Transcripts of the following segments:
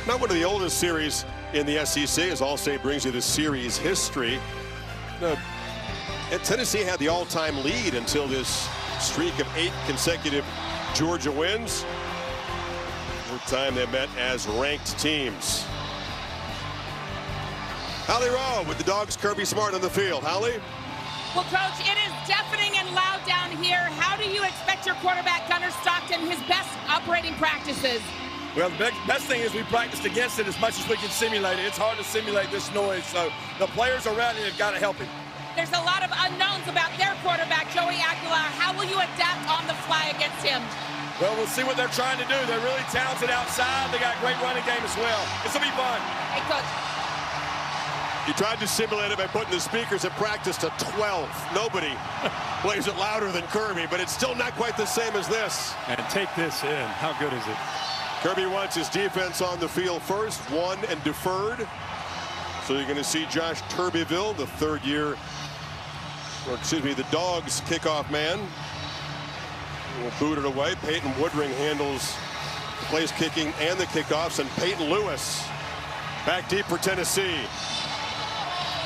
Not one of the oldest series in the SEC, as Allstate brings you the series history. And Tennessee had the all-time lead until this streak of 8 consecutive Georgia wins. The time they met as ranked teams. Holly Rowe with the Dogs, Kirby Smart on the field. Holly? Well, Coach, it is deafening and loud down here. How do you expect your quarterback, Gunner Stockton, his best operating practices? Well, the best thing is we practiced against it as much as we can simulate it. It's hard to simulate this noise, so the players around him have got to help him. There's a lot of unknowns about their quarterback, Joey Aguilar. How will you adapt on the fly against him? Well, we'll see what they're trying to do. They're really talented outside. They got a great running game as well. It's going to be fun. Hey, Coach. He tried to simulate it by putting the speakers at practice to 12. Nobody plays it louder than Kirby, but it's still not quite the same as this. And take this in. How good is it? Kirby wants his defense on the field first, won and deferred. So you're going to see Josh Turbeville, the the Dogs kickoff man. Will boot it away. Peyton Woodring handles the place kicking and the kickoffs, and Peyton Lewis back deep for Tennessee.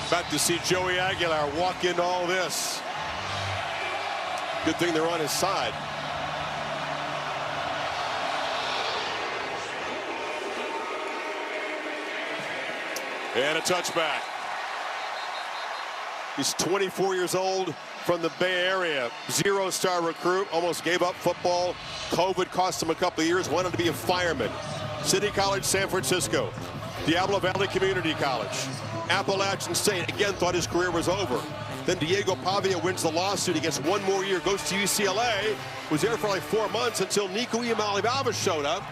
About to see Joey Aguilar walk into all this. Good thing they're on his side. And a touchback. He's 24 years old, from the Bay Area. 0-star recruit, almost gave up football. COVID cost him a couple of years, wanted to be a fireman. City College, San Francisco. Diablo Valley Community College. Appalachian State, again, thought his career was over. Then Diego Pavia wins the lawsuit. He gets one more year, goes to UCLA. Was there for like 4 months until Nico Iamaleava showed up.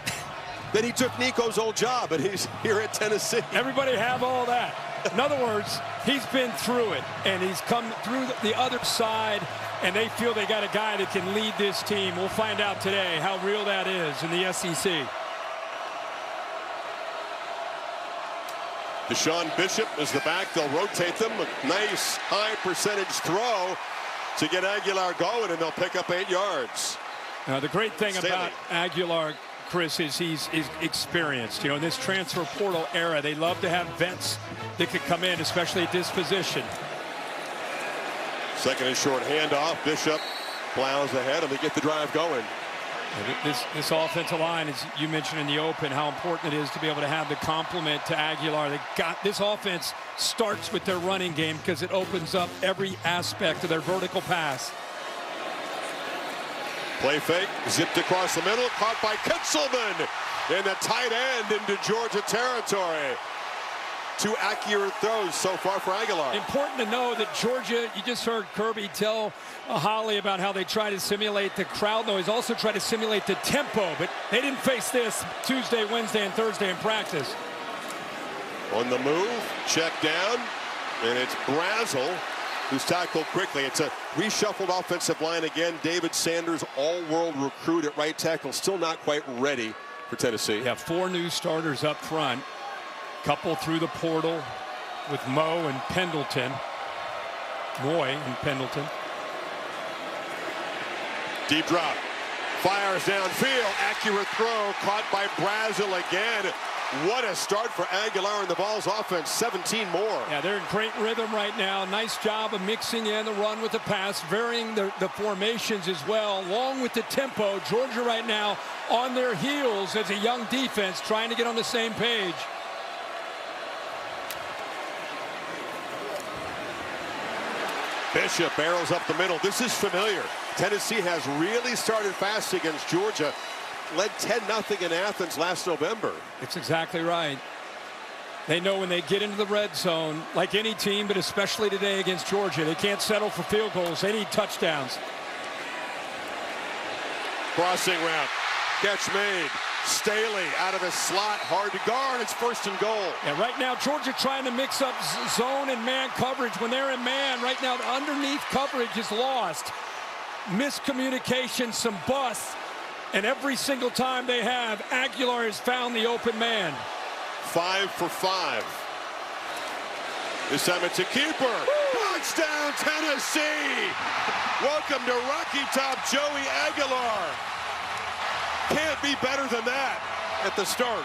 Then he took Nico's old job, and he's here at Tennessee. Everybody have all that. In other words, he's been through it, and he's come through the other side, and they feel they got a guy that can lead this team. We'll find out today how real that is in the SEC. Deshaun Bishop is the back. They'll rotate them. A nice high percentage throw to get Aguilar going, and they'll pick up 8 yards. Now, the great thing about Aguilar, Chris, is he's experienced. You know, in this transfer portal era, they love to have vets that could come in, especially at this position. Second and short handoff. Bishop plows ahead, and they get the drive going. This offensive line, as you mentioned in the open, how important it is to be able to have the complement to Aguilar. This offense starts with their running game because it opens up every aspect of their vertical pass. Play fake, zipped across the middle, caught by Kitzelman, and the tight end into Georgia territory. 2 accurate throws so far for Aguilar. Important to know that Georgia, you just heard Kirby tell Holly about how they try to simulate the crowd noise, also try to simulate the tempo, but they didn't face this Tuesday, Wednesday, and Thursday in practice. On the move, check down, and it's Brazel who's tackled quickly. It's a reshuffled offensive line again. David Sanders, all-world recruit at right tackle, still not quite ready for Tennessee. Yeah, 4 new starters up front. Couple through the portal with Moy and Pendleton. Deep drop. Fires downfield. Accurate throw. Caught by Brazel again. What a start for Aguilar and the Vols offense. 17 more. Yeah, they're in great rhythm right now. Nice job of mixing in the run with the pass, varying the formations as well, along with the tempo. Georgia right now on their heels as a young defense trying to get on the same page. Bishop barrels up the middle. This is familiar. Tennessee has really started fast against Georgia. Led 10-0 in Athens last November. It's exactly right. They know when they get into the red zone, like any team, but especially today against Georgia, they can't settle for field goals. They need touchdowns. Crossing route. Catch made. Staley out of his slot. Hard to guard. It's 1st and goal. Yeah, right now, Georgia trying to mix up zone and man coverage. When they're in man, right now, the underneath coverage is lost. Miscommunication, some busts. And every single time they have, Aguilar has found the open man. 5 for 5. This time it's a keeper. Touchdown, Tennessee. Welcome to Rocky Top, Joey Aguilar. Can't be better than that at the start.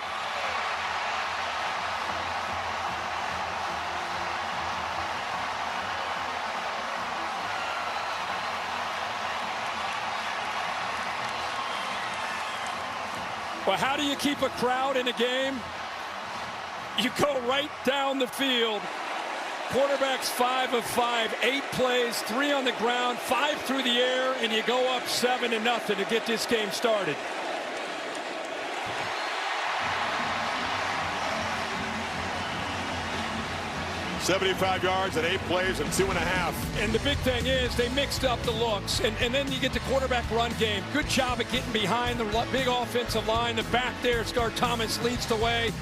Well, how do you keep a crowd in a game? You go right down the field. Quarterback's 5 of 5, 8 plays, 3 on the ground, 5 through the air, and you go up 7-0 to get this game started. $75 yards and 8 plays and 2.5. And the big thing is they mixed up the looks, and then you get the quarterback run game. Good job of getting behind the big offensive line. The back there, Scar Thomas leads the way.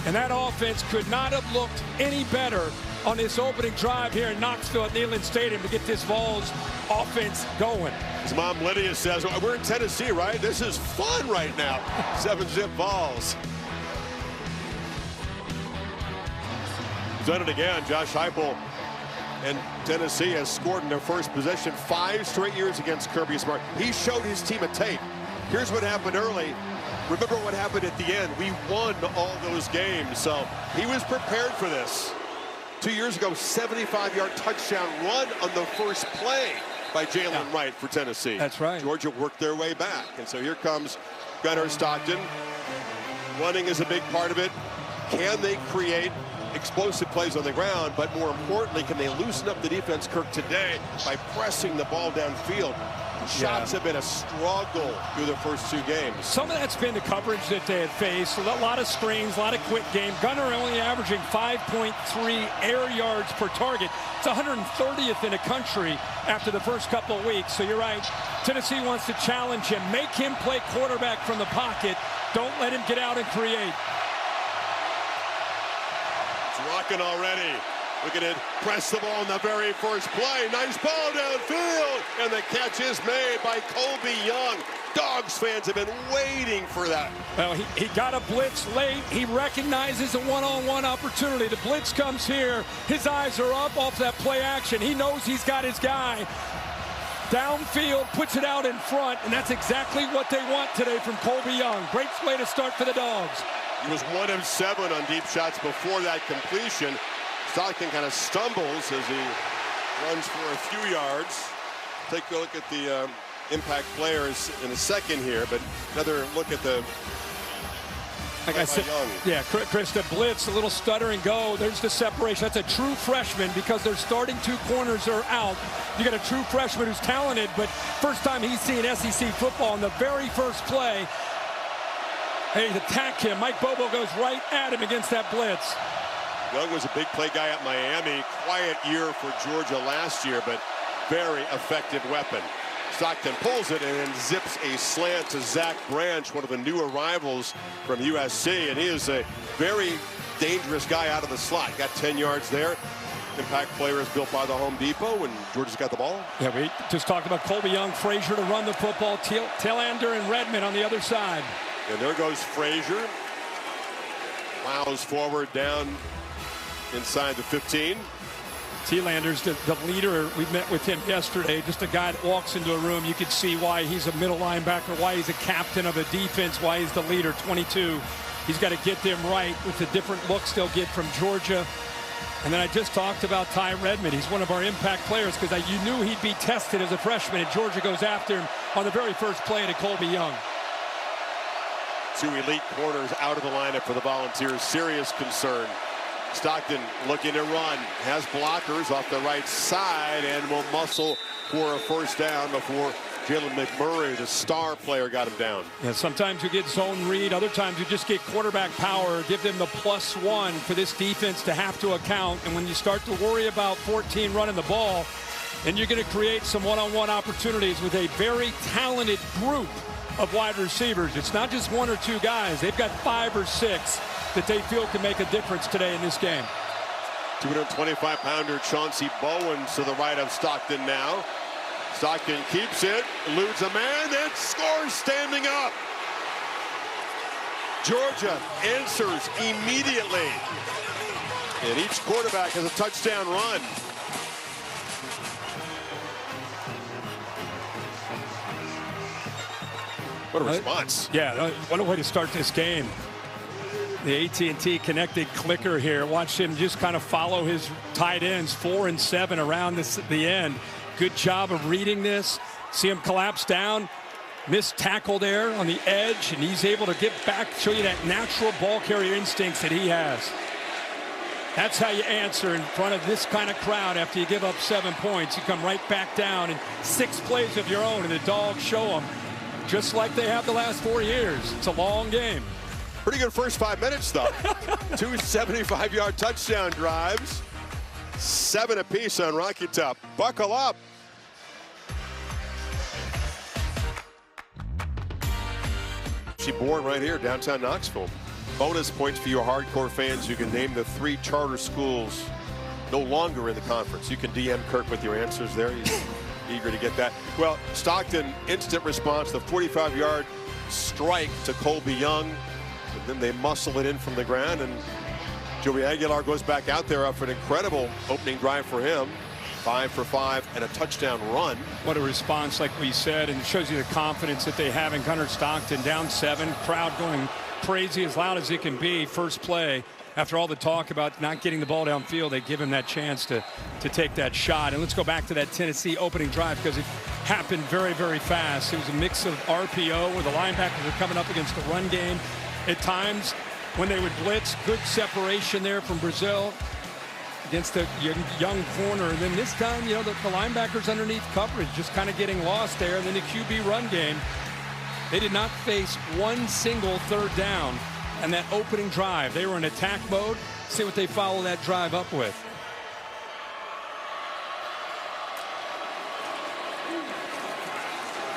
And that offense could not have looked any better on this opening drive here in Knoxville at Neyland Stadium to get this Vols offense going. His mom Lydia says, well, we're in Tennessee, right? This is fun right now. 7-zip Vols. Done it again. Josh Heupel and Tennessee has scored in their first possession 5 straight years against Kirby Smart. He showed his team a tape. Here's what happened early. Remember what happened at the end. We won all those games, so he was prepared for this. 2 years ago, 75-yard touchdown run on the first play by Jalen Wright for Tennessee. That's right. Georgia worked their way back, and so here comes Gunnar Stockton. Running is a big part of it. Can they create explosive plays on the ground, but more importantly, can they loosen up the defense, Kirk, today by pressing the ball downfield? Shots have been a struggle through the first 2 games. Some of that's been the coverage that they had faced. A lot of screens, a lot of quick game. Gunnar only averaging 5.3 air yards per target. It's 130th in the country after the first couple of weeks. So you're right. Tennessee wants to challenge him. Make him play quarterback from the pocket. Don't let him get out and create. Rocking already. Look at it. Press the ball in the very first play. Nice ball downfield. And the catch is made by Colby Young. Dogs fans have been waiting for that. Well, he got a blitz late. He recognizes a one-on-one opportunity. The blitz comes here. His eyes are up off that play action. He knows he's got his guy. Downfield, puts it out in front, and that's exactly what they want today from Colby Young. Great way to start for the Dogs. He was 1 of 7 on deep shots before that completion. Stockton kind of stumbles as he runs for a few yards. Take a look at the impact players in a second here, but another look at the like I said, Young. Yeah, Chris, the blitz, a little stutter and go. There's the separation. That's a true freshman because their starting 2 corners are out. You got a true freshman who's talented, but first time he's seen SEC football in the very first play. Hey, attack him. Mike Bobo goes right at him against that blitz. Young was a big play guy at Miami. Quiet year for Georgia last year, but very effective weapon. Stockton pulls it and then zips a slant to Zach Branch, one of the new arrivals from USC, and he is a very dangerous guy out of the slot. Got 10 yards there. Impact player is built by the Home Depot, and Georgia's got the ball. Yeah, we just talked about Colby Young, Frazier to run the football, Tillander and Redmond on the other side. And there goes Frazier. Plows forward down inside the 15. Tielander's the leader. We met with him yesterday. Just a guy that walks into a room. You can see why he's a middle linebacker, why he's a captain of a defense, why he's the leader, 22. He's got to get them right with the different looks they'll get from Georgia. And then I just talked about Ty Redmond. He's one of our impact players because you knew he'd be tested as a freshman, and Georgia goes after him on the very first play to Colby Young. 2 elite corners out of the lineup for the Volunteers. Serious concern. Stockton looking to run. Has blockers off the right side and will muscle for a first down before Jalen McMurray, the star player, got him down. Yeah, sometimes you get zone read. Other times you just get quarterback power. Give them the +1 for this defense to have to account. And when you start to worry about 14 running the ball, then you're going to create some one-on-one opportunities with a very talented group of wide receivers. It's not just 1 or 2 guys. They've got 5 or 6 that they feel can make a difference today in this game. 225-pounder Chauncey Bowens to the right of Stockton now. Stockton keeps it, eludes a man, and scores standing up. Georgia answers immediately. And each quarterback has a touchdown run. What a response. Yeah, what a way to start this game. The AT&T connected clicker here. Watch him just kind of follow his tight ends, 4 and 7 around the end. Good job of reading this. See him collapse down. Missed tackle there on the edge, and he's able to get back, show you that natural ball carrier instincts that he has. That's how you answer in front of this kind of crowd after you give up 7 points. You come right back down in 6 plays of your own, and the Dogs show them just like they have the last 4 years. It's a long game. Pretty good first 5 minutes, though. 2 75-yard touchdown drives. 7 apiece on Rocky Top. Buckle up. Born right here, downtown Knoxville. Bonus points for you hardcore fans. You can name the 3 charter schools no longer in the conference. You can DM Kirk with your answers there. He's eager to get that. Well, Stockton, instant response, the 45-yard strike to Colby Young. And then they muscle it in from the ground, and Joey Aguilar goes back out there after an incredible opening drive for him. 5 for 5 and a touchdown run. What a response, like we said, and it shows you the confidence that they have in Gunnar Stockton. Down 7, crowd going crazy, as loud as it can be. First play, after all the talk about not getting the ball downfield, they give him that chance to take that shot. And let's go back to that Tennessee opening drive, because it happened very, very fast. It was a mix of RPO, where the linebackers are coming up against the run game. At times, when they would blitz, good separation there from Brazil against the young corner. And then this time, you know, the linebackers underneath coverage just kind of getting lost there. And then the QB run game, they did not face one single third down. And that opening drive, they were in attack mode. See what they follow that drive up with.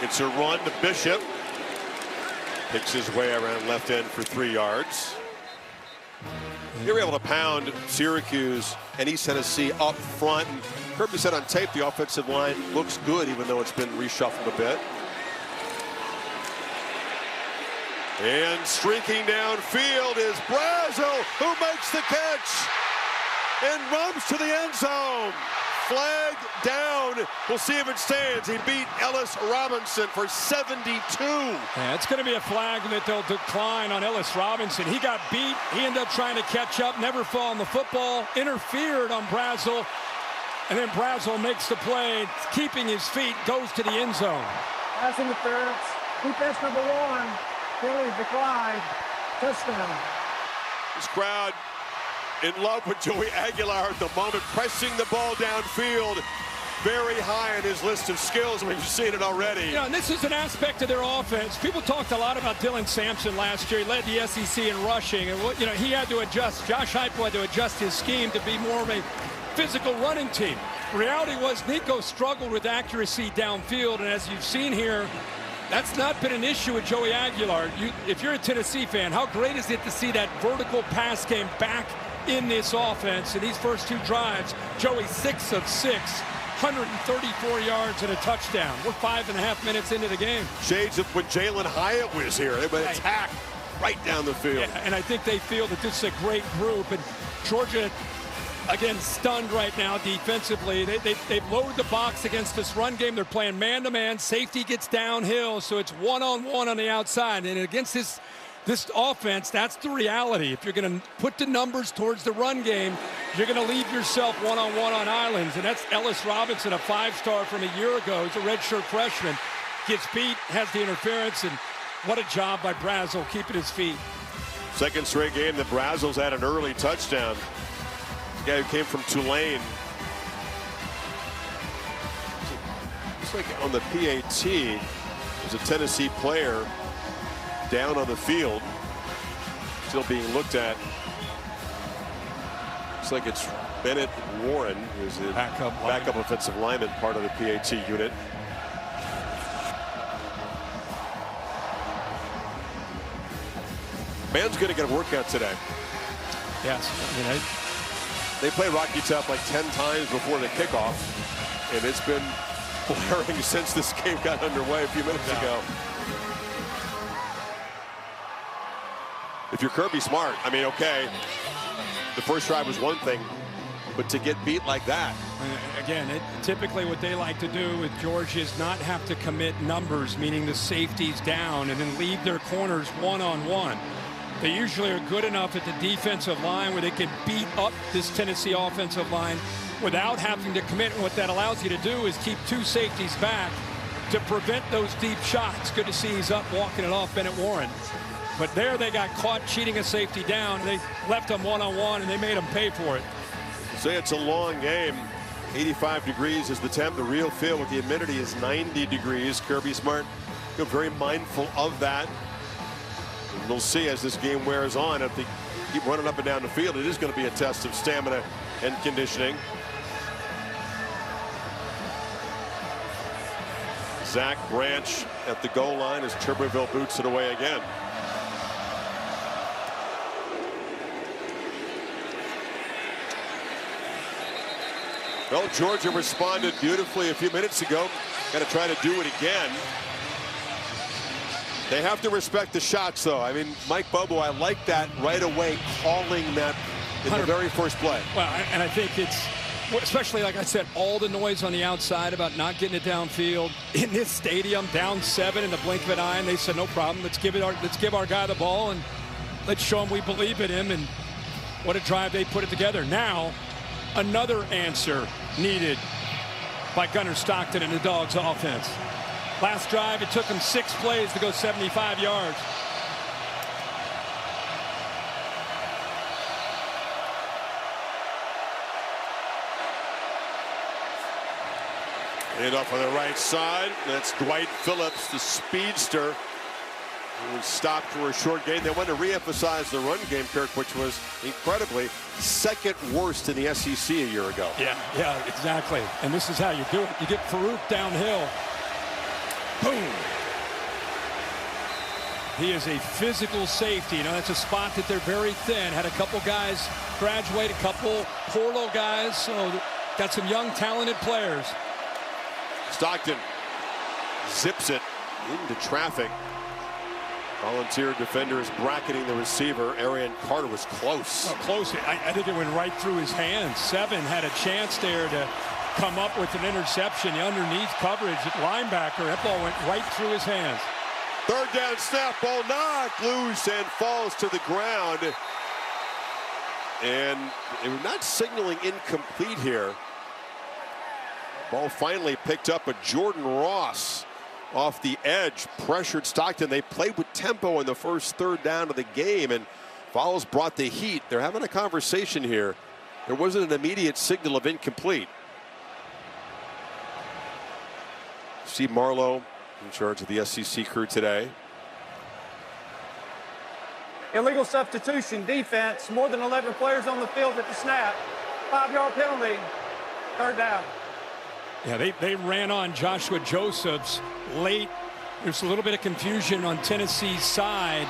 It's a run to Bishop. Picks his way around left end for 3 yards. They were able to pound Syracuse and East Tennessee up front. And Kirby said on tape the offensive line looks good, even though it's been reshuffled a bit. And streaking downfield is Brazel, who makes the catch and runs to the end zone. Flag down. We'll see if it stands. He beat Ellis Robinson for 72. Yeah, it's going to be a flag that they'll decline on Ellis Robinson. He got beat. He ended up trying to catch up, never fall on the football, interfered on Brazel, and then Brazel makes the play, keeping his feet, goes to the end zone. Pass interference. Defense number 1. Philly declined. Touchdown. This crowd in love with Joey Aguilar at the moment, pressing the ball downfield. Very high on his list of skills. We've seen it already. Yeah, and this is an aspect of their offense. People talked a lot about Dylan Sampson last year. He led the SEC in rushing, and you know, he had to adjust. Josh Heupel had to adjust his scheme to be more of a physical running team. The reality was Nico struggled with accuracy downfield, and as you've seen here, that's not been an issue with Joey Aguilar. If you're a Tennessee fan, how great is it to see that vertical pass game back in this offense? In these first 2 drives, Joey 6 of 6, 134 yards and a touchdown. We're 5.5 minutes into the game. Shades of when Jalen Hyatt was here. They would attack right down the field. Yeah, and I think they feel that this is a great group. And Georgia, again, stunned right now defensively. They've loaded the box against this run game. They're playing man-to-man. Safety gets downhill, so it's one-on-one on the outside. And against this offense, that's the reality. If you're going to put the numbers towards the run game, you're going to leave yourself one-on-one on islands. And that's Ellis Robinson, a 5-star from a year ago. He's a redshirt freshman. Gets beat, has the interference, and what a job by Brazel keeping his feet. Second straight game that Brazel's had an early touchdown. The guy who came from Tulane. Looks like on the PAT, there's a Tennessee player down on the field, still being looked at. Looks like it's Bennett Warren, who's the backup offensive lineman, part of the PAT unit. Man's going to get a workout today. Yes. I mean, they play Rocky Top like 10 times before the kickoff, and it's been blaring since this game got underway a few minutes ago. If you're Kirby Smart, I mean, okay, the first drive was one thing, but to get beat like that. Again, typically what they like to do with Georgia is not have to commit numbers, meaning the safeties down, and then leave their corners one-on-one. They usually are good enough at the defensive line where they can beat up this Tennessee offensive line without having to commit. And what that allows you to do is keep 2 safeties back to prevent those deep shots. Good to see he's up walking it off Bennett Warren. But there they got caught cheating a safety down. They left them one-on-one, and they made them pay for it. Say it's a long game. 85 degrees is the temp. The real feel with the humidity is 90 degrees. Kirby Smart, very mindful of that. And we'll see as this game wears on. If they keep running up and down the field, it is going to be a test of stamina and conditioning. Zach Branch at the goal line as Tuberville boots it away again. Well, Georgia responded beautifully a few minutes ago. Got to try to do it again. They have to respect the shots, though. I mean, Mike Bobo, I like that right away, calling that in the very first play. Well, and I think it's, especially like I said, all the noise on the outside about not getting it downfield in this stadium, down 7 in the blink of an eye, and they said, no problem. Let's give our guy the ball and let's show him we believe in him. And what a drive they put it together. Now, another answer needed by Gunnar Stockton and the Dogs offense. Last drive, it took them 6 plays to go 75 yards. And off on the right side, that's Dwight Phillips, the speedster, who was stopped for a short gain. They wanted to reemphasize the run game, Kirk, which was incredibly second worst in the SEC a year ago. Yeah, exactly. And this is how you do it. You get Farouk downhill. Boom. He is a physical safety. You know, that's a spot that they're very thin. Had a couple guys graduate, a couple portal guys. So got some young, talented players. Stockton zips it into traffic. Volunteer defenders bracketing the receiver. Arian Carter was close. Oh, close. I think it went right through his hands. 7 had a chance there to come up with an interception. The underneath coverage at linebacker. That ball went right through his hands. Third down snap, ball knocked loose and falls to the ground. And they were not signaling incomplete here. Ball finally picked up, but Jordan Ross off the edge pressured Stockton. They played with tempo in the first third down of the game, and Fowles brought the heat. They're having a conversation here. There wasn't an immediate signal of incomplete. Steve Marlowe in charge of the SEC crew today. Illegal substitution, defense, more than 11 players on the field at the snap. 5-yard penalty, third down. Yeah, they ran on Joshua Josephs late. There's a little bit of confusion on Tennessee's side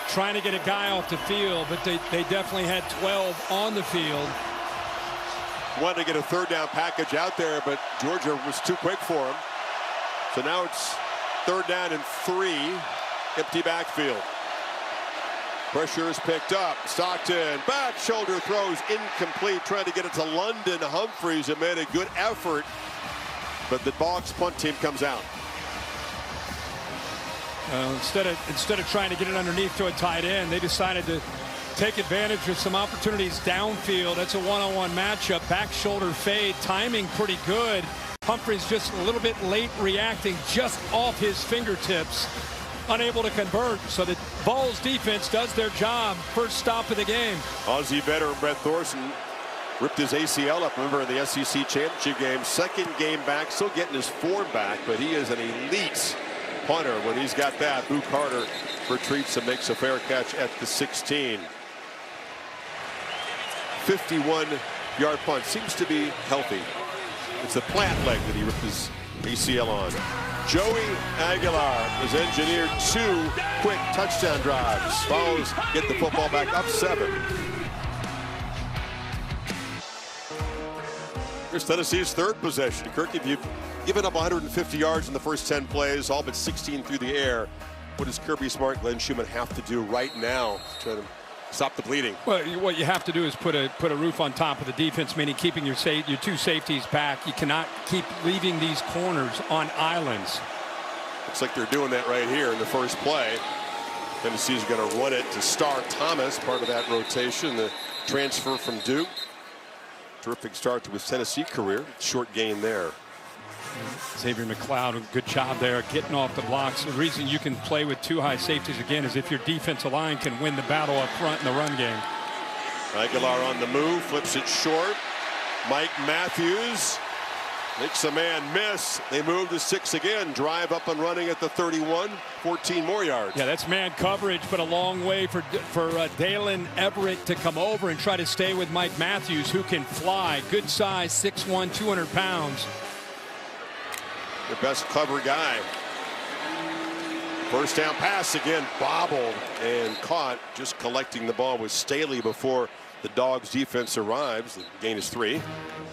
trying to get a guy off the field, but they definitely had 12 on the field. Wanted to get a third down package out there, but Georgia was too quick for him. So now it's third down and 3, empty backfield. Pressure is picked up. Stockton, back shoulder throws incomplete, trying to get it to London Humphreys. It made a good effort, but the Bucs punt team comes out. Instead of trying to get it underneath to a tight end, they decided to take advantage of some opportunities downfield. That's a one-on-one matchup. Back shoulder fade, timing pretty good. Humphreys just a little bit late reacting, just off his fingertips. Unable to convert, so the Vols defense does their job. First stop of the game. Aussie veteran Brett Thorson ripped his ACL up, remember, in the SEC championship game. Second game back, still getting his form back, but he is an elite punter when he's got that. Boo Carter retreats and makes a fair catch at the 16. 51-yard punt. Seems to be healthy. It's the plant leg that he ripped his ACL on. Joey Aguilar has engineered 2 quick touchdown drives. Vols get the football back up 7. Here's Tennessee's third possession. Kirk, if you've given up 150 yards in the first 10 plays, all but 16 through the air, what does Kirby Smart, Glenn Schumann have to do right now to try to stop the bleeding? Well, what you have to do is put a roof on top of the defense, meaning keeping your 2 safeties back. You cannot keep leaving these corners on islands. Looks like they're doing that right here in the first play. Tennessee's going to run it to Star Thomas, part of that rotation, the transfer from Duke. Terrific start to his Tennessee career. Short gain there. Xavier McLeod, good job there getting off the blocks. The reason you can play with 2 high safeties again is if your defensive line can win the battle up front in the run game. Aguilar on the move, flips it short. Mike Matthews makes a man miss. They move to 6 again. Drive up and running at the 31. 14 more yards. Yeah, that's man coverage, but a long way for Dalen Everett to come over and try to stay with Mike Matthews, who can fly. Good size, 6'1", 200 pounds. Their best cover guy. First down pass again, bobbled and caught. Just collecting the ball with Staley before the Dogs defense arrives. The gain is 3.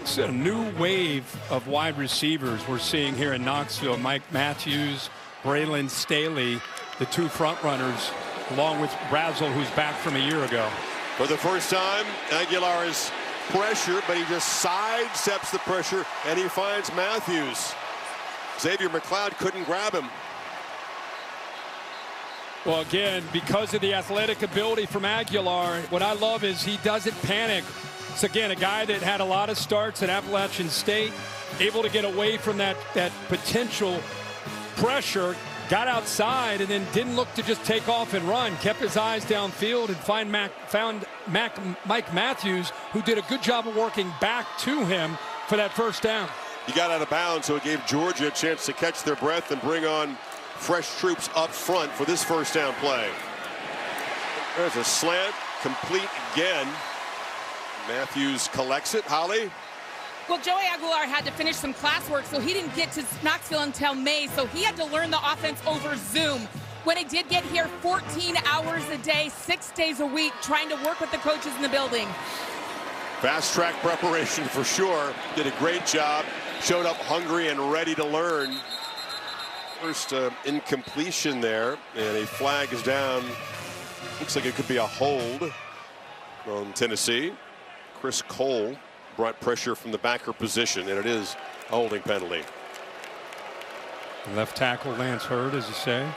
It's a new wave of wide receivers we're seeing here in Knoxville. Mike Matthews, Braylon Staley, the 2 front runners, along with Brazel, who's back from a year ago. For the first time, Aguilar is pressure, but he just sidesteps the pressure and he finds Matthews. Xavier McLeod couldn't grab him. Well, again, because of the athletic ability from Aguilar, what I love is he doesn't panic. It's, again, a guy that had a lot of starts at Appalachian State, able to get away from that potential pressure, got outside, and then didn't look to just take off and run. Kept his eyes downfield and found Mike Matthews, who did a good job of working back to him for that first down. He got out of bounds, so it gave Georgia a chance to catch their breath and bring on fresh troops up front for this first down play. There's a slant, complete again. Matthews collects it. Holly? Well, Joey Aguilar had to finish some classwork, so he didn't get to Knoxville until May, so he had to learn the offense over Zoom. When he did get here, 14 hours a day, 6 days a week, trying to work with the coaches in the building. Fast track preparation for sure. Did a great job. Showed up hungry and ready to learn. First incompletion there, and a flag is down. Looks like it could be a hold on Tennessee. Chris Cole brought pressure from the backer position, and it is a holding penalty. Left tackle Lance Hurd, as you say.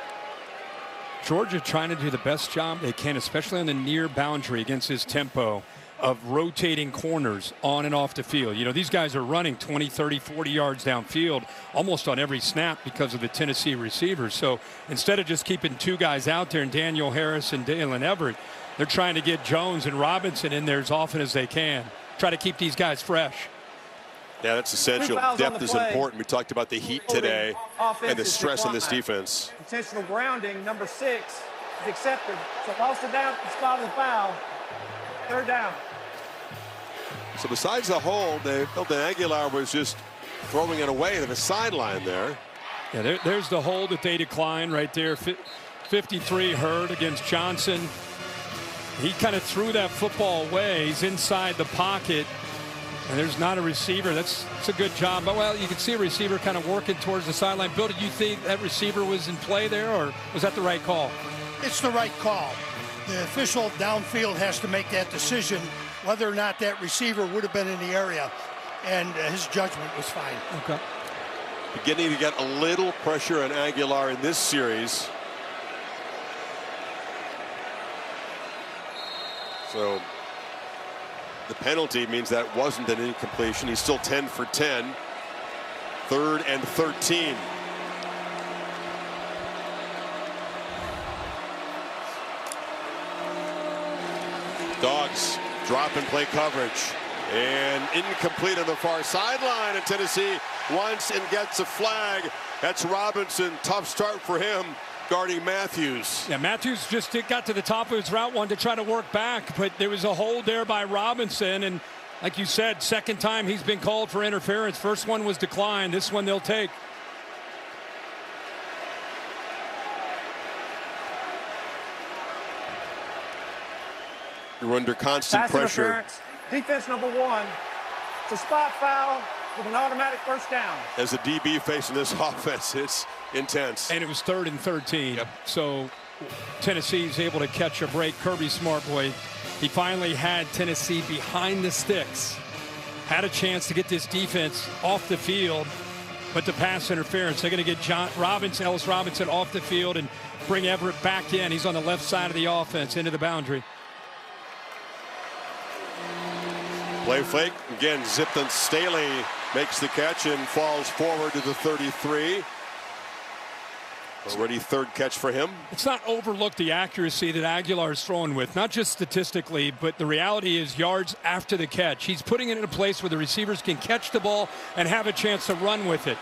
Georgia trying to do the best job they can, especially on the near boundary against his tempo of rotating corners on and off the field. You know, these guys are running 20, 30, 40 yards downfield almost on every snap because of the Tennessee receivers. So instead of just keeping 2 guys out there, and Daniel Harris and Dalen Everett, they're trying to get Jones and Robinson in there as often as they can. Try to keep these guys fresh. Yeah, that's essential. Depth is important. We talked about the heat today and the stress on this defense. Intentional grounding, number 6, is accepted. So lost it down at the spot of the foul. 3rd down. So besides the hold, they felt that Aguilar was just throwing it away to the sideline there. Yeah, there's the hold that they declined right there. 53 Hurd against Johnson. He kind of threw that football away. He's inside the pocket, and there's not a receiver. That's a good job. But, well, you can see a receiver kind of working towards the sideline. Bill, did you think that receiver was in play there, or was that the right call? It's the right call. The official downfield has to make that decision whether or not that receiver would have been in the area, and his judgment was fine. Okay. Beginning to get a little pressure on Aguilar in this series. So the penalty means that wasn't an incompletion. He's still 10 for 10. 3rd and 13. Dogs drop and play coverage, and incomplete on the far sideline, and Tennessee wants and gets a flag. That's Robinson. Tough start for him guarding Matthews. Yeah, Matthews just got to the top of his route, wanted to try to work back, but there was a hold there by Robinson, and like you said, second time he's been called for interference. First one was declined. This one they'll take. You're under constant Pass pressure. interference. Defense number 1. It's a spot foul with an automatic first down. As a DB facing this offense, it's intense. And it was 3rd and 13. Yep. So Tennessee's able to catch a break. Kirby Smartboy, he finally had Tennessee behind the sticks. Had a chance to get this defense off the field, but the pass interference, they're going to get Ellis Robinson off the field and bring Everett back in. He's on the left side of the offense into the boundary. Play fake again, zipped on Staley makes the catch and falls forward to the 33. Already third catch for him. It's not overlook the accuracy that Aguilar is throwing with, not just statistically, but the reality is yards after the catch. He's putting it in a place where the receivers can catch the ball and have a chance to run with it.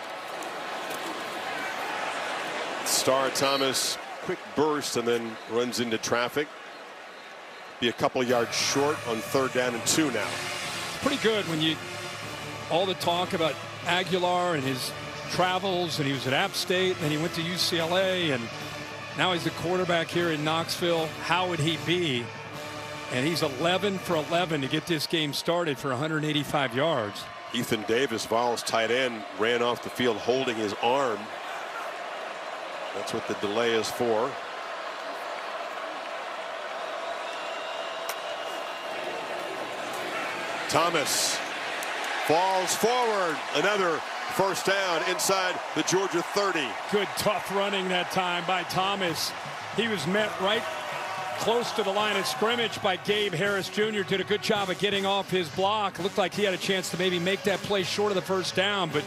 Star Thomas, quick burst and then runs into traffic. Be a couple yards short on 3rd down and 2 now. Pretty good when you all the talk about Aguilar and his travels, and he was at App State, and then he went to UCLA, and now he's the quarterback here in Knoxville. How would he be? And he's 11 for 11 to get this game started for 185 yards. Ethan Davis, Vols tight end, ran off the field holding his arm. That's what the delay is for. Thomas falls forward. Another first down inside the Georgia 30. Good tough running that time by Thomas. He was met right close to the line of scrimmage by Gabe Harris Jr. Did a good job of getting off his block. Looked like he had a chance to maybe make that play short of the first down, but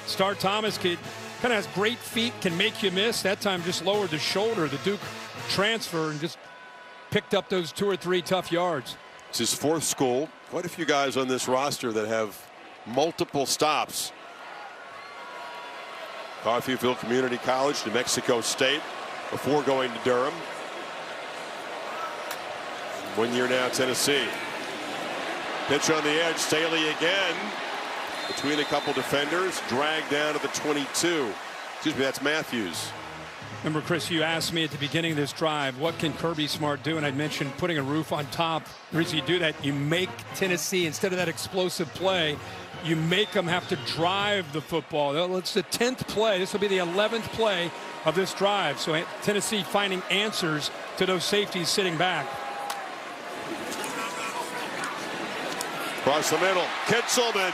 Star Thomas kind of has great feet, can make you miss. That time just lowered the shoulder, the Duke transfer, and just picked up those 2 or 3 tough yards. It's his 4th school. Quite a few guys on this roster that have multiple stops. Coffeyville Community College, New Mexico State, before going to Durham. 1 year now, Tennessee. Pitch on the edge, Staley again. Between a couple defenders, dragged down to the 22. Excuse me, that's Matthews. Remember, Chris, you asked me at the beginning of this drive, what can Kirby Smart do? And I mentioned putting a roof on top. The reason you do that, you make Tennessee, instead of that explosive play, you make them have to drive the football. It's the 10th play. This will be the 11th play of this drive. So Tennessee finding answers to those safeties sitting back. Across the middle, Kitzelman.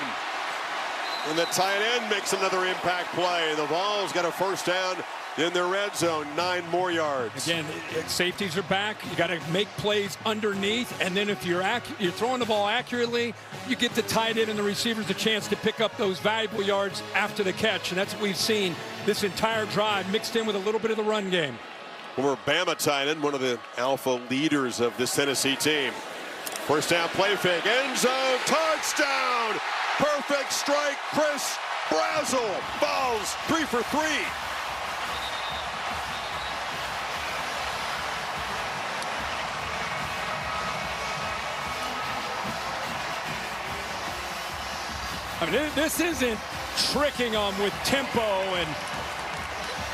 And the tight end makes another impact play. The Vols got a first down in their red zone, 9 more yards. Again, safeties are back. You got to make plays underneath, and then if you're throwing the ball accurately, you get the tight end and the receivers a chance to pick up those valuable yards after the catch, and that's what we've seen this entire drive, mixed in with a little bit of the run game. Former Bama tight end, one of the alpha leaders of this Tennessee team. First down, play fake, end zone, touchdown! Perfect strike, Chris Brazel. Vols 3 for 3. I mean, this isn't tricking them with tempo and,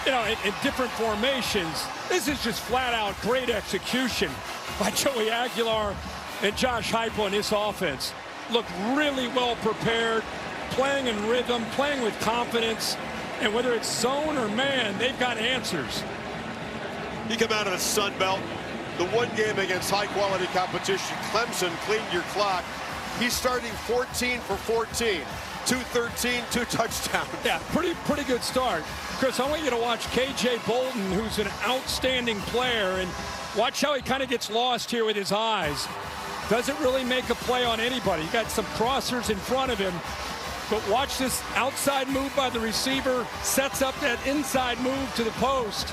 you know, in different formations. This is just flat out great execution by Joey Aguilar and Josh Heupel in this offense. Look really well prepared, playing in rhythm, playing with confidence, and whether it's zone or man, they've got answers. You come out of the Sun Belt, the one game against high-quality competition. Clemson cleaned your clock. He's starting 14 for 14, 213, 2 touchdowns. Yeah, pretty good start. Chris, I want you to watch K.J. Bolden, who's an outstanding player, and watch how he kind of gets lost here with his eyes. Doesn't really make a play on anybody. You got some crossers in front of him, but watch this outside move by the receiver, sets up that inside move to the post.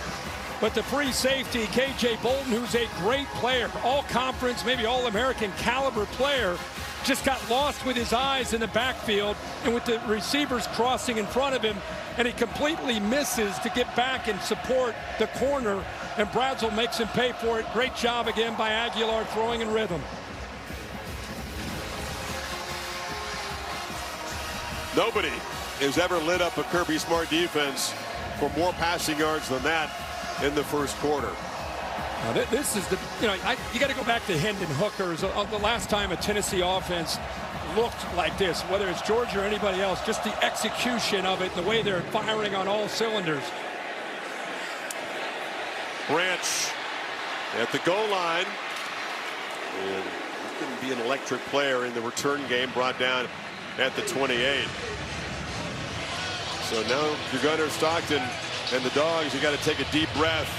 But the free safety, K.J. Bolden, who's a great player, all-conference, maybe all-American caliber player, just got lost with his eyes in the backfield and with the receivers crossing in front of him, and he completely misses to get back and support the corner, and Brazel makes him pay for it. Great job again by Aguilar throwing in rhythm. Nobody has ever lit up a Kirby Smart defense for more passing yards than that in the first quarter. Now, this is the, you know, you got to go back to Hendon Hooker's. The last time a Tennessee offense looked like this, whether it's Georgia or anybody else, just the execution of it, the way they're firing on all cylinders. Branch at the goal line. And he can be an electric player in the return game, brought down at the 28. So now, if you're Gunnar Stockton and the Dogs, you got to take a deep breath.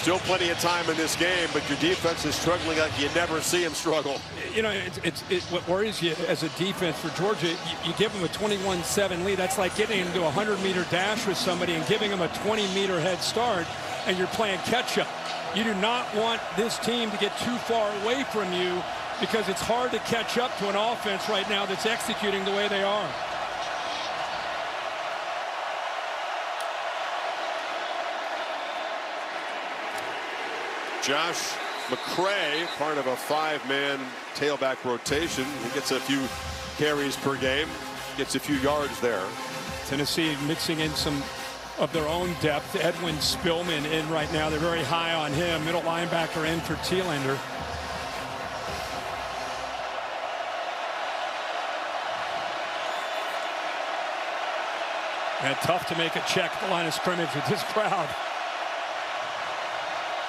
Still plenty of time in this game, but your defense is struggling like you never see them struggle. You know, what worries you as a defense for Georgia, you give them a 21-7 lead. That's like getting into a 100-meter dash with somebody and giving them a 20-meter head start, and you're playing catch-up. You do not want this team to get too far away from you, because it's hard to catch up to an offense right now that's executing the way they are. Josh McCray, part of a 5-man tailback rotation. He gets a few carries per game, gets a few yards there. Tennessee mixing in some of their own depth. Edwin Spillman in right now. They're very high on him. Middle linebacker in for Thielander. And tough to make a check at the line of scrimmage with this crowd.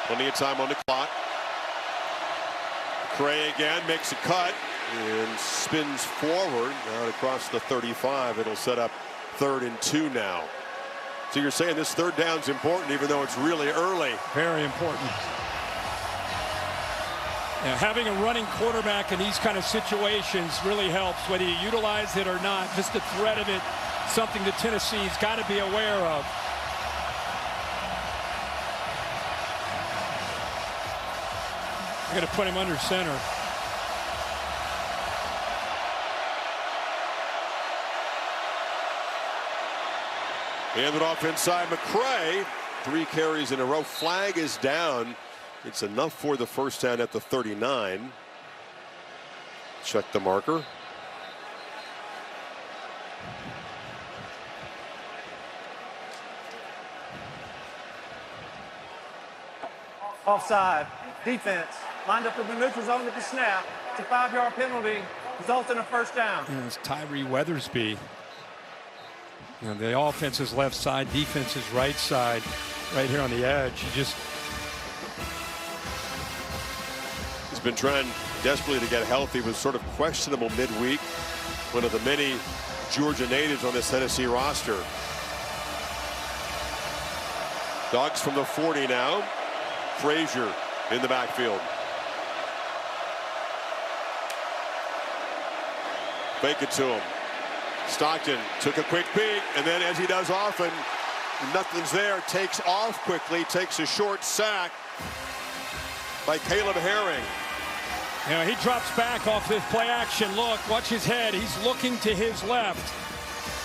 Plenty of time on the clock. Cray again makes a cut and spins forward out across the 35. It'll set up 3rd and 2 now. So you're saying this 3rd down's important, even though it's really early. Very important. Yeah, having a running quarterback in these kind of situations really helps, whether you utilize it or not. Just the threat of it, something that Tennessee's got to be aware of. I'm going to put him under center. Handed off inside McCray. 3 carries in a row. Flag is down. It's enough for the first down at the 39. Check the marker. Offside. Defense lined up in the neutral zone at the snap. It's a 5-yard penalty. Results in a first down. Yeah, it's Tyree Weathersby. You know, the offense is left side, defense is right side, right here on the edge. He's been trying desperately to get healthy. Was sort of questionable midweek. One of the many Georgia natives on this Tennessee roster. Dogs from the 40 now. Frazier in the backfield. Fake it to him. Stockton took a quick peek, and then, as he does often, nothing's there. Takes off quickly, takes a short sack by Caleb Herring. You know, he drops back off this play action look. Watch his head. He's looking to his left.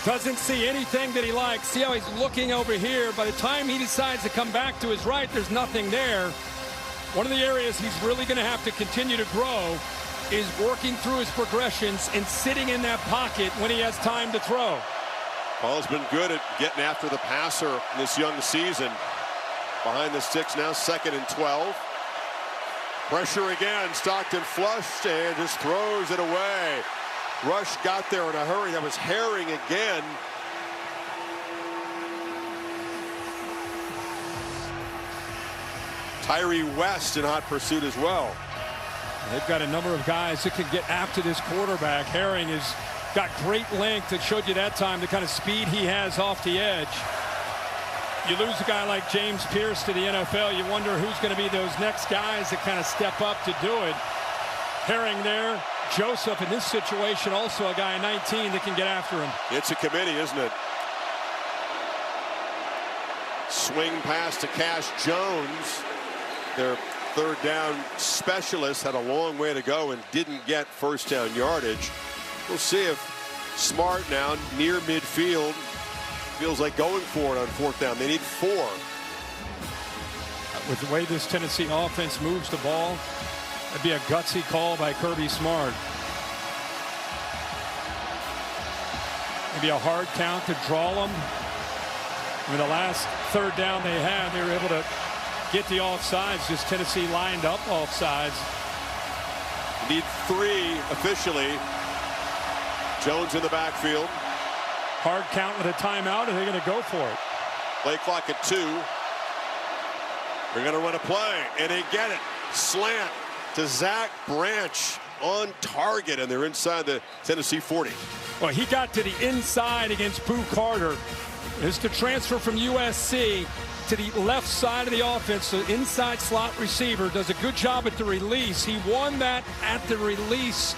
Doesn't see anything that he likes. See how he's looking over here. By the time he decides to come back to his right, there's nothing there. One of the areas he's really going to have to continue to grow is working through his progressions and sitting in that pocket when he has time to throw. Paul's been good at getting after the passer this young season. Behind the sticks now, 2nd and 12. Pressure again. Stockton flushed and just throws it away. Rush got there in a hurry. That was Herring again. Tyree West in hot pursuit as well. They've got a number of guys that can get after this quarterback. Herring has got great length. It showed you that time the kind of speed he has off the edge. You lose a guy like James Pierce to the NFL, you wonder who's going to be those next guys that kind of step up to do it. Herring there. Joseph in this situation, also a guy 19 that can get after him. It's a committee, isn't it? Swing pass to Cash Jones. Their 3rd down specialist had a long way to go and didn't get first down yardage. We'll see if Smart now near midfield feels like going for it on 4th down. They need 4. With the way this Tennessee offense moves the ball, that'd be a gutsy call by Kirby Smart. Maybe a hard count to draw them. I mean, the last 3rd down they had, they were able to get the offsides. Just Tennessee lined up offsides. Need 3 officially. Jones in the backfield. Hard count with a timeout. Are they going to go for it? Play clock at 2. They're going to run a play, and they get it. Slant to Zach Branch on target, and they're inside the Tennessee 40. Well, he got to the inside against Boo Carter. It's the transfer from USC. to the left side of the offense. The inside slot receiver does a good job at the release. He won that at the release.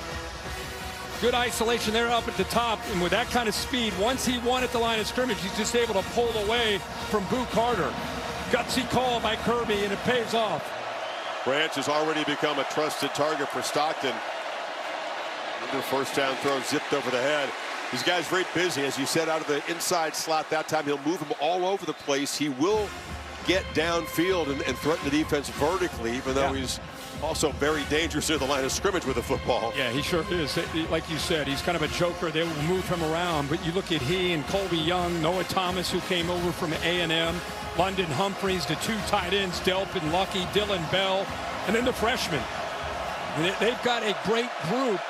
Good isolation there up at the top, and with that kind of speed, once he won at the line of scrimmage, he's just able to pull away from Boo Carter. Gutsy call by Kirby, and it pays off. Branch has already become a trusted target for Stockton. Another first down throw zipped over the head. These guys very busy, as you said, out of the inside slot. That time he'll move him all over the place. He will get downfield and threaten the defense vertically, even though he's also very dangerous near the line of scrimmage with the football. Yeah, he sure is. Like you said, he's kind of a joker. They will move him around. But you look at he and Colby Young, Noah Thomas, who came over from A&M, London Humphreys, the two tight ends, Delphin Lucky, Dylan Bell, and then the freshman. And they've got a great group.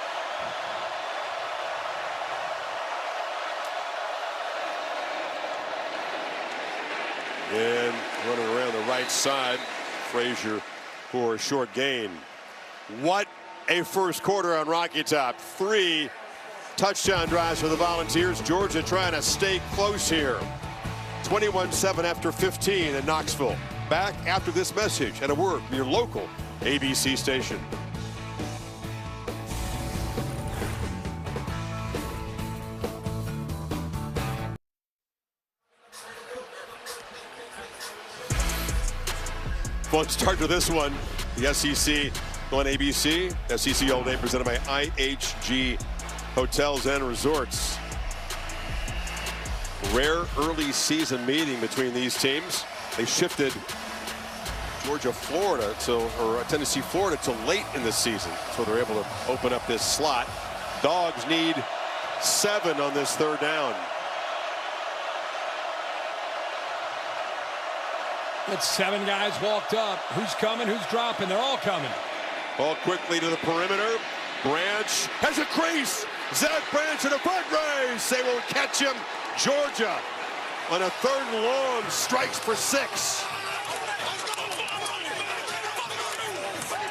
And running around the right side, Frazier for a short gain. What a first quarter on Rocky Top. 3 touchdown drives for the Volunteers. Georgia trying to stay close here. 21-7 after 15 in Knoxville. Back after this message and a word from your local ABC station. Fun start to this one. The SEC on ABC. SEC All Day presented by IHG Hotels and Resorts. Rare early season meeting between these teams. They shifted Georgia-Florida or Tennessee-Florida to late in the season, so they're able to open up this slot. Dogs need 7 on this third down. It's 7 guys walked up. Who's coming? Who's dropping? They're all coming. Ball quickly to the perimeter. Branch has a crease. Zach Branch in a foot race. They won't catch him. Georgia on a 3rd and long strikes for 6.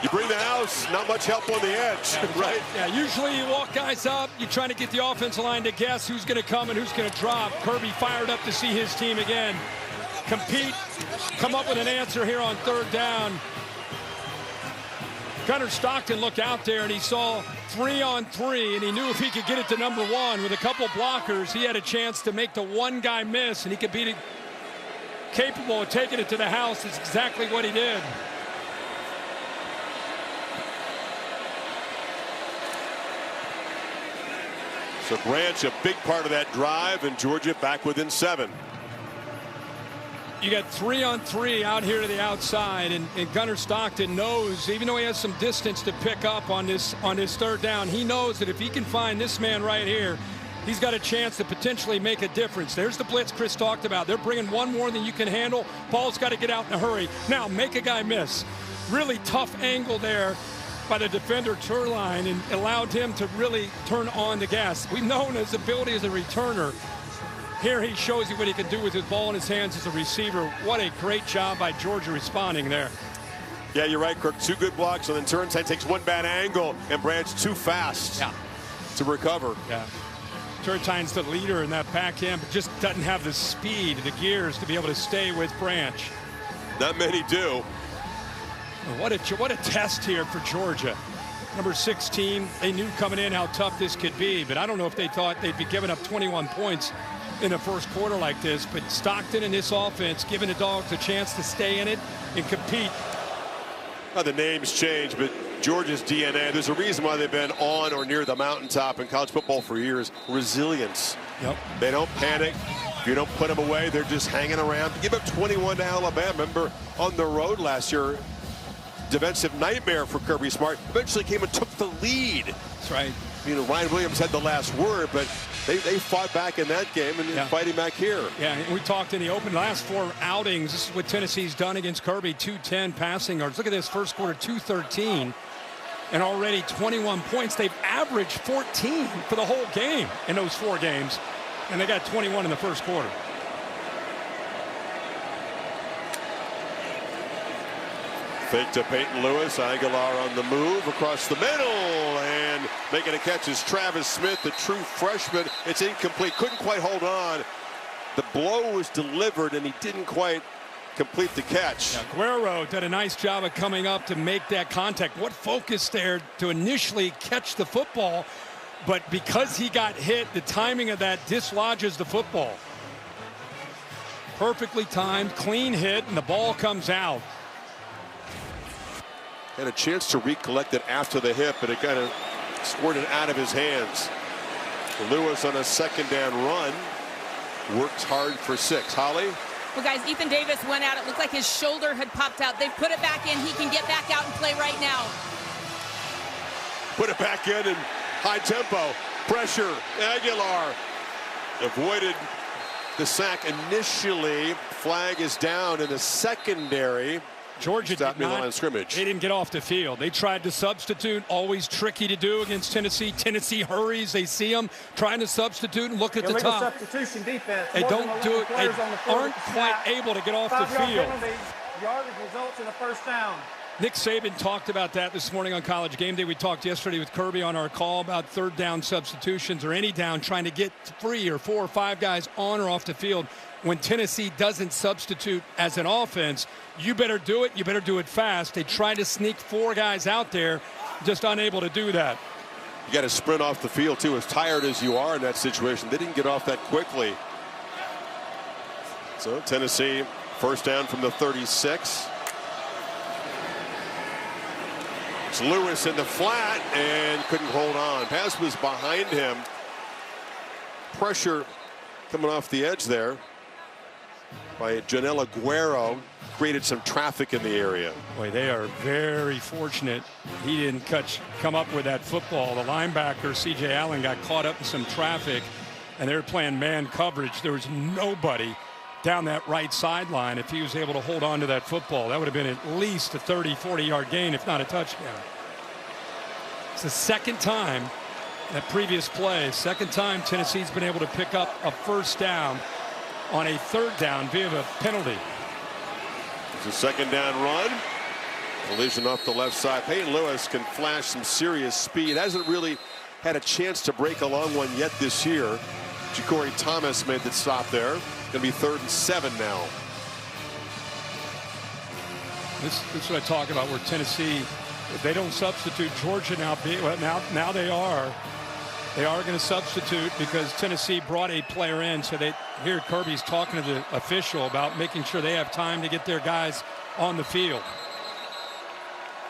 You bring the house, not much help on the edge, right? Yeah, usually you walk guys up. You're trying to get the offensive line to guess who's going to come and who's going to drop. Kirby fired up to see his team again compete, come up with an answer here on 3rd down. Gunnar Stockton looked out there and he saw 3-on-3, and he knew if he could get it to number 1 with a couple blockers, he had a chance to make the one guy miss, and he could be capable of taking it to the house. It's exactly what he did. So Branch, a big part of that drive, and Georgia back within 7. You got 3-on-3 out here to the outside, and Gunnar Stockton knows, even though he has some distance to pick up on this 3rd down, he knows that if he can find this man right here, he's got a chance to potentially make a difference. There's the blitz Chris talked about. They're bringing one more than you can handle. Paul's got to get out in a hurry. Now, make a guy miss. Really tough angle there by the defender Turline, and allowed him to really turn on the gas. We've known his ability as a returner. Here he shows you what he can do with his ball in his hands as a receiver. What a great job by Georgia responding there. Yeah, you're right, Kirk. 2 good blocks, and then Turnside takes 1 bad angle, and Branch too fast to recover. Yeah. Turntine's the leader in that back end, but just doesn't have the speed, the gears to be able to stay with Branch. Not many do. What a test here for Georgia. Number 16, they knew coming in how tough this could be, but I don't know if they thought they'd be giving up 21 points in the first quarter like this. But Stockton and this offense giving the Dogs a chance to stay in it and compete. Well, the names change, but Georgia's DNA, there's a reason why they've been on or near the mountaintop in college football for years. Resilience. Yep. They don't panic. If you don't put them away, they're just hanging around. Give up 21 to Alabama. Remember on the road last year, defensive nightmare for Kirby Smart. Eventually came and took the lead. That's right. You know, Ryan Williams had the last word, but they fought back in that game and fighting back here. Yeah, and we talked in the open last 4 outings. This is what Tennessee's done against Kirby. 210 passing yards. Look at this first quarter, 213, and already 21 points. They've averaged 14 for the whole game in those 4 games, and they got 21 in the first quarter. Fake to Peyton Lewis. Aguilar on the move across the middle, and making a catch is Travis Smith, the true freshman. It's incomplete. Couldn't quite hold on. The blow was delivered, and he didn't quite complete the catch. Now, Guerrero did a nice job of coming up to make that contact. What focus there to initially catch the football, but because he got hit, the timing of that dislodges the football. Perfectly timed, clean hit, and the ball comes out. Had a chance to recollect it after the hit, but it kind of squirted out of his hands. Lewis on a second down run works hard for 6. Holly? Well, guys, Ethan Davis went out. It looked like his shoulder had popped out. They've put it back in. He can get back out and play right now. Put it back in and high tempo. Pressure. Aguilar avoided the sack initially. Flag is down in the secondary. Georgia stopped did the line not, of scrimmage. They didn't get off the field. They tried to substitute, always tricky to do against Tennessee. Tennessee hurries. They see them trying to substitute and look at the Illegal top. substitution defense. They More don't than do 11 it. They players on the field aren't at the quite snap. able to get off the 5-yard field. penalty. Yardage results in a first down. Nick Saban talked about that this morning on College Game Day. We talked yesterday with Kirby on our call about third down substitutions or any down, trying to get 3 or 4 or 5 guys on or off the field. When Tennessee doesn't substitute as an offense, you better do it. You better do it fast. They try to sneak 4 guys out there, just unable to do that. You got to sprint off the field, too, as tired as you are in that situation. They didn't get off that quickly. So Tennessee, first down from the 36. It's Lewis in the flat and couldn't hold on. Pass was behind him. Pressure coming off the edge there by Janelle Aguero. Created some traffic in the area. Boy, they are very fortunate he didn't come up with that football. The linebacker, C.J. Allen, got caught up in some traffic, and they were playing man coverage. There was nobody down that right sideline. If he was able to hold on to that football, that would have been at least a 30, 40-yard gain, if not a touchdown. It's the second time, that previous play, second time Tennessee's been able to pick up a first down on a third down via a penalty. It's a second down run. Collision off the left side. Peyton Lewis can flash some serious speed. Hasn't really had a chance to break a long one yet this year. Ja'Cory Thomas made the stop there. Going to be 3rd and 7 now. This is what I talk about, where Tennessee, if they don't substitute, Georgia now they are. They are going to substitute because Tennessee brought a player in. So they hear Kirby's talking to the official about making sure they have time to get their guys on the field.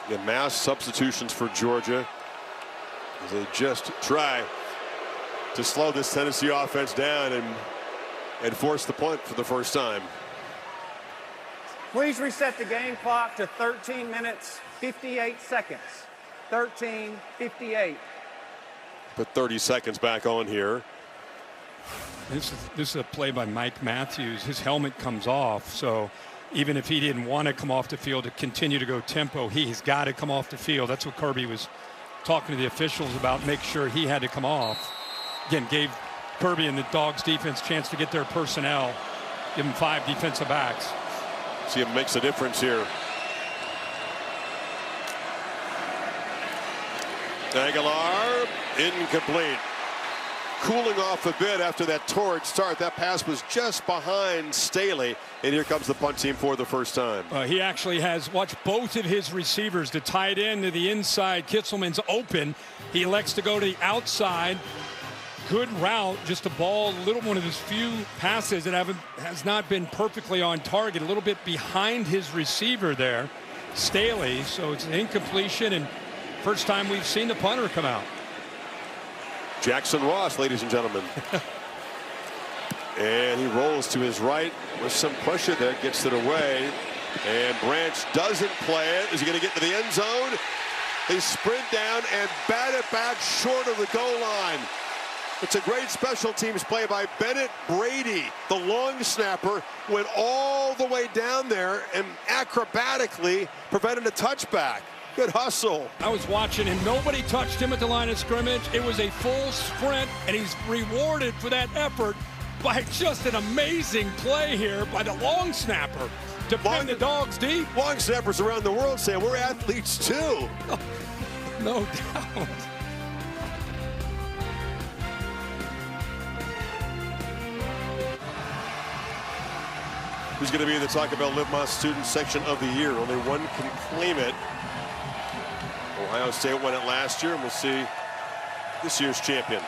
Yeah, mass substitutions for Georgia as they just try to slow this Tennessee offense down and force the punt for the first time. Please reset the game clock to 13 minutes, 58 seconds. 13:58. Put 30 seconds back on here. This is a play by Mike Matthews. His helmet comes off, so even if he didn't want to come off the field to continue to go tempo, he's got to come off the field. That's what Kirby was talking to the officials about, make sure he had to come off. Again, gave Kirby and the Dogs defense a chance to get their personnel, give them 5 defensive backs. See if it makes a difference here. Aguilar, incomplete. Cooling off a bit after that torrid start. That pass was just behind Staley, and here comes the punt team for the first time. He actually has watched both of his receivers, the tight end to the inside. Kitzelman's open. He elects to go to the outside. Good route, just a ball, one of his few passes that has not been perfectly on target, a little bit behind his receiver there, Staley. So it's an incompletion, and first time we've seen the punter come out. Jackson Ross, ladies and gentlemen. And he rolls to his right with some pressure there, gets it away. And Branch doesn't play it. Is he going to get to the end zone? They sprint down and bat it back short of the goal line. It's a great special teams play by Bennett Brady. The long snapper went all the way down there and acrobatically prevented a touchback. Good hustle. I was watching, and nobody touched him at the line of scrimmage. It was a full sprint, and he's rewarded for that effort by just an amazing play here by the long snapper to pin the Dogs deep. Long snappers around the world say we're athletes too. No doubt. who's going to be in the Taco Bell Live Más Student Section of the Year. Only one can claim it. Ohio State won it last year, and we'll see this year's champion.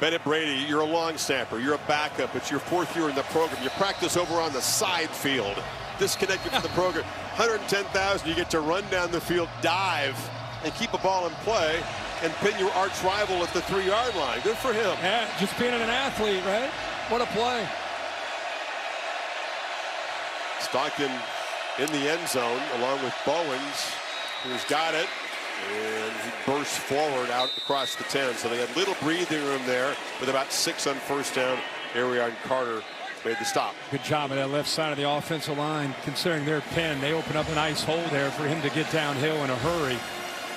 Bennett Brady, you're a long snapper. You're a backup. It's your 4th year in the program. You practice over on the side field. Disconnected from the program. 110,000. You get to run down the field, dive, and keep a ball in play, and pin your arch rival at the 3-yard line. Good for him. Yeah, just being an athlete, right? What a play. Stockton in the end zone along with Bowens, who's got it, and he bursts forward out across the 10. So they had little breathing room there with about 6 on first down. Arion Carter made the stop. Good job at that left side of the offensive line. Considering their pin, they open up a nice hole there for him to get downhill in a hurry.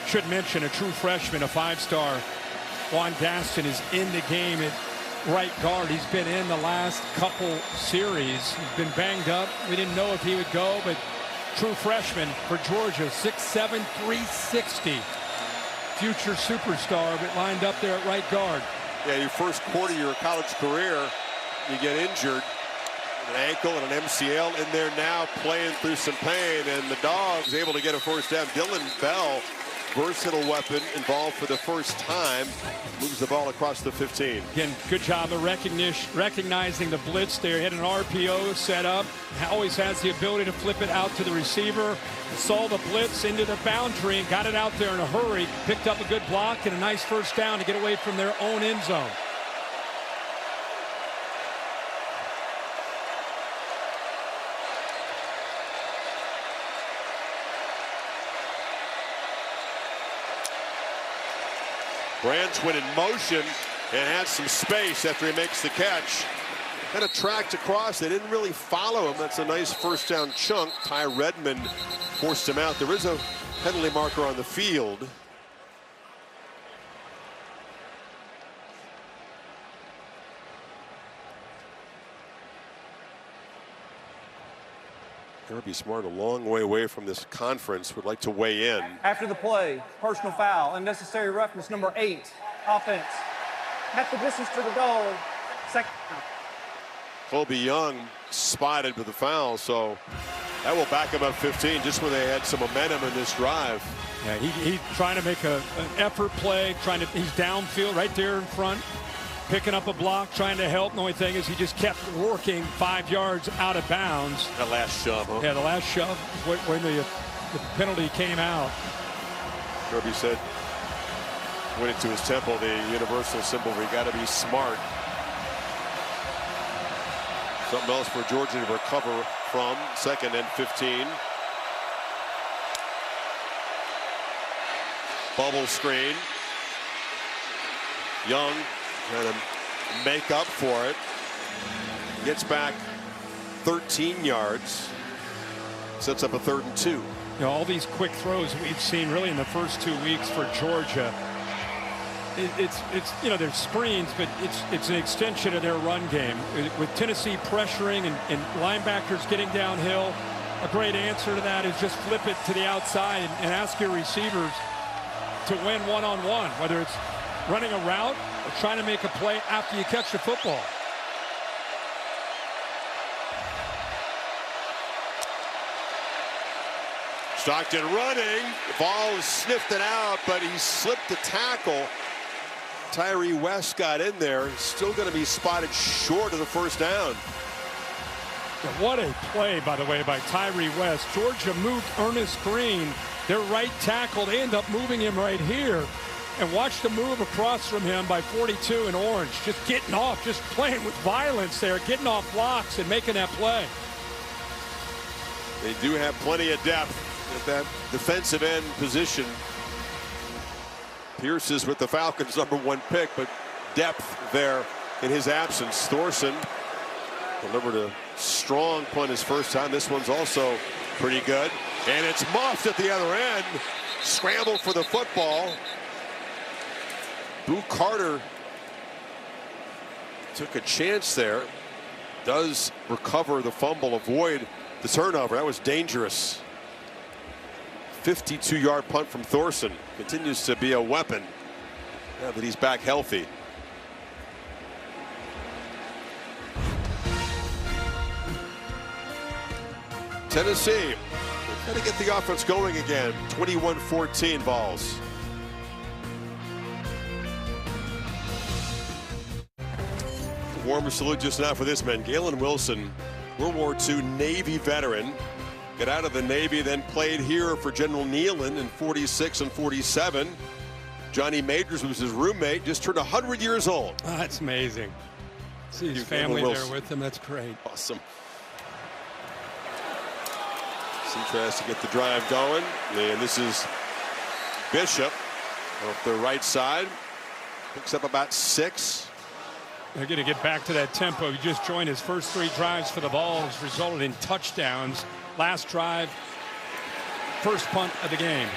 Should mention a true freshman, a 5-star. Juan Gaston is in the game at right guard. He's been in the last couple series. He's been banged up. We didn't know if he would go, but true freshman for Georgia, 6'7", 360. Future superstar, but lined up there at right guard. Yeah, your first quarter of your college career, you get injured. An ankle and an MCL in there now, playing through some pain, and the Dogs able to get a first down. Dylan Bell, versatile weapon, involved for the first time, moves the ball across the 15. Again, good job of recognizing the blitz there. He had an RPO set up. Always has the ability to flip it out to the receiver. Saw the blitz into the boundary and got it out there in a hurry. Picked up a good block and a nice first down to get away from their own end zone. Branch in motion and has some space after he makes the catch. Kind of tracked across. They didn't really follow him. That's a nice first down chunk. Ty Redmond forced him out. There is a penalty marker on the field. Kirby Smart, a long way away from this conference, would like to weigh in. After the play, personal foul, unnecessary roughness, number 8, offense. At the distance to the goal, second. Colby Young spotted with the foul, so that will back him up 15 just when they had some momentum in this drive. Yeah, he's trying to make an effort play, he's downfield right there in front, picking up a block, trying to help. The only thing is he just kept working 5 yards out of bounds. That last shove, huh? Yeah, the last shove when the penalty came out. Kirby said, went into his temple, the universal symbol, we got to be smart. Something else for Georgia to recover from. 2nd and 15. Bubble screen. Young trying to make up for it. Gets back 13 yards. Sets up a 3rd and 2. You know, all these quick throws we've seen really in the first 2 weeks for Georgia. It's you know, there's screens, but it's an extension of their run game. With Tennessee pressuring and linebackers getting downhill, a great answer to that is just flip it to the outside and ask your receivers to win one-on-one, whether it's running a route or trying to make a play after you catch the football. Stockton running. The ball is sniffed it out, but he slipped the tackle. Tyree West got in there. Still going to be spotted short of the first down. What a play, by the way, by Tyree West. Georgia moved Ernest Green, their right tackle. They end up moving him right here. And watch the move across from him by 42 in orange. Just getting off, just playing with violence there, getting off blocks and making that play. They do have plenty of depth at that defensive end position. Pierce is with the Falcons' #1 pick, but depth there in his absence. Thorson delivered a strong punt his first time. This one's also pretty good. And it's muffed at the other end. Scramble for the football. Boo Carter took a chance there. Does recover the fumble, avoid the turnover. That was dangerous. 52-yard punt from Thorson. Continues to be a weapon now that he's back healthy. Tennessee, got to get the offense going again. 21-14 Vols. Warmer salute just now for this man. Galen Wilson, World War II Navy veteran. Got out of the Navy, then played here for General Nealon in 46 and 47. Johnny Majors was his roommate, just turned 100 years old. Oh, that's amazing. See his family there with him. That's great. Awesome. He tries to get the drive going, and this is Bishop off the right side. Picks up about 6. They're going to get back to that tempo. He just joined his first 3 drives for the Vols, resulted in touchdowns. Last drive, first punt of the game.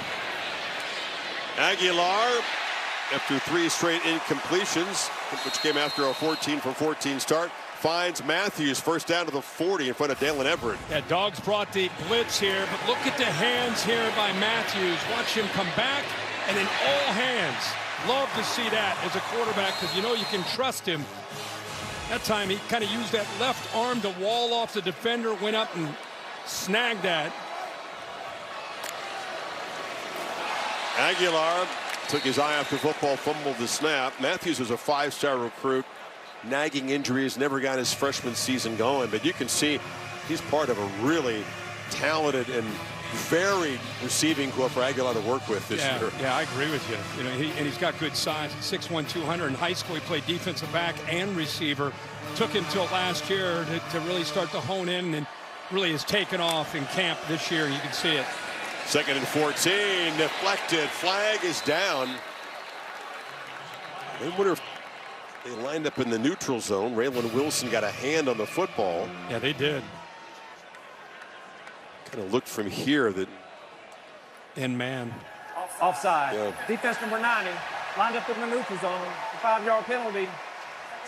Aguilar, after 3 straight incompletions, which came after a 14-for-14 start, finds Matthews first down to the 40 in front of Dalen Everett. Yeah, Dogs brought the blitz here, but look at the hands here by Matthews. Watch him come back, and then all hands. Love to see that as a quarterback, because you know you can trust him. That time he kind of used that left arm to wall off the defender, went up and snagged that. Aguilar took his eye off the football, fumbled the snap. Matthews was a 5-star recruit. Nagging injuries, never got his freshman season going, but you can see he's part of a really talented and varied receiving corps for Aguilar to work with this year. Yeah, I agree with you. You know, he's got good size. 6'1", 200. In high school, he played defensive back and receiver. Took him till last year to really start to hone in, and really has taken off in camp this year. You can see it. 2nd and 14, deflected. Flag is down. I wonder if they lined up in the neutral zone. Raylan Wilson got a hand on the football. Yeah, they did. Kind of looked from here that. And man. Offside. Yeah. Defense number 90 lined up in the neutral zone. 5-yard penalty.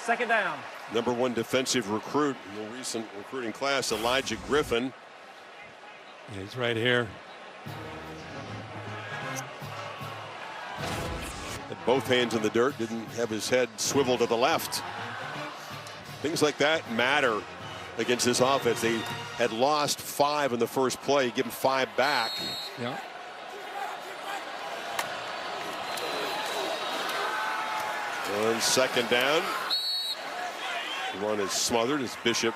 2nd down. Number 1 defensive recruit in the recent recruiting class, Elijah Griffin. Yeah, he's right here. Had both hands in the dirt, didn't have his head swiveled to the left. Things like that matter against this offense. They had lost 5 in the first play. Give them 5 back. Yeah. On 2nd down. The run is smothered as Bishop.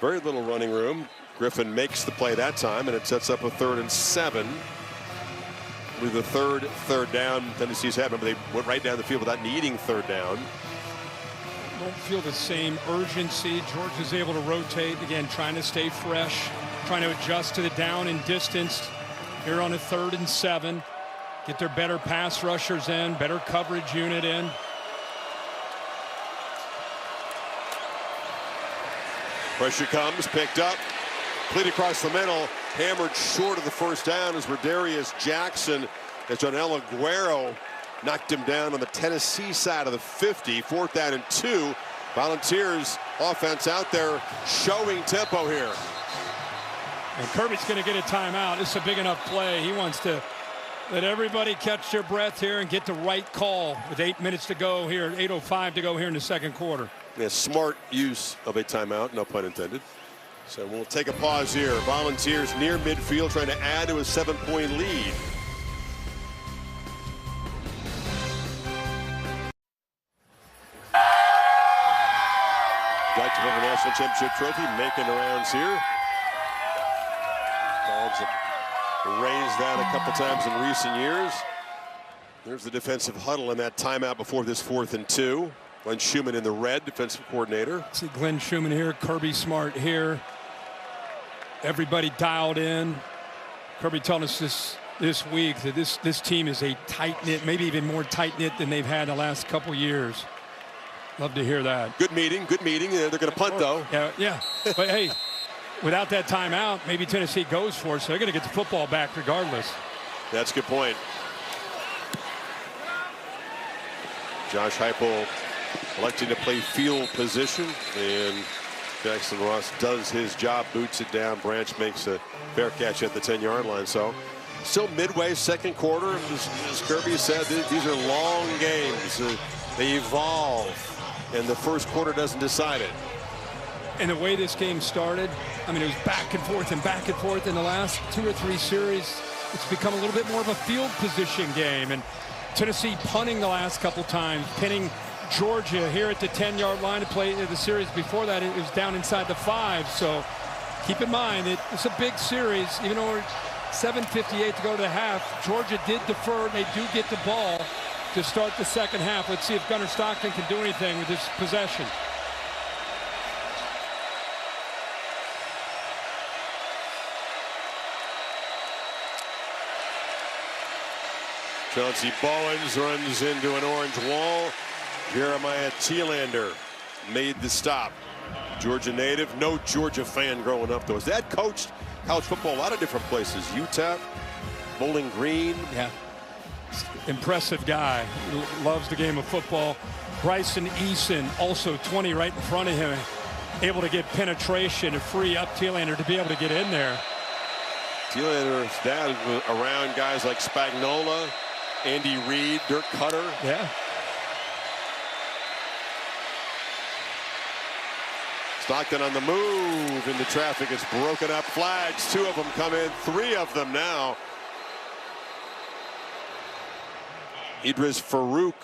Very little running room. Griffin makes the play that time, and it sets up a 3rd and 7. With the third down Tennessee's had. Remember, they went right down the field without needing 3rd down. Don't feel the same urgency. George is able to rotate, again, trying to stay fresh, trying to adjust to the down and distance here on a 3rd and 7. Get their better pass rushers in, better coverage unit in. Pressure comes, picked up, complete across the middle, hammered short of the 1st down as Rodarius Jackson, as Jonel Aguero knocked him down on the Tennessee side of the 50. 4th down and 2. Volunteers offense out there showing tempo here. And Kirby's going to get a timeout. It's a big enough play. He wants to let everybody catch their breath here and get the right call with 8 minutes to go here, 8:05 to go here in the 2nd quarter. Yeah, smart use of a timeout, no pun intended. So we'll take a pause here. Volunteers near midfield trying to add to a 7-point lead. Director of the National Championship Trophy making the rounds here. Dogs have raised that a couple times in recent years. There's the defensive huddle in that timeout before this 4th and 2. Glenn Schumann in the red, defensive coordinator. See Glenn Schumann here, Kirby Smart here. Everybody dialed in. Kirby telling us this week that this team is a tight-knit, maybe even more tight-knit than they've had the last couple years. Love to hear that. Good meeting, good meeting. They're going to punt, though. Yeah. But, hey, without that timeout, maybe Tennessee goes for it, so they're going to get the football back regardless. That's a good point. Josh Heupel electing to play field position, and Jackson Ross does his job, boots it down. Branch makes a fair catch at the 10-yard line. So still midway 2nd quarter. As Kirby said, these are long games. They evolve, and the 1st quarter doesn't decide it. And the way this game started, I mean, it was back and forth and back and forth. In the last 2 or 3 series, it's become a little bit more of a field position game. And Tennessee punting the last couple times, pinning Georgia here at the 10-yard line to play the series before that. It was down inside the 5. So keep in mind, it's a big series. Even though we're 7:58 to go to the half, Georgia did defer. They do get the ball to start the second half. Let's see if Gunnar Stockton can do anything with this possession. Chauncey Bowens runs into an orange wall. Jeremiah Thielander made the stop. Georgia native, no Georgia fan growing up though. His dad coached college football a lot of different places. Utah, Bowling Green. Yeah, impressive guy. Loves the game of football. Bryson Eason, also 20 right in front of him, able to get penetration and free up Thielander to be able to get in there. Thielander's dad was around guys like Spagnola, Andy Reid, Dirk Cutter. Yeah. Stockton on the move into traffic. It's broken up. Flags. 2 of them come in. 3 of them now. Idris Farouk.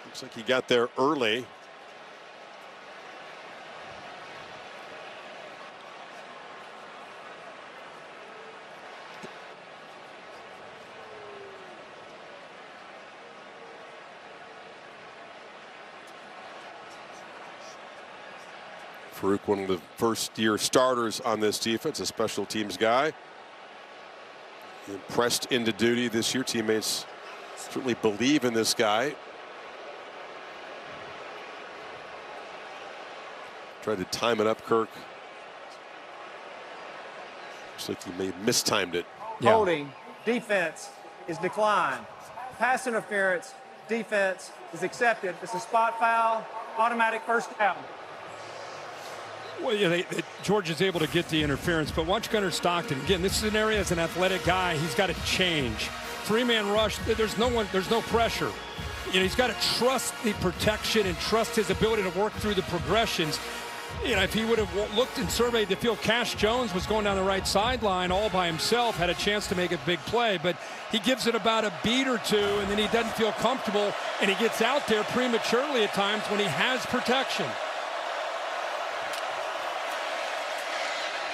Looks like he got there early. Farouk, one of the first-year starters on this defense, a special teams guy. Pressed into duty this year. Teammates certainly believe in this guy. Tried to time it up, Kirk. Looks like he may have mistimed it. Yeah. Holding, defense is declined. Pass interference, defense is accepted. It's a spot foul, automatic first down. Well, yeah, Georgia's able to get the interference, but watch Gunnar Stockton. Again, this is an area as an athletic guy, he's got to change. 3-man rush, there's no pressure. You know, he's got to trust the protection and trust his ability to work through the progressions. You know, if he would have looked and surveyed the field, Cash Jones was going down the right sideline all by himself, had a chance to make a big play, but he gives it about a beat or 2, and then he doesn't feel comfortable, and he gets out there prematurely at times when he has protection.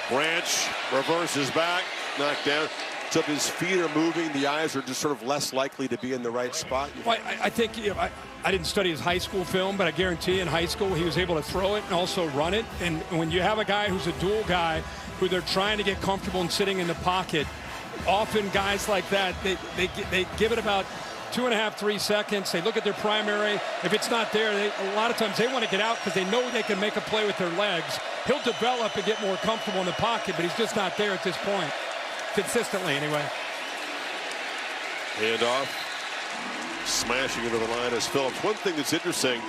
Branch reverses back, knocked down. So if his feet are moving, the eyes are just sort of less likely to be in the right spot. Well, I think, you know, I didn't study his high school film, but I guarantee in high school he was able to throw it and also run it. And when you have a guy who's a dual guy, who they're trying to get comfortable in sitting in the pocket, often guys like that, they give it about 2.5, 3 seconds. They look at their primary. If it's not there, a lot of times they want to get out because they know they can make a play with their legs. He'll develop and get more comfortable in the pocket, but he's just not there at this point. Consistently, anyway. Handoff. Smashing into the line is Phillips. One thing that's interesting,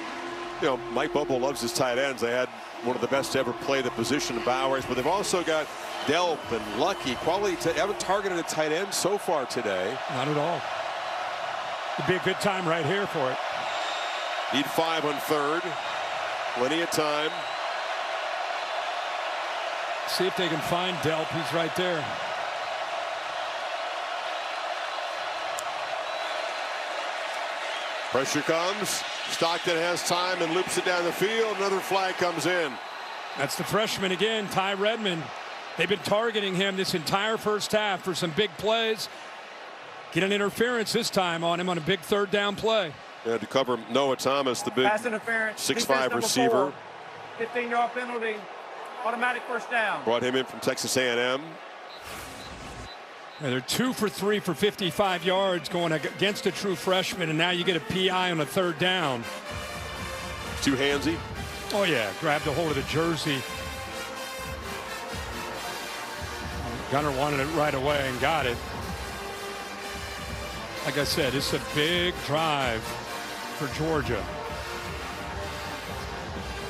you know, Mike Bobo loves his tight ends. They had one of the best to ever play the position, Bowers, but they've also got Delp and Lucky. Quality, haven't targeted a tight end so far today. Not at all. It'd be a good time right here for it. Need 5 on 3rd. Plenty of time. See if they can find Delp. He's right there. Pressure comes. Stockton has time and loops it down the field. Another flag comes in. That's the freshman again, Ty Redmond. They've been targeting him this entire first half for some big plays. Get an interference this time on him on a big 3rd down play. Yeah, to cover Noah Thomas, the big 6'5" receiver. 15-yard penalty, automatic first down. Brought him in from Texas A&M. And they're 2 for 3 for 55 yards going against a true freshman, and now you get a PI on a 3rd down. Too handsy. Oh yeah, grabbed a hold of the jersey. Gunnar wanted it right away and got it. Like I said, it's a big drive for Georgia.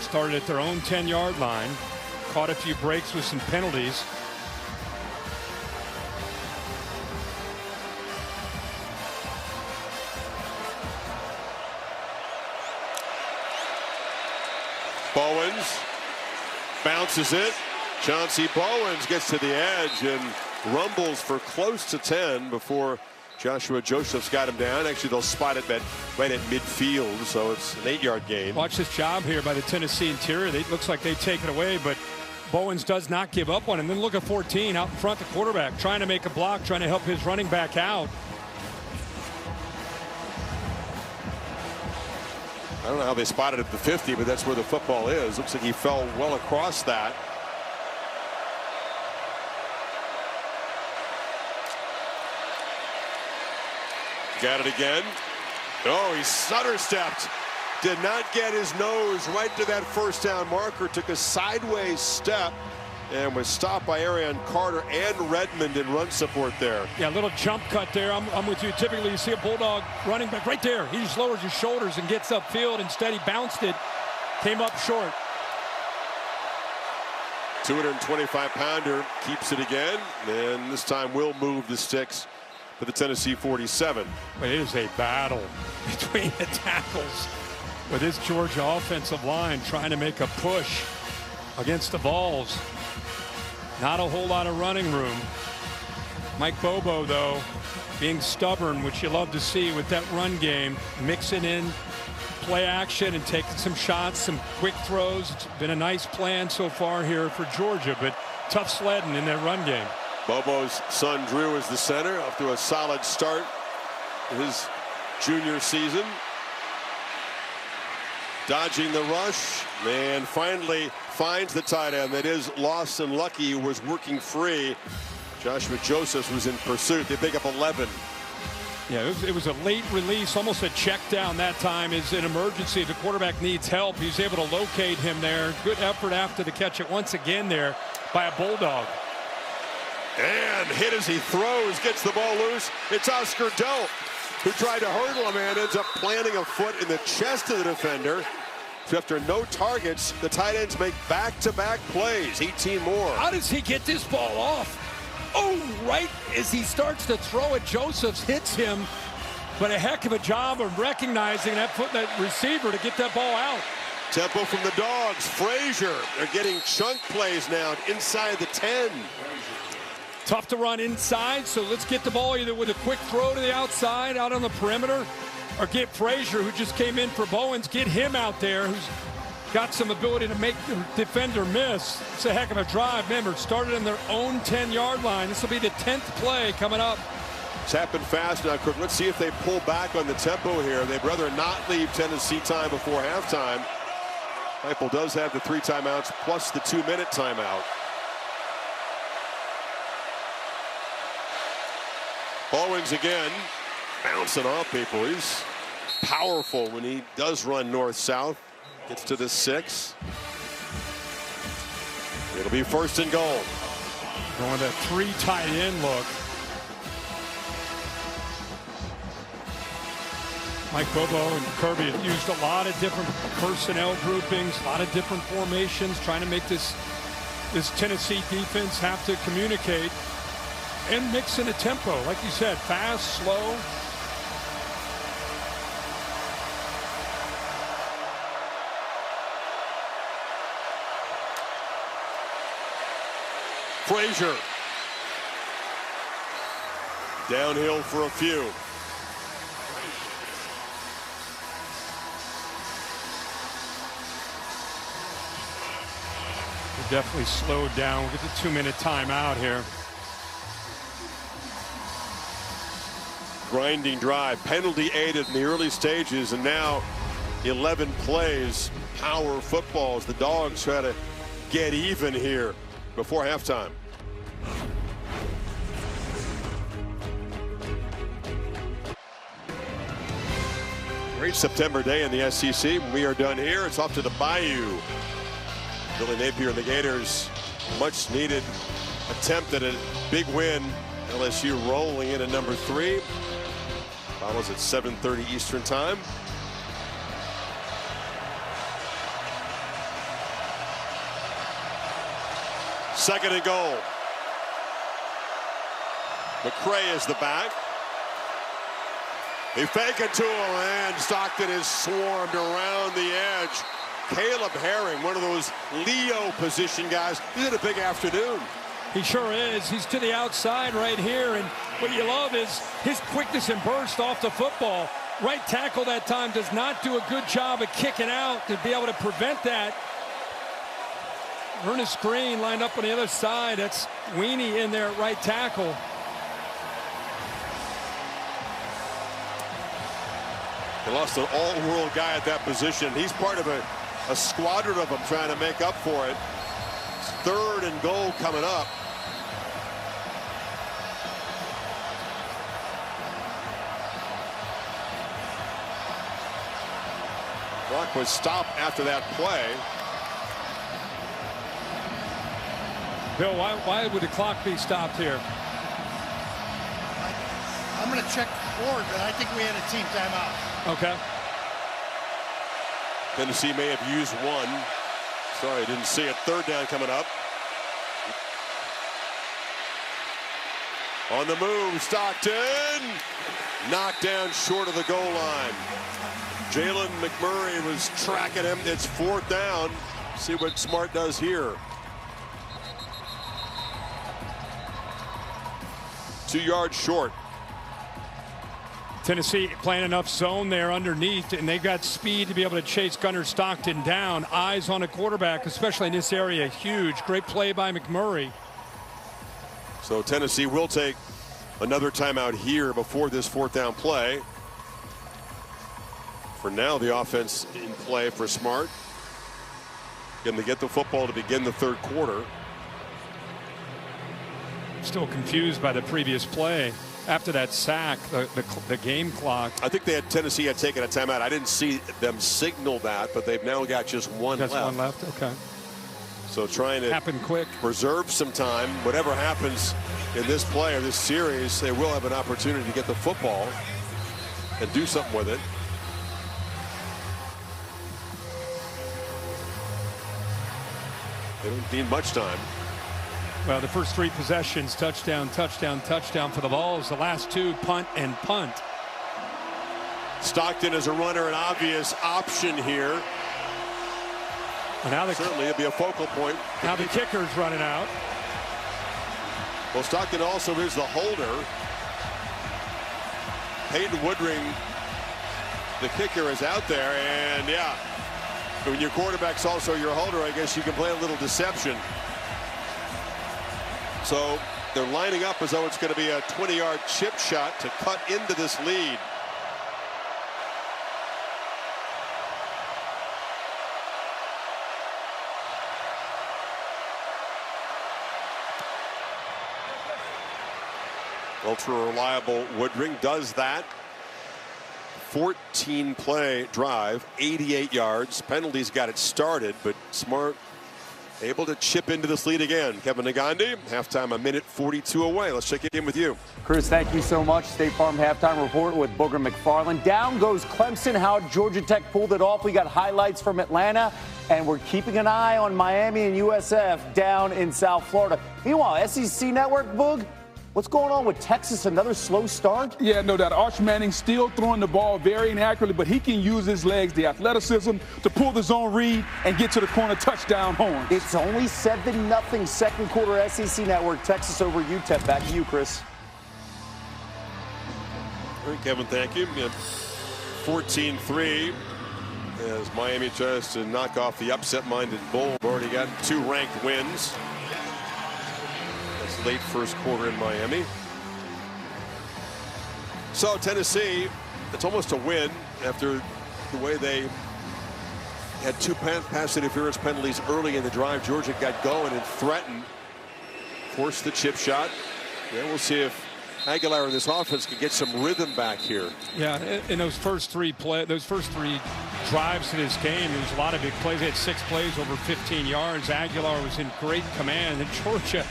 Started at their own 10-yard line, caught a few breaks with some penalties. Bowens bounces it. Chauncey Bowens gets to the edge and rumbles for close to 10 before Joshua Joseph's got him down. Actually, they'll spot it right at midfield, so it's an 8-yard gain. Watch this job here by the Tennessee interior. It looks like they take it away, but Bowens does not give up on him. Then look at 14 out in front, the quarterback trying to make a block, trying to help his running back out. I don't know how they spotted it at the 50, but that's where the football is. Looks like he fell well across that. Got it again. Oh, he stutter stepped. Did not get his nose right to that first down marker. Took a sideways step and was stopped by Arian Carter and Redmond in run support there. Yeah, a little jump cut there. I'm with you. Typically, you see a Bulldog running back right there. He just lowers his shoulders and gets upfield. Instead, he bounced it, came up short. 225-pounder keeps it again, and this time will move the sticks for the Tennessee 47. But it is a battle between the tackles with this Georgia offensive line trying to make a push against the Vols. Not a whole lot of running room. Mike Bobo, though, being stubborn, which you love to see with that run game, mixing in play action and taking some shots, some quick throws. It's been a nice plan so far here for Georgia, but tough sledding in that run game. Bobo's son Drew is the center, up to a solid start in his junior season. Dodging the rush, and finally finds the tight end. That is Lawson Lucky, who was working free. Joshua Joseph was in pursuit. They pick up 11. Yeah, it was a late release, almost a check down that time. Is an emergency. The quarterback needs help. He's able to locate him there. Good effort after the catch it once again there by a Bulldog. And hit as he throws, gets the ball loose. It's Oscar Doe, who tried to hurdle him and ends up planting a foot in the chest of the defender. So after no targets, the tight ends make back-to-back plays. 18 more. How does he get this ball off? Oh, right as he starts to throw it, Josephs hits him. But a heck of a job of recognizing that receiver to get that ball out. Tempo from the Dogs. Frazier, they're getting chunk plays now inside the 10. Tough to run inside, so let's get the ball either with a quick throw to the outside, out on the perimeter, or get Frazier, who just came in for Bowens, get him out there, who's got some ability to make the defender miss. It's a heck of a drive. Remember, started in their own 10-yard line. This will be the 10th play coming up. It's happened fast now, Cook. Let's see if they pull back on the tempo here. They'd rather not leave Tennessee time before halftime. Heupel does have the 3 timeouts plus the 2-minute timeout. Bowens again, bouncing off people. He's powerful when he does run north-south. Gets to the 6. It'll be 1st and goal. Going that 3 tight end look. Mike Bobo and Kirby have used a lot of different personnel groupings, a lot of different formations, trying to make this Tennessee defense have to communicate and mix in a tempo, like you said, fast, slow. Frazier. Downhill for a few. We're definitely slowed down. We'll get the 2-minute timeout here. Grinding drive, penalty aided in the early stages, and now 11 plays. Power football as the Dogs try to get even here before halftime. Great September day in the SEC. When we are done here, it's off to the Bayou. Billy Napier and the Gators, much needed attempt at a big win. LSU rolling in at number 3. Follows at 7:30 Eastern time. Second and goal. McCray is the back. They fake it to him, and Stockton is swarmed around the edge Caleb Herring, one of those Leo position guys. He's had a big afternoon. He sure is. He's to the outside right here, and what you love is his quickness and burst off the football. Right tackle that time does not do a good job of kicking out to be able to prevent that. Ernest Green lined up on the other side. That's Weenie in there at right tackle. They lost an all-world guy at that position. He's part of a squadron of them trying to make up for it. It's 3rd and goal coming up. Clock was stopped after that play. Bill, why would the clock be stopped here? I'm going to check the board, but I think we had a team timeout. Okay. Tennessee may have used one. Sorry, didn't see it. 3rd down coming up. On the move, Stockton. Knocked down short of the goal line. Jalen McMurray was tracking him. It's 4th down. See what Smart does here. 2 yards short. Tennessee playing enough zone there underneath, and they got speed to be able to chase Gunnar Stockton down. Eyes on a quarterback, especially in this area, huge. Great play by McMurray. So Tennessee will take another timeout here before this 4th down play. For now, the offense in play for Smart. Can they get the football to begin the 3rd quarter? Still confused by the previous play. After that sack, the game clock. I think Tennessee had taken a timeout. I didn't see them signal that, but they've now got just one left. One left, okay. So trying to happen quick. Preserve some time. Whatever happens in this play or this series, they will have an opportunity to get the football and do something with it. They don't need much time. Well, the first 3 possessions, touchdown, touchdown, touchdown for the Vols. The last 2, punt and punt. Stockton is a runner, an obvious option here. And now certainly it'll be a focal point. Now the kicker's running out. Well, Stockton also is the holder. Peyton Woodring, the kicker, is out there, and yeah, when your quarterback's also your holder, I guess you can play a little deception. So they're lining up as though it's going to be a 20-yard chip shot to cut into this lead. Ultra reliable Woodring does that. 14-play drive, 88 yards. Penalties got it started, but Smart able to chip into this lead again. Kevin Nagandi, halftime, a minute 42 away. Let's check in with you. Chris, thank you so much. State Farm halftime report with Booger McFarland. Down goes Clemson. How Georgia Tech pulled it off. We got highlights from Atlanta, and we're keeping an eye on Miami and USF down in South Florida. Meanwhile, SEC Network, Boog, what's going on with Texas? Another slow start? Yeah, no doubt. Arch Manning still throwing the ball very inaccurately, but he can use his legs, the athleticism, to pull the zone read and get to the corner touchdown horn. It's only 7-0 second quarter. SEC Network, Texas over UTEP. Back to you, Chris. All right, Kevin, thank you. 14-3 as Miami tries to knock off the upset-minded Bull. We've already got 2 ranked wins. Late first quarter in Miami. So Tennessee, it's almost a win after the way they had 2 pass interference penalties early in the drive. Georgia got going and threatened, forced the chip shot. Yeah, we'll see if Aguilar and this offense can get some rhythm back here. Yeah, in those first 3 drives to this game, there was a lot of big plays. They had 6 plays over 15 yards. Aguilar was in great command, and Georgia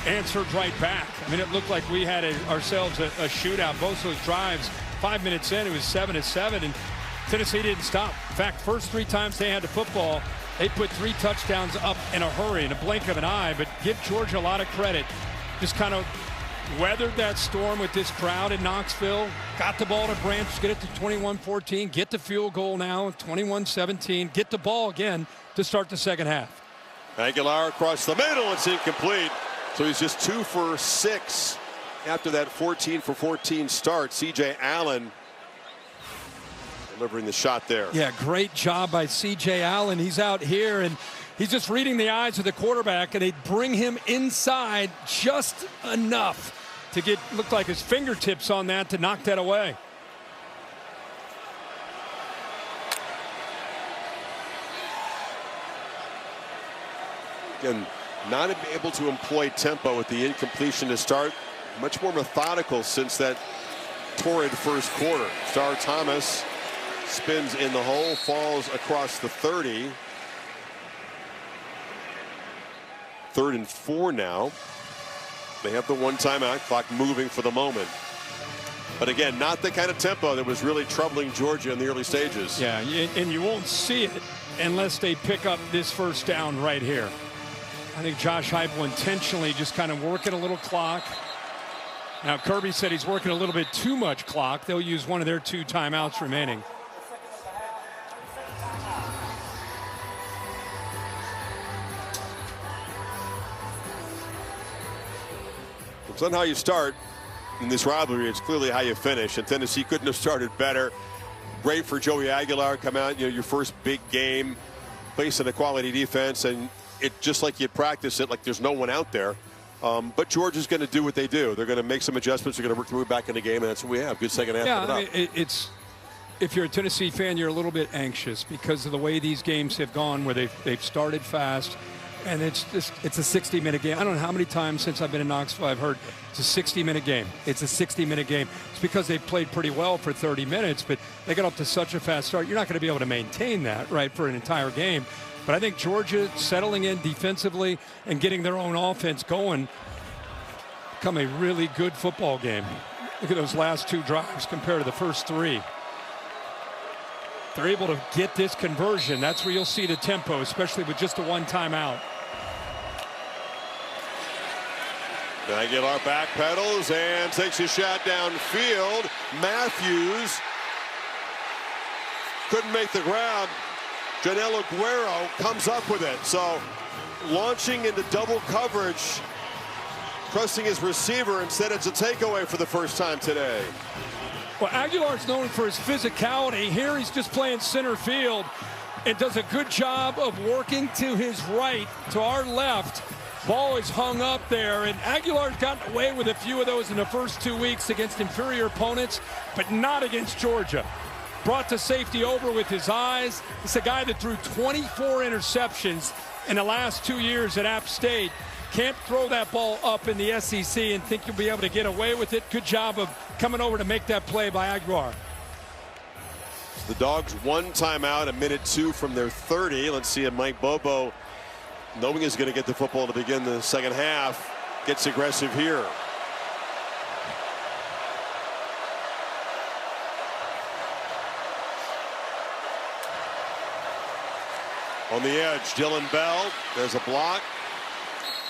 answered right back. I mean, it looked like we had ourselves a shootout. Both those drives, 5 minutes in, it was 7-7, and Tennessee didn't stop. In fact, first 3 times they had the football, they put 3 touchdowns up in a hurry, in a blink of an eye. But give Georgia a lot of credit. Just kind of weathered that storm with this crowd in Knoxville, got the ball to Branch, get it to 21-14, get the field goal now, 21-17, get the ball again to start the second half. Aguilar across the middle, it's incomplete. So he's just 2 for 6 after that 14 for 14 start. C.J. Allen delivering the shot there. Yeah, great job by C.J. Allen. He's out here and he's just reading the eyes of the quarterback, and they bring him inside just enough to get, looked like his fingertips on that to knock that away. Again, not able to employ tempo with the incompletion to start. Much more methodical since that torrid first quarter. Star Thomas spins in the hole, falls across the 30. 3rd and 4 now. They have the 1 timeout, clock moving for the moment. But again, not the kind of tempo that was really troubling Georgia in the early stages. Yeah, and you won't see it unless they pick up this first down right here. I think Josh Heupel intentionally just kind of working a little clock. Now Kirby said he's working a little bit too much clock. They'll use one of their 2 timeouts remaining. It's not how you start in this rivalry, it's clearly how you finish, and Tennessee couldn't have started better. Great for Joey Aguilar, come out, you know, your first big game, facing a quality defense, and it just like you'd practice it, like there's no one out there. But Georgia's going to do what they do. They're going to make some adjustments. They're going to work their way back in the game, and that's what we have. Good second half. Yeah, I mean, it's, if you're a Tennessee fan, you're a little bit anxious because of the way these games have gone, where they've started fast, and it's a 60-minute game. I don't know how many times since I've been in Knoxville I've heard it's a 60-minute game. It's a 60-minute game. It's because they've played pretty well for 30 minutes, but they got up to such a fast start. You're not going to be able to maintain that, right, for an entire game. But I think Georgia settling in defensively and getting their own offense going become a really good football game. Look at those last 2 drives compared to the first 3. They're able to get this conversion. That's where you'll see the tempo, especially with just the 1 timeout. Aguilar backpedals and takes a shot downfield. Matthews couldn't make the grab. Janelle Aguero comes up with it. So launching into double coverage, trusting his receiver. Instead, it's a takeaway for the first time today. Well, Aguilar's known for his physicality. Here he's just playing center field and does a good job of working to his right, to our left. Ball is hung up there, and Aguilar's gotten away with a few of those in the first 2 weeks against inferior opponents, but not against Georgia. Brought to safety over with his eyes. It's a guy that threw 24 interceptions in the last 2 years at App State. Can't throw that ball up in the SEC and think you'll be able to get away with it. Good job of coming over to make that play by Aguilar. The Dogs 1 timeout, a minute 2 from their 30. Let's see if Mike Bobo, knowing he's going to get the football to begin the second half, gets aggressive here. On the edge, Dylan Bell, there's a block,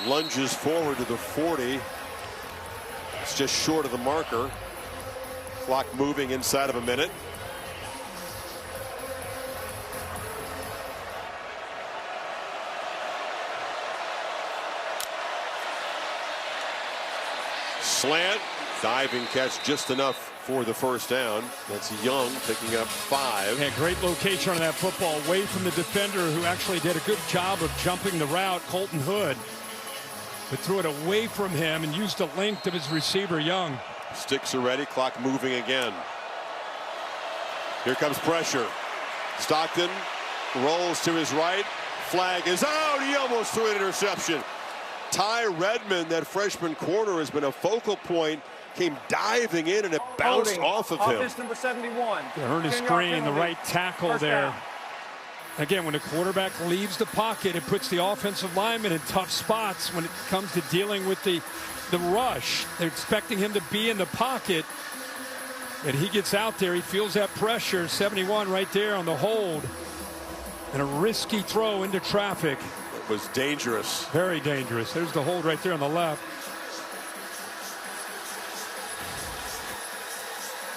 lunges forward to the 40. It's just short of the marker. Clock moving inside of a minute. Slant, diving catch just enough for the first down. That's Young picking up 5. Yeah, great location on that football, away from the defender who actually did a good job of jumping the route, Colton Hood, but threw it away from him and used the length of his receiver, Young. Sticks are ready, clock moving again. Here comes pressure. Stockton rolls to his right. Flag is out. He almost threw an interception. Ty Redmond, that freshman corner, has been a focal point. Came diving in and it bounced off of him. Offense number 71. Earned a screen, the right tackle there. Again, when the quarterback leaves the pocket, it puts the offensive lineman in tough spots when it comes to dealing with the rush. They're expecting him to be in the pocket, and he gets out there. He feels that pressure. 71 right there on the hold, and a risky throw into traffic. It was dangerous. Very dangerous. There's the hold right there on the left.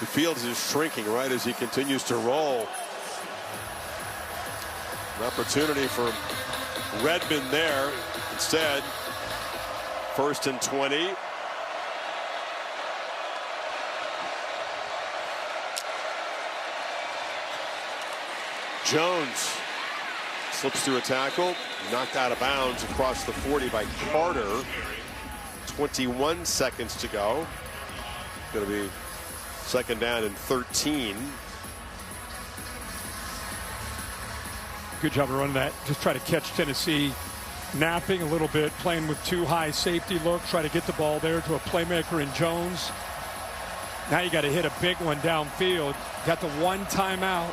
The field is shrinking right as he continues to roll. An opportunity for Redmond there. Instead, 1st and 20. Jones slips through a tackle, knocked out of bounds across the 40 by Carter. 21 seconds to go. Going to be 2nd down and 13. Good job of running that. Just try to catch Tennessee napping a little bit, playing with 2 high safety looks, try to get the ball there to a playmaker in Jones. Now you got to hit a big one downfield. Got the 1 timeout.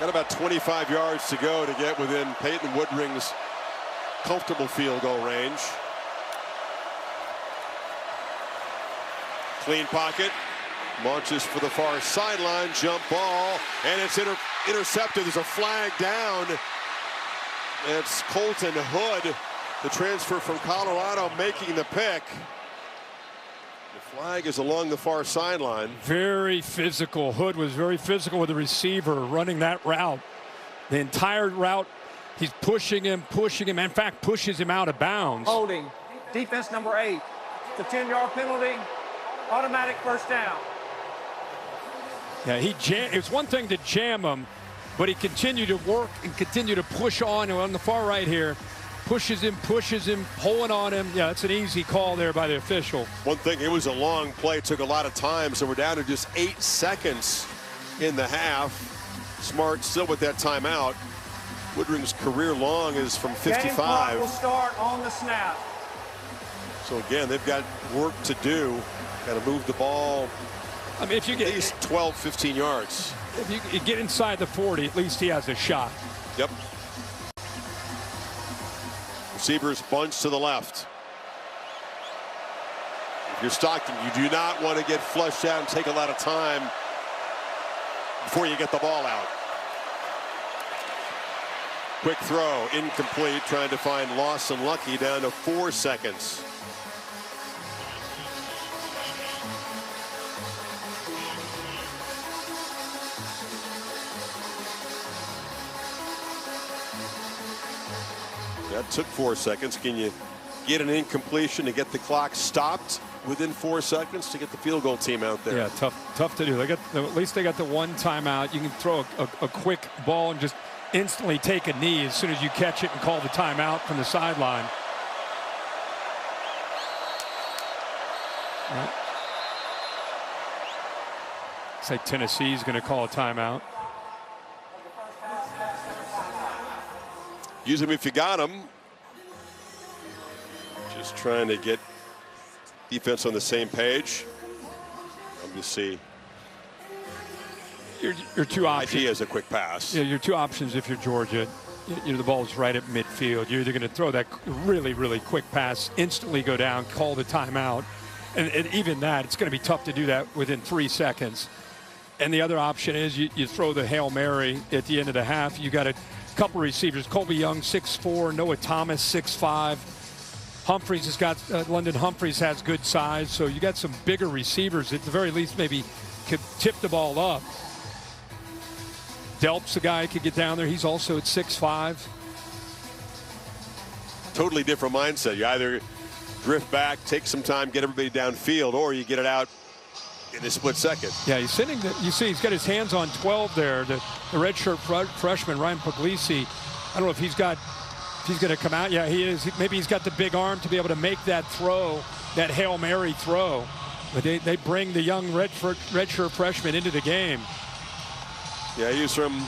Got about 25 yards to go to get within Peyton Woodring's comfortable field goal range. Clean pocket. Launches for the far sideline. Jump ball. And it's intercepted. There's a flag down. It's Colton Hood, the transfer from Colorado, making the pick. The flag is along the far sideline. Very physical. Hood was very physical with the receiver running that route. The entire route, he's pushing him. In fact, pushes him out of bounds. Holding. Defense number 8. It's a 10-yard penalty. Automatic 1st down. Yeah, it's one thing to jam him, but he continued to work and continued to push on the far right here. Pushes him, pulling on him. Yeah, it's an easy call there by the official. One thing, it was a long play, took a lot of time, so we're down to just 8 seconds in the half. Smart still with that timeout. Woodring's career long is from 55. Game clock will start on the snap. So again, they've got work to do. Got to move the ball. I mean, if you get at least 12, 15 yards. If you get inside the 40, at least he has a shot. Yep. Receivers bunch to the left. If you're Stockton, you do not want to get flushed out and take a lot of time before you get the ball out. Quick throw, incomplete, trying to find Lawson Lucky down to 4 seconds. That took 4 seconds. Can you get an incompletion to get the clock stopped within 4 seconds to get the field goal team out there? Yeah, tough to do. At least they got the 1 timeout. You can throw a quick ball and just instantly take a knee as soon as you catch it and call the timeout from the sideline. Right. Looks like Tennessee's going to call a timeout. Use them if you got them. Just trying to get defense on the same page. Let me see. Your 2 options. IT has a quick pass. Yeah, your 2 options if you're Georgia. The ball's right at midfield. You're either going to throw that really, really quick pass, instantly go down, call the timeout. And even that, it's going to be tough to do that within 3 seconds. And the other option is you throw the Hail Mary at the end of the half. You got a couple receivers. Colby Young, 6'4", Noah Thomas, 6'5". Humphreys has got London Humphreys has good size, so you got some bigger receivers at the very least maybe could tip the ball up. Delp's a guy who could get down there. He's also at 6'5". Totally different mindset. You either drift back, take some time, get everybody downfield, or you get it out in a split second. Yeah, he's sitting. You see, he's got his hands on 12 there. The redshirt freshman Ryan Puglisi. I don't know if he's going to come out. Yeah, he is. Maybe he's got the big arm to be able to make that throw, that Hail Mary throw. But they bring the young redshirt freshman into the game. Yeah, he's from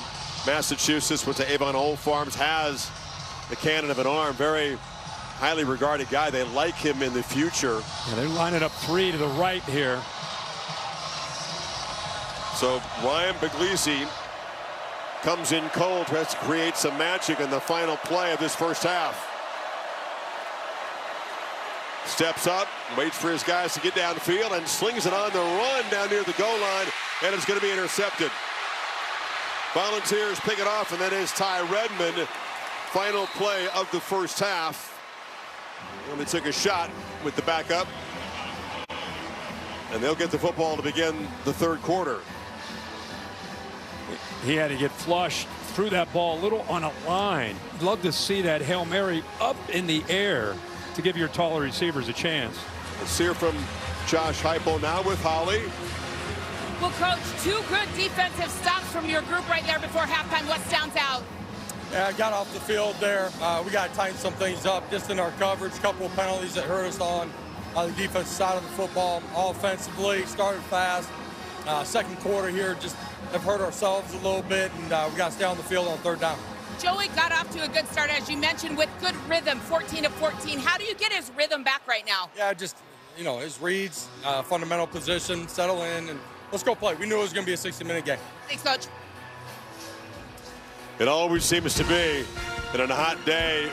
Massachusetts, went to Avon Old Farms, has the cannon of an arm. Very highly regarded guy. They like him in the future. Yeah, they're lining up 3 to the right here. So Ryan Puglisi comes in cold, tries to create some magic in the final play of this first half. Steps up, waits for his guys to get downfield, and slings it on the run down near the goal line, and it's going to be intercepted. Volunteers pick it off, and that is Ty Redmond. Final play of the first half. And they took a shot with the backup. And they'll get the football to begin the third quarter. He had to get flushed, threw that ball a little on a line. Love to see that Hail Mary up in the air to give your taller receivers a chance. Let's hear from Josh Heupel now with Holly. Well, Coach, 2 good defensive stops from your group right there before halftime. What stands out? Yeah, I got off the field there. We got to tighten some things up just in our coverage. A couple of penalties that hurt us on the defensive side of the football. Offensively, started fast. Second quarter here, just have hurt ourselves a little bit, and we got to stay on the field on third down. Joey got off to a good start, as you mentioned, with good rhythm, 14 of 14. How do you get his rhythm back right now? Yeah, just, his reads, fundamental position, settle in, and let's go play. We knew it was going to be a 60-minute game. Thanks, Coach. It always seems to be that on a hot day,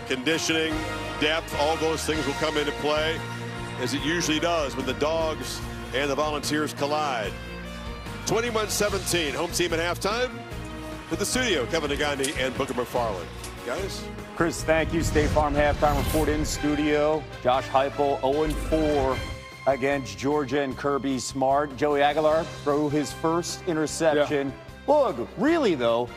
conditioning, depth, all those things will come into play, as it usually does when the Dogs and the Volunteers collide. 21-17, home team at halftime. To the studio, Kevin Negandhi and Booker McFarland. Guys? Chris, thank you. State Farm halftime report in studio. Josh Heupel 0-4 against Georgia and Kirby Smart. Joey Aguilar threw his first interception. Yeah. Look, really, though,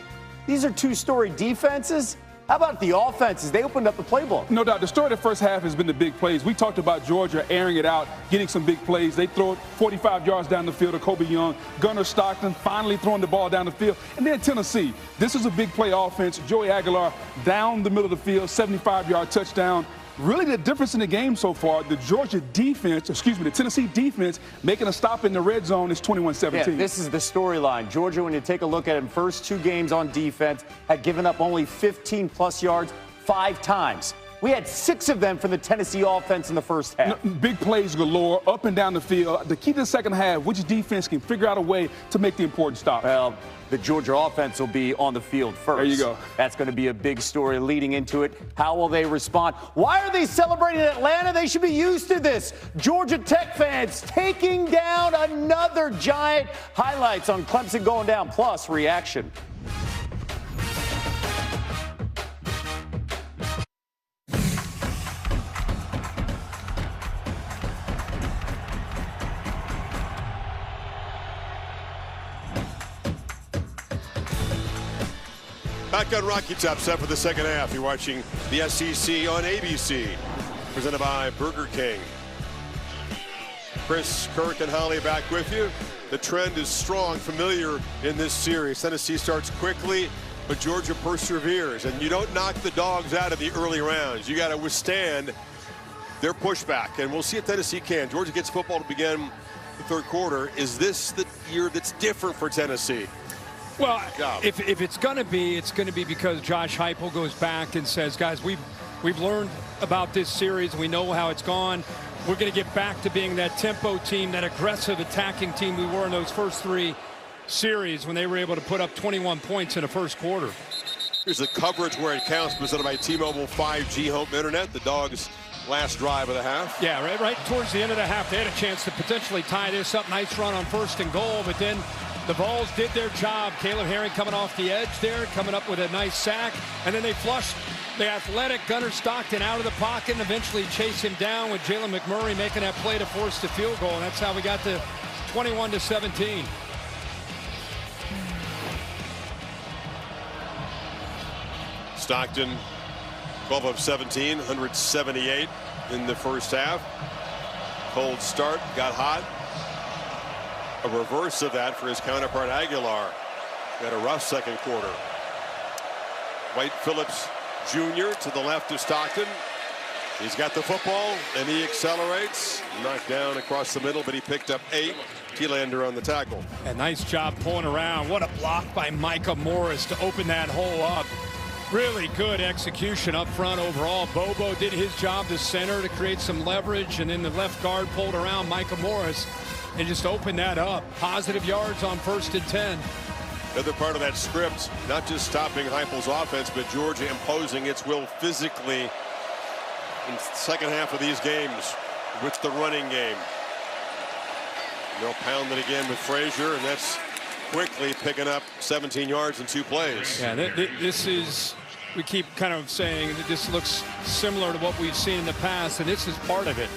these are 2 storied defenses. How about the offenses? They opened up the playbook. No doubt. The story of the first half has been the big plays. We talked about Georgia airing it out, getting some big plays. They throw it 45 yards down the field to Kobe Young. Gunnar Stockton finally throwing the ball down the field. And then Tennessee. This is a big play offense. Joey Aguilar down the middle of the field, 75-yard touchdown. Really the difference in the game so far, the Tennessee defense making a stop in the red zone is 21-17. Yeah, this is the storyline. Georgia, when you take a look at it, first 2 games on defense, had given up only 15-plus yards 5 times. We had 6 of them from the Tennessee offense in the first half. Big plays galore, up and down the field. The key to the second half, which defense can figure out a way to make the important stop? Well, the Georgia offense will be on the field first. There you go. That's going to be a big story leading into it. How will they respond? Why are they celebrating in Atlanta? They should be used to this. Georgia Tech fans taking down another giant. Highlights on Clemson going down, plus reaction. Back on Rocky Top, set for the second half. You're watching the SEC on ABC, presented by Burger King. Chris, Kirk, and Holly back with you. The trend is strong, familiar in this series. Tennessee starts quickly, but Georgia perseveres. And you don't knock the Dogs out of the early rounds. You got to withstand their pushback. And we'll see if Tennessee can. Georgia gets football to begin the third quarter. Is this the year that's different for Tennessee? Well, if it's going to be, it's going to be because Josh Heupel goes back and says, guys, we've learned about this series. We know how it's gone. We're going to get back to being that tempo team, that aggressive attacking team we were in those first 3 series when they were able to put up 21 points in the first quarter. Here's the coverage where it counts, presented by T-Mobile 5G Home Internet. The Dogs' last drive of the half. Yeah, right towards the end of the half, they had a chance to potentially tie this up. Nice run on 1st and goal, but then the Vols did their job. Caleb Herring coming off the edge there, coming up with a nice sack. And then they flushed the athletic Gunnar Stockton out of the pocket and eventually chase him down with Jalen McMurray making that play to force the field goal. And that's how we got to 21-17. Stockton, 12 of 17, 178 in the first half. Cold start, got hot. A reverse of that for his counterpart Aguilar. Got a rough second quarter. White Phillips Jr. to the left of Stockton. He's got the football and he accelerates. Knocked down across the middle, but he picked up 8. T-Lander on the tackle. A nice job pulling around. What a block by Micah Morris to open that hole up. Really good execution up front overall. Bobo did his job to center to create some leverage, and then the left guard pulled around Micah Morris and just opened that up. Positive yards on 1st and 10. Another part of that script, not just stopping Heupel's offense, but Georgia imposing its will physically in the second half of these games with the running game. They'll pound it again with Frazier, and that's quickly picking up 17 yards in 2 plays. Yeah, this is, we keep kind of saying that this looks similar to what we've seen in the past, and this is part of it.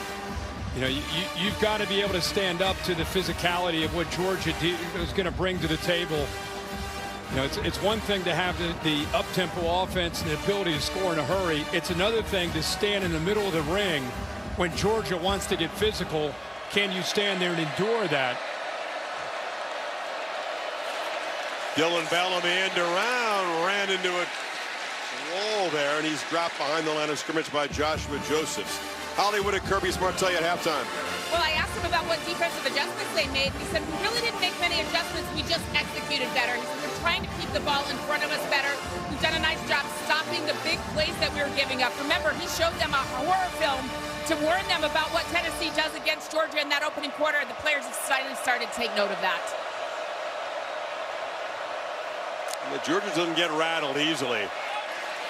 You know, you've got to be able to stand up to the physicality of what Georgia is going to bring to the table. You know, it's one thing to have the up-tempo offense and the ability to score in a hurry. It's another thing to stand in the middle of the ring when Georgia wants to get physical. Can you stand there and endure that? Dylan Bellamy end around, ran into a wall there, and he's dropped behind the line of scrimmage by Joshua Josephs. Hollywood at Kirby Smart tell you at halftime. Well, I asked him about what defensive adjustments they made. He said, we really didn't make many adjustments. We just executed better. He said, we're trying to keep the ball in front of us better. We've done a nice job stopping the big plays that we were giving up. Remember, he showed them a horror film to warn them about what Tennessee does against Georgia in that opening quarter. The players have started to take note of that. And the Georgia doesn't get rattled easily.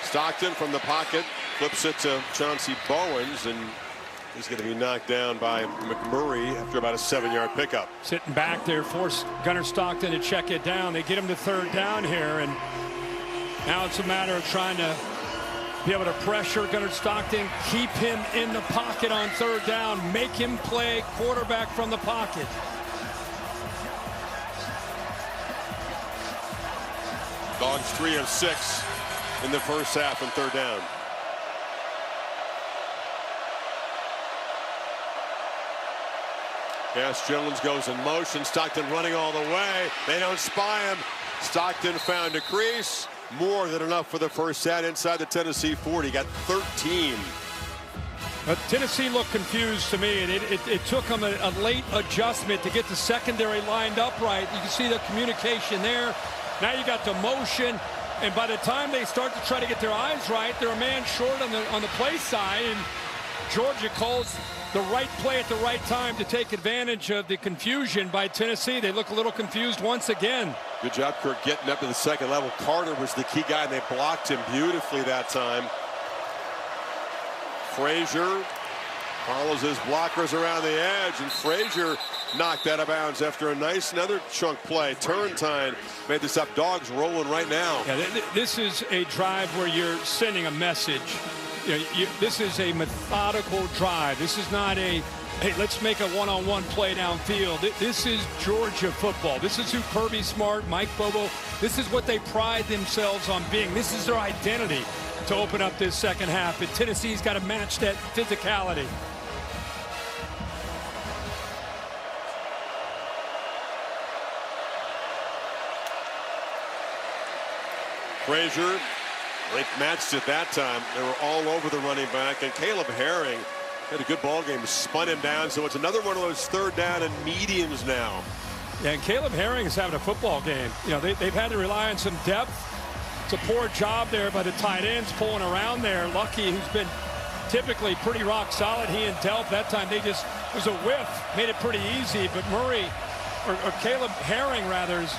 Stockton from the pocket flips it to Chauncey Bowens, and he's going to be knocked down by McMurray after about a 7-yard pickup. Sitting back there, force Gunnar Stockton to check it down. They get him to third down here, and now it's a matter of trying to be able to pressure Gunnar Stockton, keep him in the pocket on third down, make him play quarterback from the pocket. Dogs 3 of 6 in the first half and third down. Cass Jones goes in motion. Stockton running all the way. They don't spy him. Stockton found a crease. More than enough for the first down inside the Tennessee 40. Got 13. But Tennessee looked confused to me, and it took them a late adjustment to get the secondary lined up right. You can see the communication there. Now you got the motion, and by the time they start to try to get their eyes right, they're a man short on the play side, and Georgia calls the right play at the right time to take advantage of the confusion by Tennessee. They look a little confused once again. Good job, Kirk, getting up to the second level. Carter was the key guy, and they blocked him beautifully that time. Frazier follows his blockers around the edge, and Frazier knocked out of bounds after a nice another chunk play. Turntine made this up. Dogs rolling right now. Yeah, this is a drive where you're sending a message. You know, this is a methodical drive. This is not a, hey, let's make a one-on-one play downfield. This is Georgia football. This is who Kirby Smart, Mike Bobo, this is what they pride themselves on being. This is their identity to open up this second half. And Tennessee's got to match that physicality. Frazier, they matched it that time. They were all over the running back, and Caleb Herring had a good ball game, spun him down. So it's another one of those third down and mediums now. Yeah, and Caleb Herring is having a football game. You know, they've had to rely on some depth. It's a poor job there by the tight ends pulling around there. Lucky, who's been typically pretty rock solid, he and Delp. That time they just, it was a whiff, made it pretty easy. But Murray, or Caleb Herring rather, is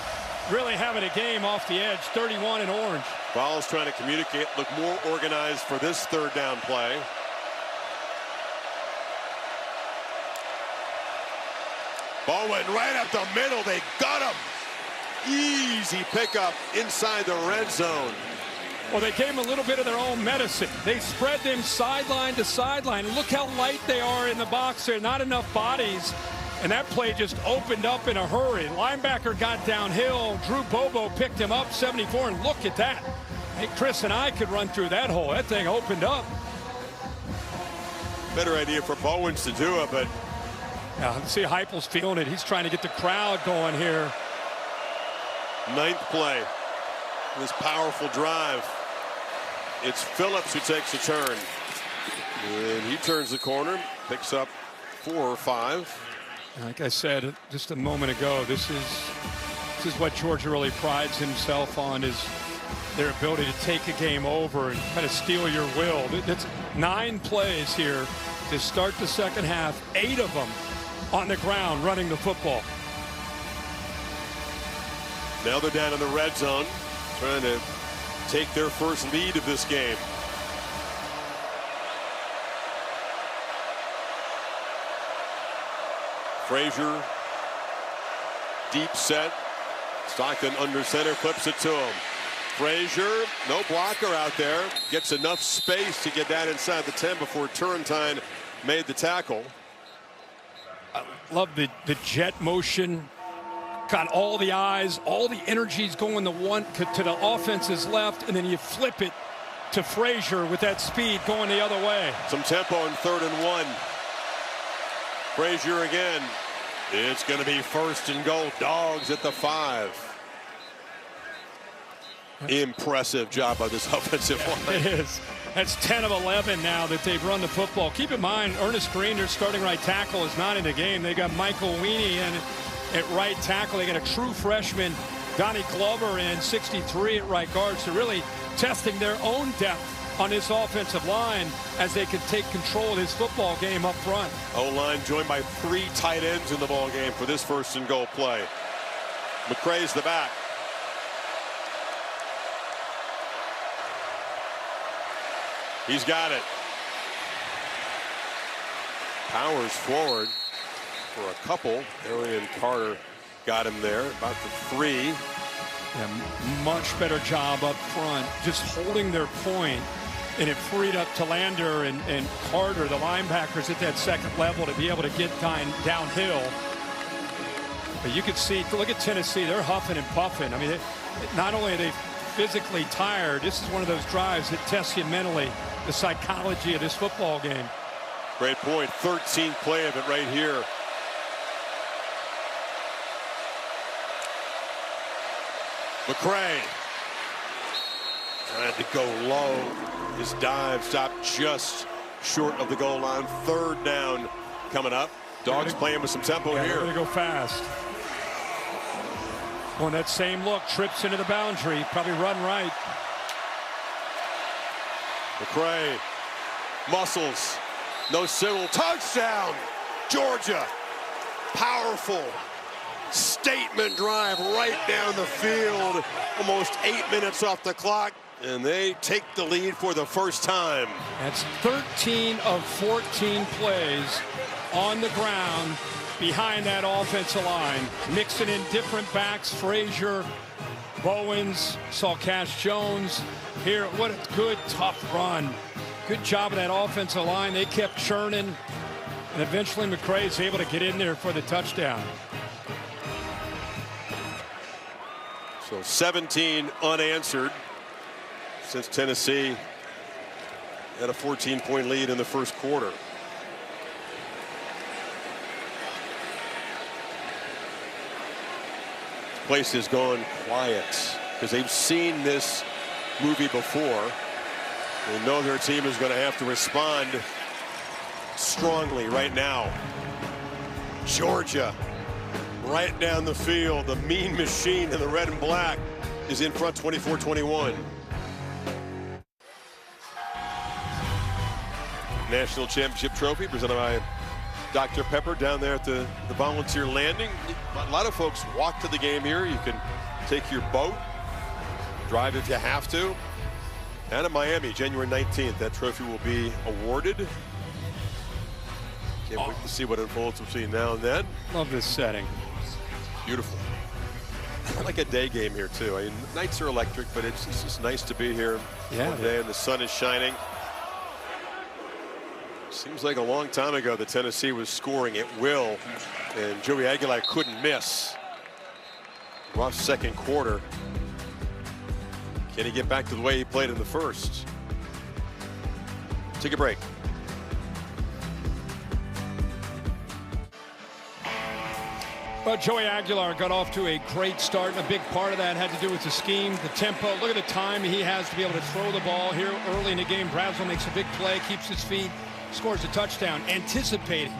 really having a game off the edge. 31 in orange. Ball's trying to communicate, look more organized for this third down play. Ball went right up the middle. They got him. Easy pickup inside the red zone. Well, they gave him a little bit of their own medicine. They spread them sideline to sideline. Look how light they are in the box there. Not enough bodies. And that play just opened up in a hurry. Linebacker got downhill. Drew Bobo picked him up, 74, and look at that. Hey, Chris and I could run through that hole. That thing opened up. Better idea for Bowens to do it, but... Yeah, see Heupel's feeling it. He's trying to get the crowd going here. Ninth play. This powerful drive. It's Phillips who takes a turn. And he turns the corner, picks up 4 or 5. Like I said just a moment ago, this is what Georgia really prides himself on, is their ability to take a game over and kind of steal your will. That's 9 plays here to start the second half, 8 of them on the ground running the football. Now they're down in the red zone, trying to take their first lead of this game. Frazier, deep set. Stockton under center, flips it to him. Frazier, no blocker out there. Gets enough space to get down inside the 10 before Turrentine made the tackle. I love the jet motion. Got all the eyes, all the energies going to the offense's left, and then you flip it to Frazier with that speed going the other way. Some tempo in 3rd and 1. Frazier again. It's going to be 1st and goal. Dogs at the 5. Impressive job by this offensive line. It is. That's 10 of 11 now that they've run the football. Keep in mind, Ernest Green, their starting right tackle, is not in the game. They got Michael Weenie in at right tackle. They got a true freshman, Donnie Glover, in 63 at right guard. So really testing their own depth on this offensive line as they can take control of this football game up front. O-line joined by 3 tight ends in the ball game for this 1st and goal play. McCray's the back. He's got it. Powers forward for a couple. Arian Carter got him there, about the 3. Yeah, much better job up front, just holding their point, and it freed up Talander and Carter, the linebackers at that 2nd level, to be able to get downhill. But you could see, look at Tennessee, they're huffing and puffing. I mean, not only are they physically tired, this is one of those drives that tests you mentally, the psychology of this football game. Great point. 13th play of it right here. McCray trying to go low. His dive stopped just short of the goal line. 3rd down coming up. Dogs playing with some tempo here. They're going to go fast. On that same look, trips into the boundary, probably run right. McCray, muscles, no signal, touchdown, Georgia. Powerful statement drive right down the field. Almost 8 minutes off the clock, and they take the lead for the first time. That's 13 of 14 plays on the ground behind that offensive line, mixing in different backs. Frazier, Bowens, saw Cash Jones here. What a good, tough run. Good job of that offensive line. They kept churning, and eventually McCray is able to get in there for the touchdown. So 17 unanswered since Tennessee had a 14-point lead in the 1st quarter. Place has gone quiet because they've seen this movie before. They know their team is going to have to respond strongly right now. Georgia right down the field. The mean machine in the red and black is in front 24-21. National Championship Trophy presented by Dr. Pepper down there at the Volunteer Landing. A lot of folks walk to the game here. You can take your boat, drive if you have to. And in Miami, January 19th, that trophy will be awarded. Can't wait to see what unfolds between now and then. Love this setting. Beautiful. I like a day game here, too. I mean, nights are electric, but it's just nice to be here one day, and the sun is shining. Seems like a long time ago that Tennessee was scoring at will, and Joey Aguilar couldn't miss. Rough 2nd quarter. Can he get back to the way he played in the 1st? Take a break. Well, Joey Aguilar got off to a great start, and a big part of that had to do with the scheme, the tempo. Look at the time he has to be able to throw the ball here early in the game. Brazel makes a big play, keeps his feet, scores a touchdown, anticipating.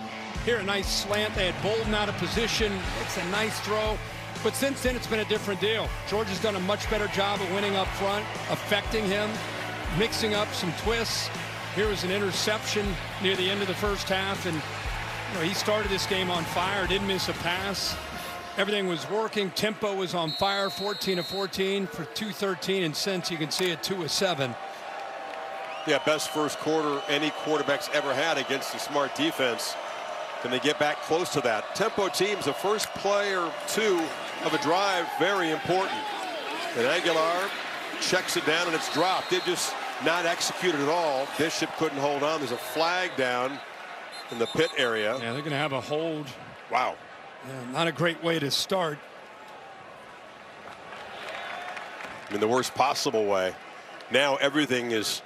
Here, a nice slant. They had Bolden out of position. It's a nice throw. But since then, it's been a different deal. Georgia's done a much better job of winning up front, affecting him, mixing up some twists. Here was an interception near the end of the 1st half, and he started this game on fire, didn't miss a pass. Everything was working. Tempo was on fire, 14 of 14 for 213, and since you can see it, 2 of 7. Yeah, best 1st quarter any quarterback's ever had against a smart defense. Can they get back close to that? Tempo teams, the first play or 2 of a drive, very important. And Aguilar checks it down, and it's dropped. They just not executed at all. Bishop couldn't hold on. There's a flag down. in the pit area. Yeah, they're going to have a hold. Wow. Yeah, not a great way to start. In the worst possible way. Now everything is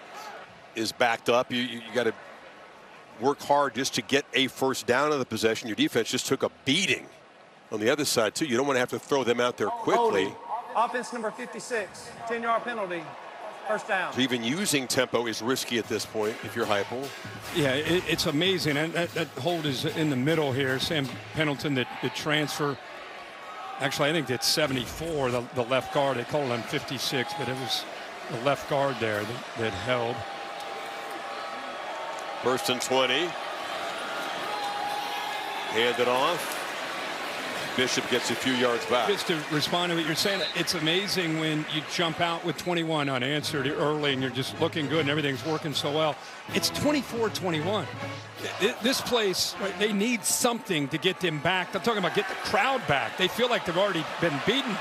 backed up. You got to work hard just to get a first down of the possession. Your defense just took a beating on the other side too. You don't want to have to throw them out there quickly. Offense number 56, 10-yard penalty, first down. So even using tempo is risky at this point if you're Heupel. Yeah, it's amazing. And that hold is in the middle here. Sam Pendleton, the transfer. Actually, I think that's 74, the left guard. They called him 56, but it was the left guard there that held. First and 20. Hand it off. Bishop gets a few yards back. Just to respond to what you're saying, it's amazing when you jump out with 21 unanswered early and you're just looking good and everything's working so well. It's 24-21. This place, right, they need something to get them back. I'm talking about get the crowd back. They feel like they've already been beaten.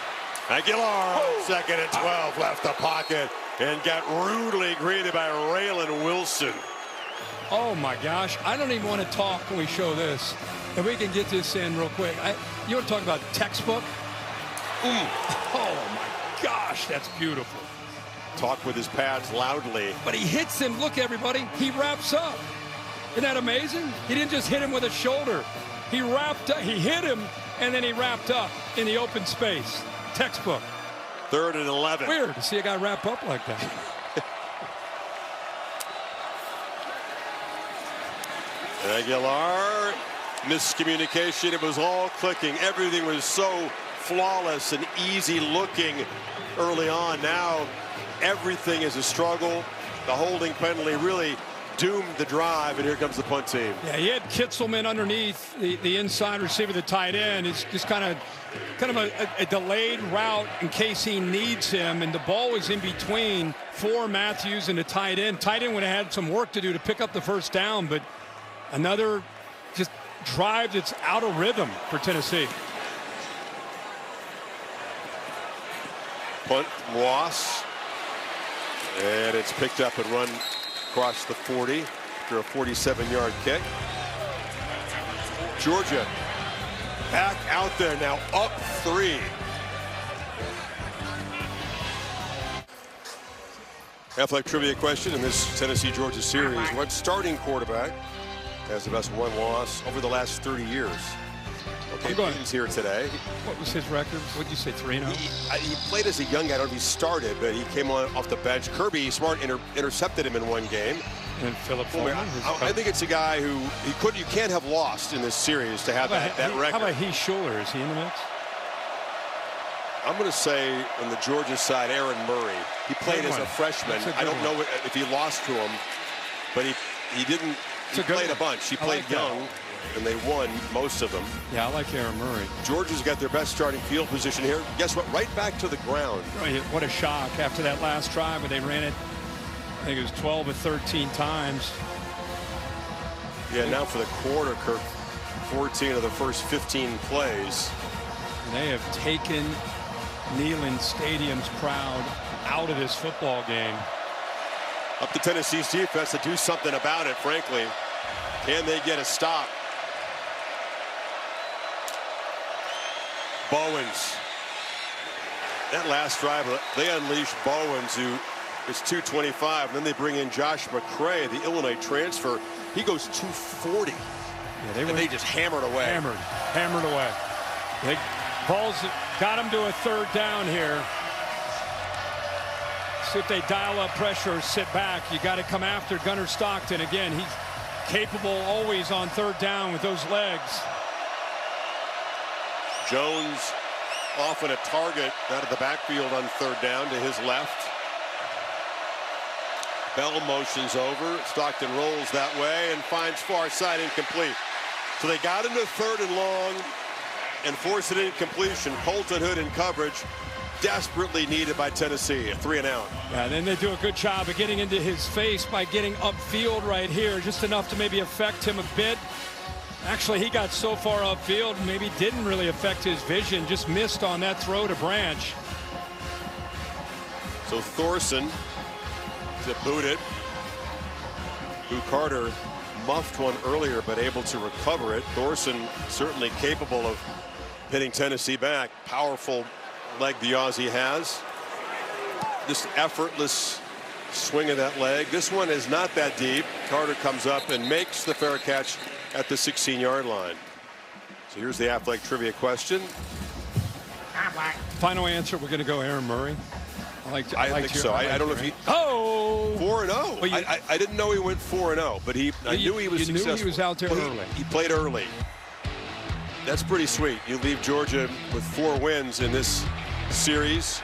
Aguilar, second and 12, left the pocket and got rudely greeted by Raylan Wilson. Oh my gosh, I don't even want to talk when we show this. If we can get this in real quick. You want to talk about textbook? Oh my gosh, that's beautiful. Talk with his pads loudly. But he hits him. Look, everybody, he wraps up. Isn't that amazing? He didn't just hit him with a shoulder. He wrapped up, he hit him, and then he wrapped up in the open space. Textbook. 3rd and 11. Weird to see a guy wrap up like that. Aguilar, miscommunication. It was all clicking. Everything was so flawless and easy looking early on. Now everything is a struggle. The holding penalty really doomed the drive, and here comes the punt team. Yeah, he had Kitzelman underneath the inside receiver, the tight end. It's just kind of a delayed route in case he needs him, and the ball was in between for Matthews and the tight end. Tight end would have had some work to do to pick up the first down, but another just drive that's out of rhythm for Tennessee. Punt, Ross, and it's picked up and run across the 40 after a 47-yard kick. Georgia back out there now, up 3. Athletic trivia question in this Tennessee-Georgia series. What starting quarterback has the best one-loss over the last 30 years? Okay, Peyton's here today. What was his record? What did you say, 3-0? He played as a young guy. I don't know if he started, but he came on off the bench. Kirby Smart intercepted him in one game. And Philip Foreman. I think it's a guy who you can't have lost in this series to have that record. How about Heath Schuler? Is he in the mix? I'm going to say on the Georgia side, Aaron Murray. He played as a freshman. I don't know if he lost to him, but he didn't. He played a bunch. He played young, and they won most of them. Yeah, I like Aaron Murray. Georgia's got their best starting field position here. Guess what? Right back to the ground. Right, what a shock after that last drive where they ran it. I think it was 12 or 13 times. Yeah, now for the quarter, Kirk, 14 of the first 15 plays. And they have taken Neyland Stadium's crowd out of this football game. Up to Tennessee's defense to do something about it, frankly. Can they get a stop? Bowens. That last drive, they unleashed Bowens, who is 225. And then they bring in Josh McCray, the Illinois transfer. He goes 240. Yeah, they just hammered away. Hammered away. Vols got him to a 3rd down here. See if they dial up pressure or sit back. You got to come after Gunnar Stockton. Again, he's capable always on 3rd down with those legs. Jones often a target out of the backfield on 3rd down to his left. Bell motions over. Stockton rolls that way and finds far side, incomplete. So they got him to 3rd and long and force an incompletion. Colton Hood in coverage, desperately needed by Tennessee. A 3 and out. Yeah, and then they do a good job of getting into his face by getting upfield right here, just enough to maybe affect him a bit. Actually, he got so far upfield, maybe didn't really affect his vision, just missed on that throw to Branch. So Thorson to boot it. Lou Carter muffed one earlier, but able to recover it. Thorson certainly capable of hitting Tennessee back. Powerful leg the Aussie has. Just effortless swing of that leg. This one is not that deep. Carter comes up and makes the fair catch at the 16-yard line. So here's the athletic trivia question. Final answer, we're going to go Aaron Murray. I think so. I don't know if he. 4-0. Well, I didn't know he went 4-0, but I knew he was successful. Knew he was out there early. He played early. That's pretty sweet. You leave Georgia with 4 wins in this series.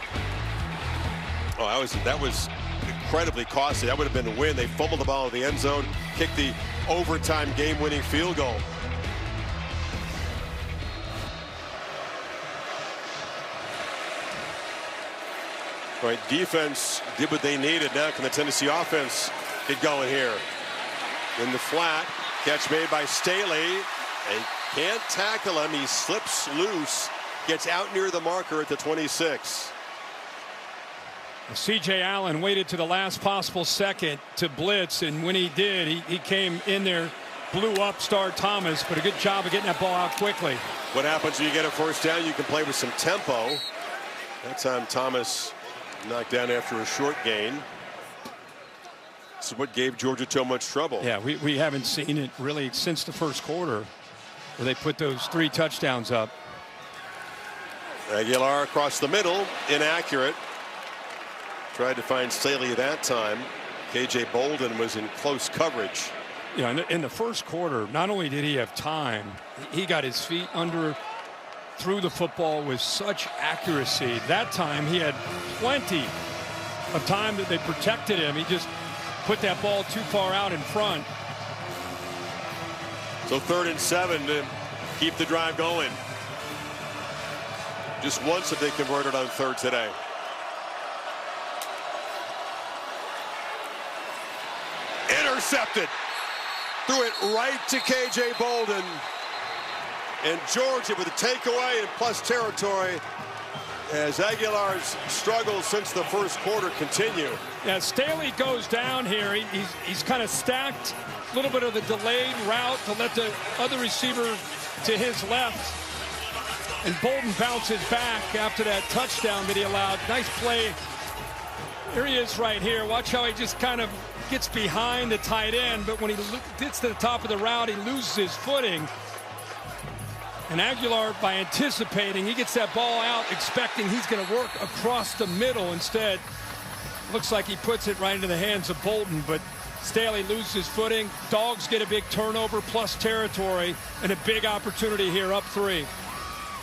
Oh, that was incredibly costly. That would have been a win. They fumbled the ball in the end zone, kicked the overtime game-winning field goal. Right, defense did what they needed. Now can the Tennessee offense get going here? In the flat, catch made by Staley. They can't tackle him. He slips loose, gets out near the marker at the 26. C.J. Allen waited to the last possible second to blitz, and when he did, he came in there, blew up Star Thomas, but a good job of getting that ball out quickly. What happens when you get a first down? You can play with some tempo. That time Thomas knocked down after a short gain. This is what gave Georgia so much trouble. Yeah, we haven't seen it really since the first quarter where they put those 3 touchdowns up. Aguilar across the middle, inaccurate. Tried to find Staley that time. K.J. Bolden was in close coverage. Yeah, in the first quarter, not only did he have time, he got his feet under, threw the football with such accuracy. That time he had plenty of time that they protected him. He just put that ball too far out in front. So 3rd and 7 to keep the drive going. Just once have they converted on 3rd today. Intercepted. Threw it right to K.J. Bolden. And Georgia with a takeaway and plus territory as Aguilar's struggles since the first quarter continue. Yeah, Staley goes down here. He's kind of stacked. A little bit of the delayed route to let the other receiver to his left. And Bolden bounces back after that touchdown that he allowed. Nice play. Here he is right here. Watch how he just kind of gets behind the tight end, but when he gets to the top of the route, he loses his footing. And Aguilar, by anticipating, he gets that ball out expecting he's going to work across the middle. Instead, looks like he puts it right into the hands of Bolden, but Staley loses his footing. Dogs get a big turnover plus territory and a big opportunity here, up 3.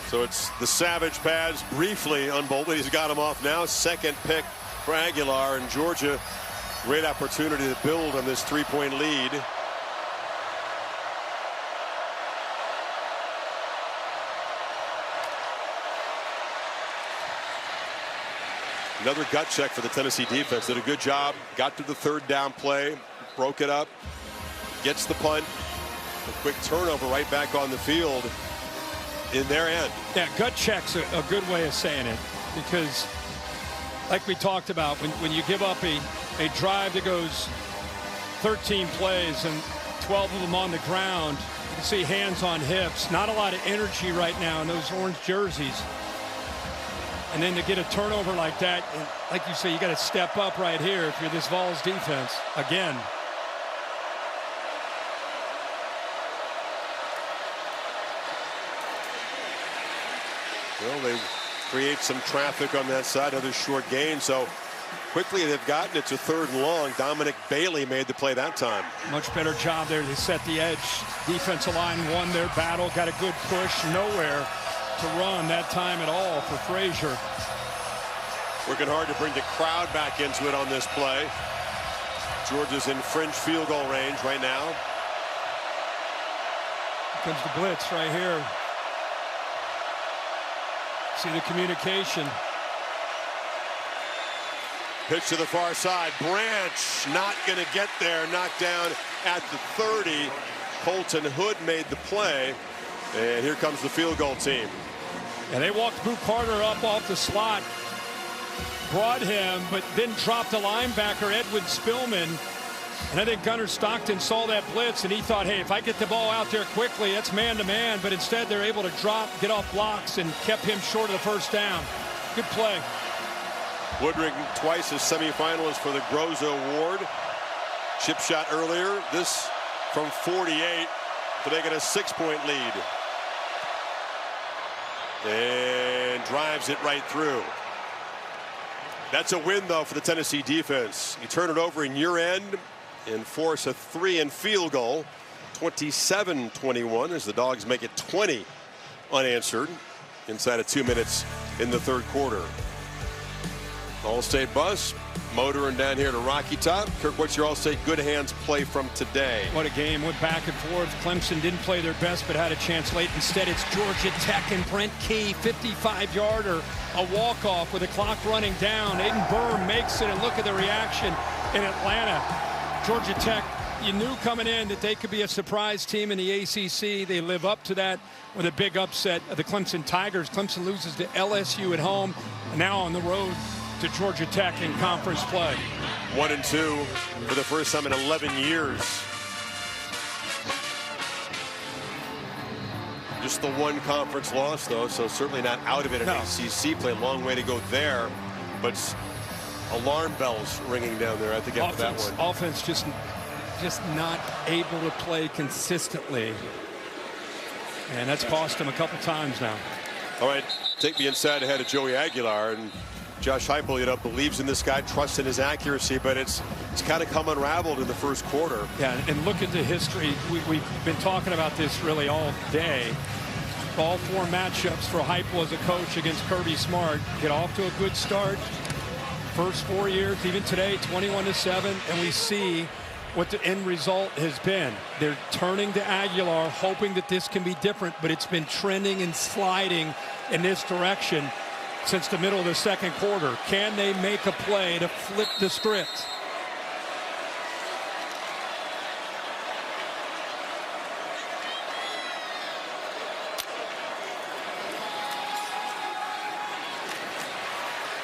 So it's the savage pads briefly on Bolden. He's got him off now. 2nd pick for Aguilar, and Georgia, great opportunity to build on this 3-point lead. Another gut check for the Tennessee defense. Did a good job. Got to the 3rd down play. Broke it up. Gets the punt. A quick turnover right back on the field in their end. Yeah, gut check's a good way of saying it, because like we talked about, when you give up a drive that goes 13 plays and 12 of them on the ground, you can see hands on hips. Not a lot of energy right now in those orange jerseys. And then to get a turnover like that, and like you say, you got to step up right here if you're this Vols defense again. Well, they create some traffic on that side, other short gain. So quickly they've gotten it to 3rd and long. Dominic Bailey made the play that time. Much better job there. They set the edge. Defensive line won their battle. Got a good push. Nowhere to run that time at all for Frazier. Working hard to bring the crowd back into it on this play. Georgia's in fringe field goal range right now. Here comes the blitz right here. See the communication. Pitch to the far side. Branch not going to get there. Knocked down at the 30. Colton Hood made the play. And here comes the field goal team. And they walked Boo Carter up off the slot. Brought him, but then dropped the linebacker, Edwin Spillman. And I think Gunnar Stockton saw that blitz, and he thought, hey, if I get the ball out there quickly, that's man-to-man. But instead, they're able to drop, get off blocks, and kept him short of the first down. Good play. Woodring twice as semifinalist for the Groza Award. Chip shot earlier. This from 48 to make it a 6-point lead. And drives it right through. That's a win, though, for the Tennessee defense. You turn it over in your end and force a 3 field goal. 27-21 as the Dogs make it 20 unanswered inside of 2 minutes in the third quarter. All-State bus motoring down here to Rocky Top. Kirk, what's your All-State good hands play from today? What a game. Went back and forth. Clemson didn't play their best but had a chance late. Instead, it's Georgia Tech and Brent Key. 55-yarder, a walk-off with the clock running down. Aiden Burr makes it, and look at the reaction in Atlanta. Georgia Tech, you knew coming in that they could be a surprise team in the ACC. They live up to that with a big upset of the Clemson Tigers. Clemson loses to LSU at home, and now on the road to Georgia Tech in conference play. 1-2 for the first time in 11 years. Just the one conference loss, though, so certainly not out of it in ACC play. Long way to go there, but alarm bells ringing down there, I think, after that one. Offense just not able to play consistently, and that's cost him a couple times now. All right, take me inside ahead of Joey Aguilar, and Josh Heupel, believes in this guy, trusts in his accuracy, but it's kind of come unraveled in the first quarter. Yeah, and look at the history. We've been talking about this really all day. All 4 matchups for Heupel as a coach against Kirby Smart get off to a good start. First 4 years, even today, 21-7, and we see what the end result has been. They're turning to Aguilar, hoping that this can be different, but it's been trending and sliding in this direction since the middle of the second quarter. Can they make a play to flip the script?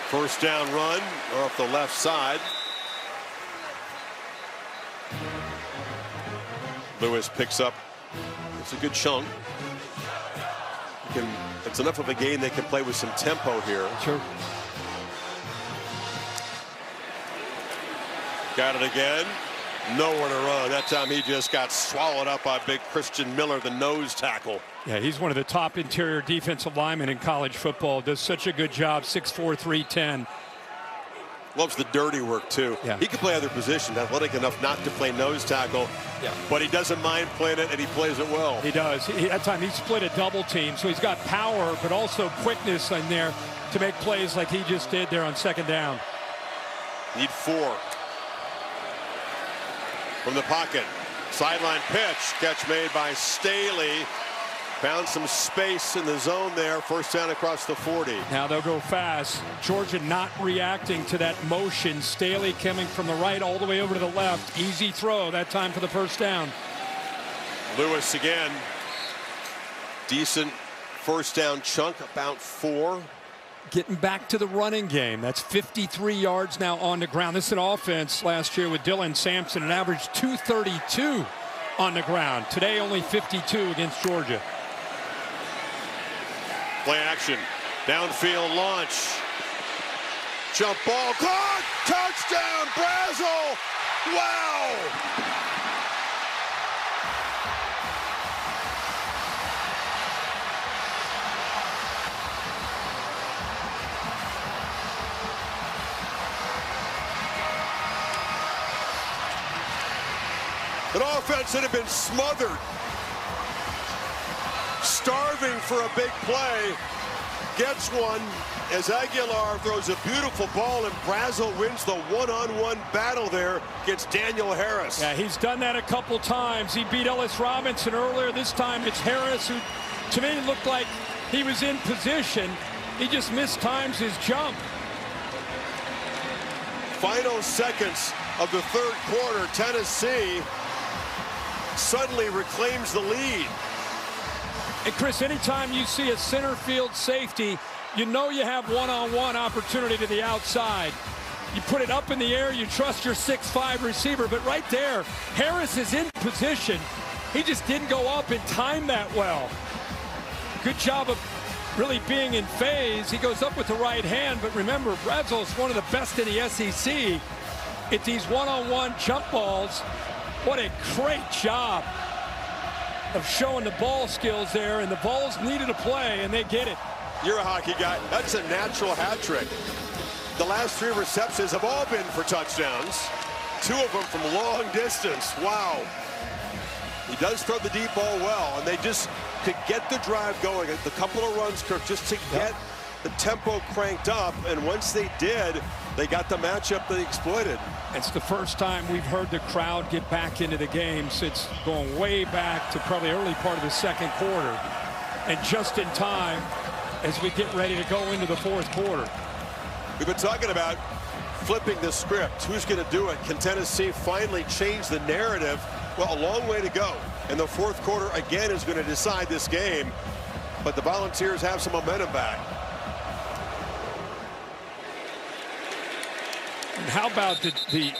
First down run off the left side. Lewis picks up. It's a good chunk. It's enough of a game they can play with some tempo here. Sure. Got it again. Nowhere to run. That time he just got swallowed up by big Christian Miller, the nose tackle. Yeah, he's one of the top interior defensive linemen in college football. Does such a good job. 6'4", 310. Loves the dirty work, too. Yeah. He can play other positions, athletic enough not to play nose tackle, but he doesn't mind playing it, and he plays it well. He does. That time he split a double team, so he's got power, but also quickness in there to make plays like he just did there on second down. Need 4. From the pocket, sideline pitch, catch made by Staley. Found some space in the zone there. First down across the 40. Now they'll go fast. Georgia not reacting to that motion. Staley coming from the right all the way over to the left. Easy throw that time for the first down. Lewis again. Decent first down chunk, about 4. Getting back to the running game. That's 53 yards now on the ground. This is an offense last year with Dylan Sampson, an average 232 on the ground. Today only 52 against Georgia. Play action. Downfield launch. Jump ball. Caught. Touchdown. Brazel. Wow. An offense that had been smothered, starving for a big play, gets one as Aguilar throws a beautiful ball, and Brazel wins the one-on-one battle there against Daniel Harris. Yeah, he's done that a couple times. He beat Ellis Robinson earlier. This time it's Harris, who to me looked like he was in position. He just mistimes his jump. Final seconds of the third quarter, Tennessee suddenly reclaims the lead. And Chris, anytime you see a center field safety, you know you have one-on-one opportunity to the outside. You put it up in the air, you trust your 6'5" receiver, but right there, Harris is in position. He just didn't go up and time that well. Good job of really being in phase. He goes up with the right hand, but remember, Brazil's one of the best in the SEC at these one-on-one jump balls. What a great job of showing the ball skills there, and the balls needed a play, and they get it. You're a hockey guy. That's a natural hat trick. The last 3 receptions have all been for touchdowns. 2 of them from long distance. Wow. He does throw the deep ball well, and they just could get the drive going. A couple of runs, Kirk, just to get the tempo cranked up, and once they did, they got the matchup they exploited. It's the first time we've heard the crowd get back into the game since going way back to probably early part of the second quarter, and just in time as we get ready to go into the fourth quarter. We've been talking about flipping the script. Who's going to do it? Can Tennessee finally change the narrative? Well, a long way to go. And the fourth quarter, again, is going to decide this game. But the Volunteers have some momentum back. And how about the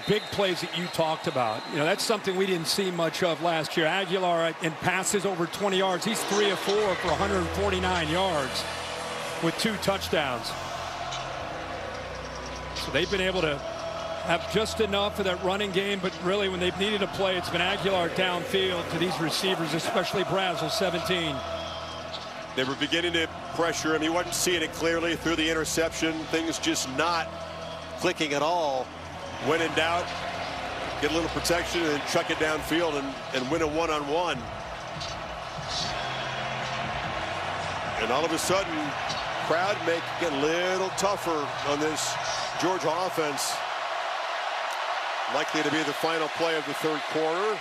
big plays that you talked about? You know, that's something we didn't see much of last year. Aguilar in passes over 20 yards. He's 3 of 4 for 149 yards with 2 touchdowns. So they've been able to have just enough of that running game, but really when they've needed a play, it's been Aguilar downfield to these receivers, especially Brazil, 17. They were beginning to pressure him. He wasn't seeing it clearly through the interception. Things just not clicking at all. When in doubt, get a little protection and chuck it downfield and win a one-on-one. And all of a sudden, crowd make it a little tougher on this Georgia offense. Likely to be the final play of the third quarter.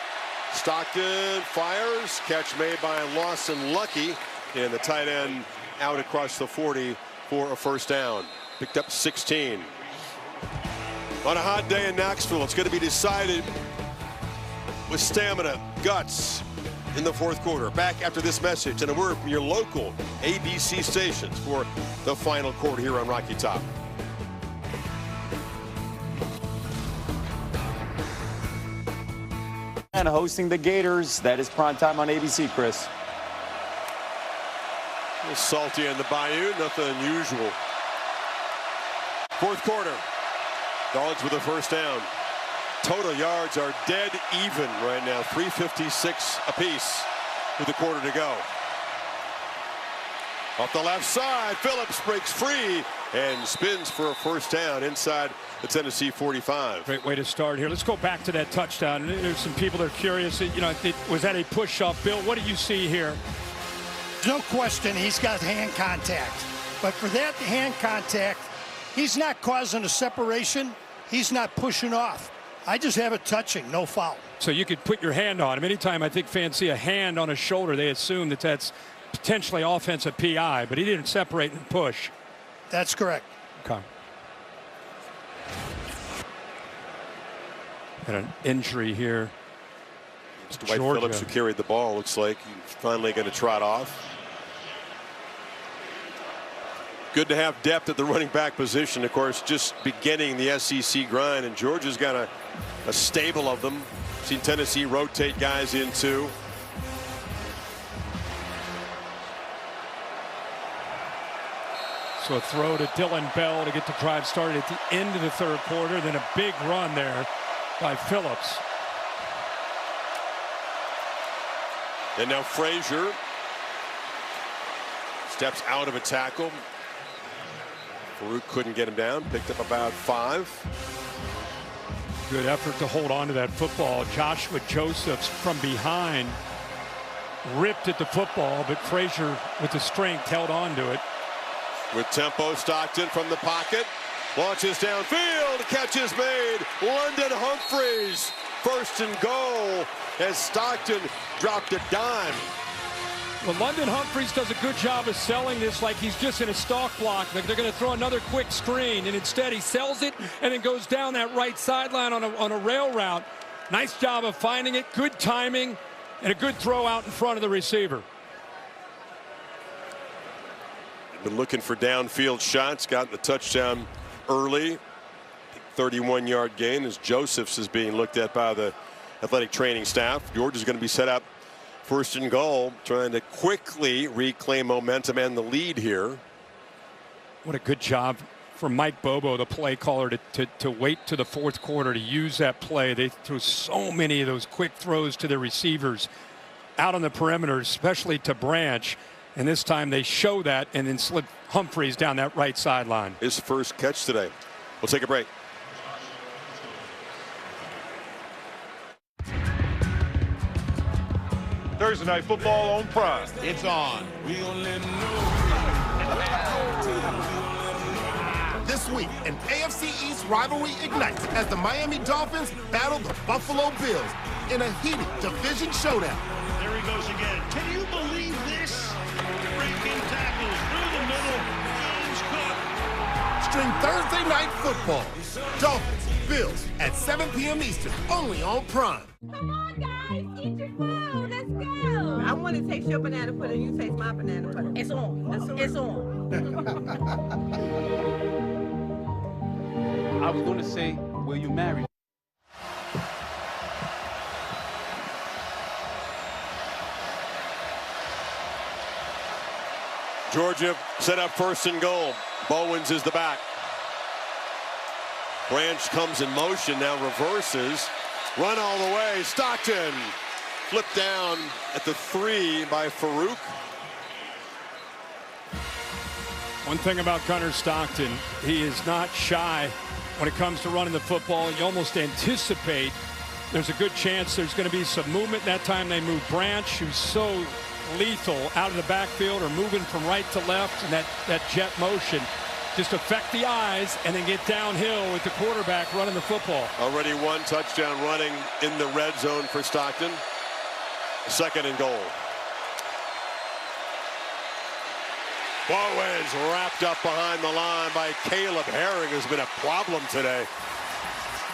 Stockton fires. Catch made by Lawson Lucky. And the tight end out across the 40 for a first down. Picked up 16. On a hot day in Knoxville, it's going to be decided with stamina, guts in the fourth quarter. Back after this message and a word from your local ABC stations for the final quarter here on Rocky Top. And hosting the Gators. That is primetime on ABC, Chris. A little salty in the bayou, nothing unusual. Fourth quarter. Dogs with a first down. Total yards are dead even right now. 356 apiece with a quarter to go. Off the left side, Phillips breaks free and spins for a first down inside the Tennessee 45. Great way to start here. Let's go back to that touchdown. There's some people that are curious. You know, was that a push-up? Bill, what do you see here? No question he's got hand contact. But for that hand contact, he's not causing a separation. He's not pushing off. I just have it touching, no foul. So you could put your hand on him. Anytime I think fans see a hand on a shoulder, they assume that that's potentially offensive PI, but he didn't separate and push. That's correct. Okay. Got an injury here. It's Dwight Phillips who carried the ball. Looks like he's finally going to trot off. Good to have depth at the running back position. Of course, just beginning the SEC grind, and Georgia's got a stable of them. Seen Tennessee rotate guys into. So a throw to Dylan Bell to get the drive started at the end of the third quarter. Then a big run there by Phillips. And now Frazier steps out of a tackle. Farouk couldn't get him down. Picked up about 5. Good effort to hold on to that football. Joshua Josephs from behind ripped at the football, but Frazier with the strength held on to it. With tempo, Stockton from the pocket. Launches downfield. Catch is made. London Humphreys. First and goal as Stockton dropped a dime. Well, London Humphreys does a good job of selling this like he's just in a stalk block. Like they're going to throw another quick screen, and instead he sells it and then goes down that right sideline on a rail route. Nice job of finding it, good timing, and a good throw out in front of the receiver. Been looking for downfield shots, got the touchdown early. 31-yard gain as Josephs is being looked at by the athletic training staff. Georgia's going to be set up first and goal, trying to quickly reclaim momentum and the lead here. What a good job for Mike Bobo, the play caller, to wait to the fourth quarter to use that play. They threw so many of those quick throws to their receivers out on the perimeter, especially to Branch. And this time they show that and then slip Humphreys down that right sideline. His first catch today. We'll take a break. Thursday Night Football on Prime. It's on. This week, an AFC East rivalry ignites as the Miami Dolphins battle the Buffalo Bills in a heated division showdown. There he goes again. Can you believe this? Breaking tackles through the middle. James Cook. Stream Thursday Night Football. Dolphins, Bills at 7 p.m. Eastern, only on Prime. Come on, guys. Eat your food. Let's go. I want to taste your banana pudding. You taste my banana pudding. It's on. It's on. I was going to say, will you marry? Georgia set up first and goal. Bowens is the back. Branch comes in motion, now reverses. Run all the way. Stockton flipped down at the 3 by Farouk. One thing about Gunnar Stockton, he is not shy when it comes to running the football. You almost anticipate there's a good chance there's going to be some movement. That time they move Branch, who's so lethal out of the backfield or moving from right to left, and that jet motion just affect the eyes and then get downhill with the quarterback running the football. Already one touchdown running in the red zone for Stockton. Second and goal. Bowens wrapped up behind the line by Caleb Herring, who's been a problem today.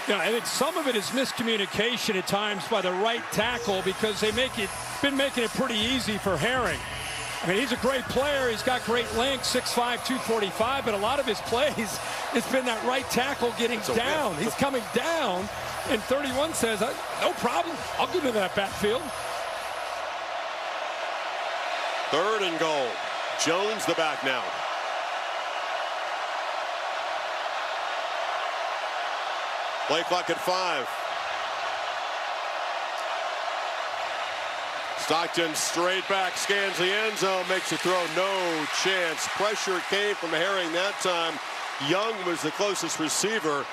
Yeah, I think some of it is miscommunication at times by the right tackle, because they been making it pretty easy for Herring. I mean, he's a great player. He's got great length, 6'5", 245, but a lot of his plays, it's been that right tackle getting down. He's coming down, and 31 says, no problem. I'll go to that backfield. Third and goal. Jones the back now. Play clock at 5. Stockton straight back, scans the end zone, makes a throw, no chance. Pressure came from Herring that time. Young was the closest receiver,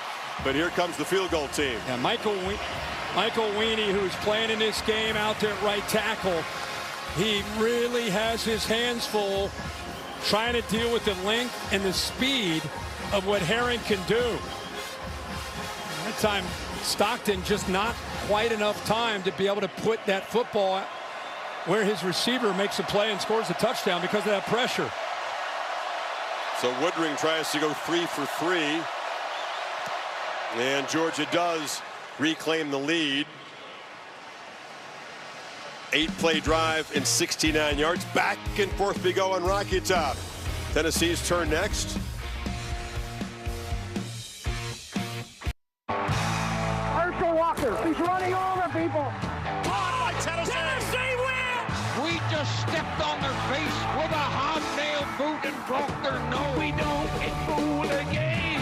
but here comes the field goal team. Yeah, Michael Weenie, who's playing in this game out there at right tackle, he really has his hands full trying to deal with the length and the speed of what Herring can do. That time, Stockton just not quite enough time to be able to put that football where his receiver makes a play and scores a touchdown because of that pressure. So Woodring tries to go 3 for 3. And Georgia does reclaim the lead. 8-play drive in 69 yards. Back and forth we go on Rocky Top. Tennessee's turn next. Herschel Walker, he's running over people. Caught by Tennessee. Tennessee wins. We just stepped on their face with a hobnail boot and broke their nose. We don't get fooled again.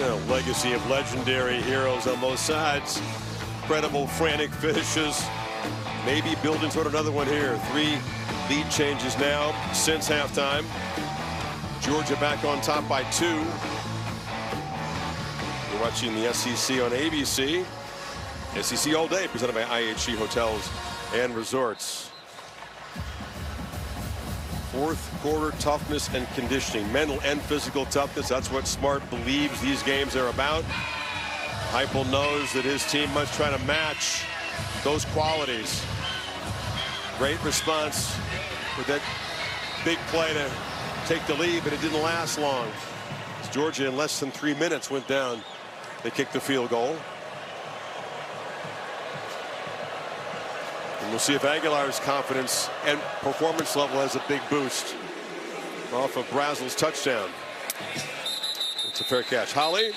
No. Legacy of legendary heroes on both sides. Incredible frantic finishes. Maybe building toward another one here. 3 lead changes now since halftime. Georgia back on top by 2. You're watching the SEC on ABC. SEC all day, presented by IHG Hotels and Resorts. Fourth quarter toughness and conditioning, mental and physical toughness. That's what Smart believes these games are about. Heupel knows that his team must try to match those qualities. Great response with that big play to take the lead, but it didn't last long. As Georgia, in less than 3 minutes, went down. They kicked the field goal. And we'll see if Aguilar's confidence and performance level has a big boost off of Brazel's touchdown. It's a fair catch. Holly?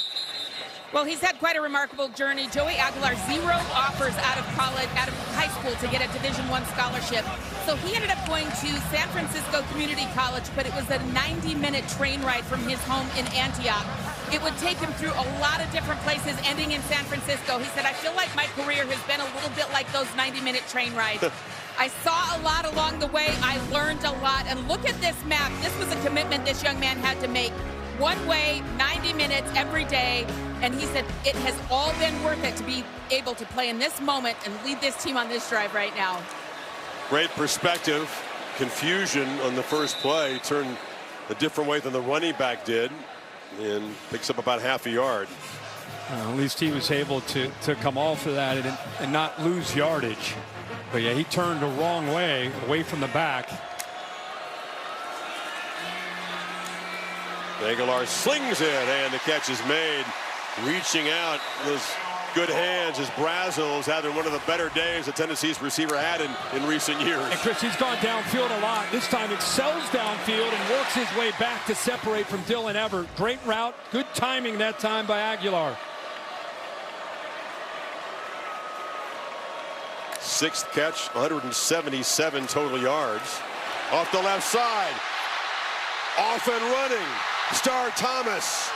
Well, he's had quite a remarkable journey. Joey Aguilar, 0 offers out of college, out of high school to get a Division I scholarship. So he ended up going to San Francisco Community College, but it was a 90-minute train ride from his home in Antioch. It would take him through a lot of different places, ending in San Francisco. He said, I feel like my career has been a little bit like those 90-minute train rides. I saw a lot along the way. I learned a lot. And look at this map. This was a commitment this young man had to make. One way, 90 minutes every day. And he said it has all been worth it to be able to play in this moment and lead this team on this drive right now. Great perspective. Confusion on the first play. Turned a different way than the running back did and picks up about half a yard. At least he was able to come off of that and not lose yardage. But yeah, he turned the wrong way, away from the back. Aguilar slings it, and the catch is made. Reaching out, those good hands as Brazil's having one of the better days that Tennessee's receiver had in recent years. And Chris, he's gone downfield a lot. This time excels downfield and works his way back to separate from Dylan Everett. Great route, good timing that time by Aguilar. 6th catch, 177 total yards. Off the left side. Off and running. Star Thomas.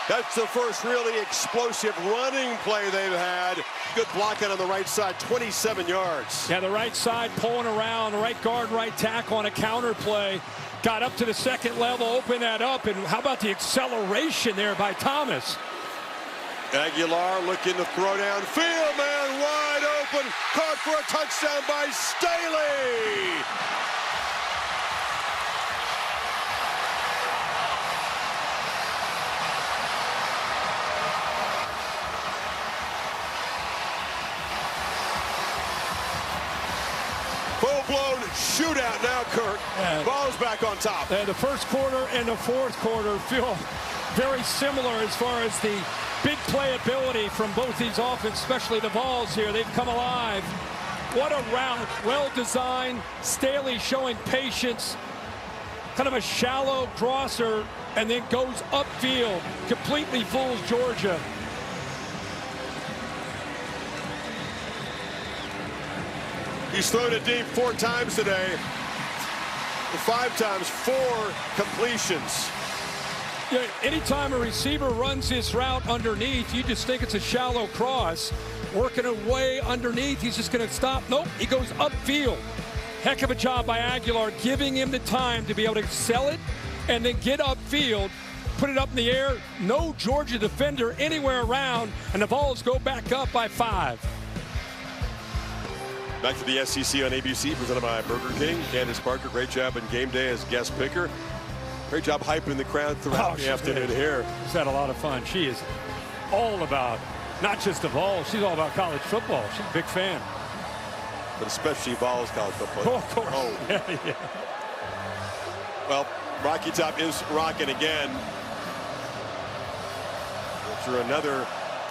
That's the first really explosive running play they've had. Good blocking on the right side, 27 yards. Yeah, the right side pulling around, right guard, right tackle on a counter play. Got up to the second level, opened that up, and how about the acceleration there by Thomas? Aguilar looking to throw downfield, man, wide open. Caught for a touchdown by Staley. Full-blown shootout now, Kirk. Ball's back on top. The first quarter and the fourth quarter feel very similar as far as the big playability from both these offenses, especially the Vols here. They've come alive. What a route. Well designed. Staley showing patience. Kind of a shallow crosser and then goes upfield. Completely fools Georgia. He's thrown it deep 4 times today. 5 times, 4 completions. Yeah, anytime a receiver runs this route underneath, you just think it's a shallow cross. Working away underneath, he's just going to stop. Nope, he goes upfield. Heck of a job by Aguilar, giving him the time to be able to sell it and then get upfield, put it up in the air. No Georgia defender anywhere around, and the Vols go back up by 5. Back to the SEC on ABC, presented by Burger King. Candace Parker, great job in game day as guest picker. Great job hyping the crowd throughout the afternoon here. She's had a lot of fun. She is all about, not just the Vols, she's all about college football. She's a big fan. But especially Vols college football. Oh, of course. Oh. Yeah. Well, Rocky Top is rocking again. After another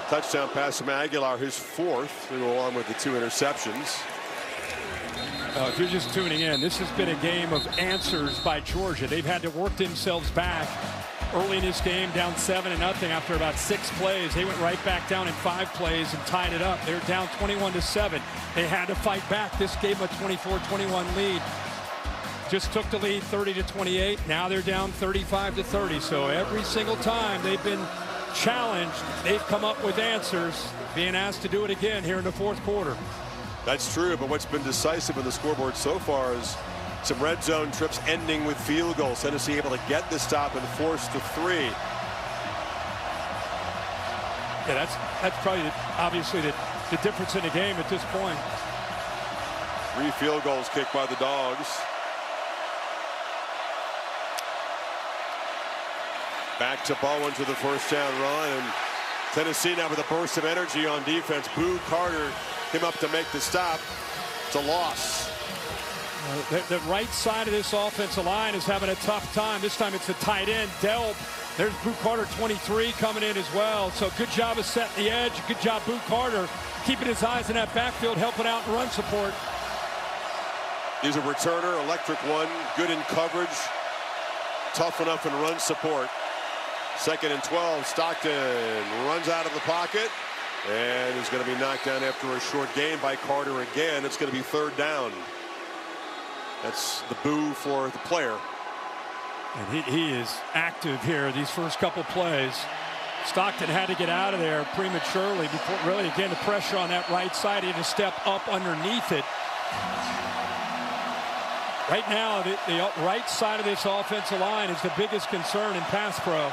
touchdown pass from Aguilar, his 4th, along with the 2 interceptions. If you're just tuning in, this has been a game of answers by Georgia. They've had to work themselves back early in this game, down 7-0 after about 6 plays. They went right back down in 5 plays and tied it up. They're down 21-7. They had to fight back. This gave them a 24-21 lead. Just took the lead 30-28. Now they're down 35-30. So every single time they've been challenged, they've come up with answers, being asked to do it again here in the 4th quarter. That's true, but what's been decisive in the scoreboard so far is some red zone trips ending with field goals. Tennessee able to get the stop and force the 3. Yeah, that's probably obviously the difference in the game at this point. 3 field goals kicked by the Dogs. Back to Bowen to the first down run, and Tennessee now with a burst of energy on defense. Boo Carter came up to make the stop. It's a loss. The right side of this offensive line is having a tough time. This time it's the tight end, Delp. There's Boo Carter, 23, coming in as well. So good job of setting the edge. Good job, Boo Carter, keeping his eyes in that backfield, helping out in run support. He's a returner, electric one, good in coverage, tough enough in run support. 2nd and 12. Stockton runs out of the pocket and is going to be knocked down after a short gain by Carter again. It's going to be 3rd down. That's the boo for the player. And he is active here these first couple plays. Stockton had to get out of there prematurely before really again the pressure on that right side. He had to step up underneath it. Right now the right side of this offensive line is the biggest concern in pass pro.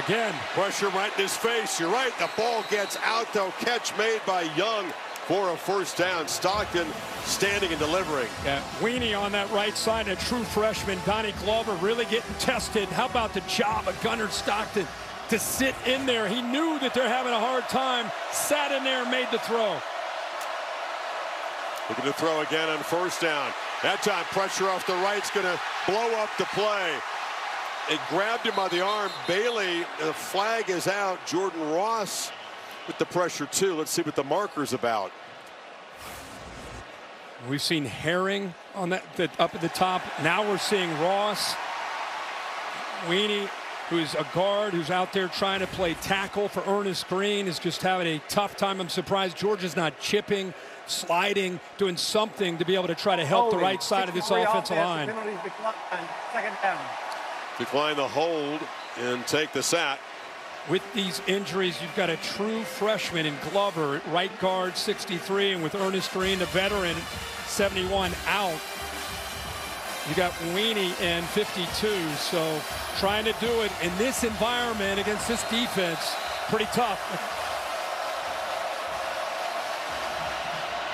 Again, pressure right in his face. You're right. The ball gets out though. Catch made by Young for a 1st down. Stockton standing and delivering. Yeah, Weenie on that right side, a true freshman. Donnie Glover really getting tested. How about the job of Gunnar Stockton to sit in there? He knew that they're having a hard time, sat in there and made the throw. Looking to throw again on 1st down. That time pressure off the right's going to blow up the play. They grabbed him by the arm. Bailey, the flag is out. Jordan Ross with the pressure too. Let's see what the marker's about. We've seen Herring on that up at the top. Now we're seeing Ross. Weenie, who's a guard, who's out there trying to play tackle for Ernest Green, is just having a tough time. I'm surprised Georgia's not chipping, sliding, doing something to be able to try to help the right side of this offensive line. 2nd down. Decline the hold and take the sack. With these injuries, you've got a true freshman in Glover, right guard 63, and with Ernest Green, the veteran 71 out. You got Weenie in 52, so trying to do it in this environment against this defense, pretty tough.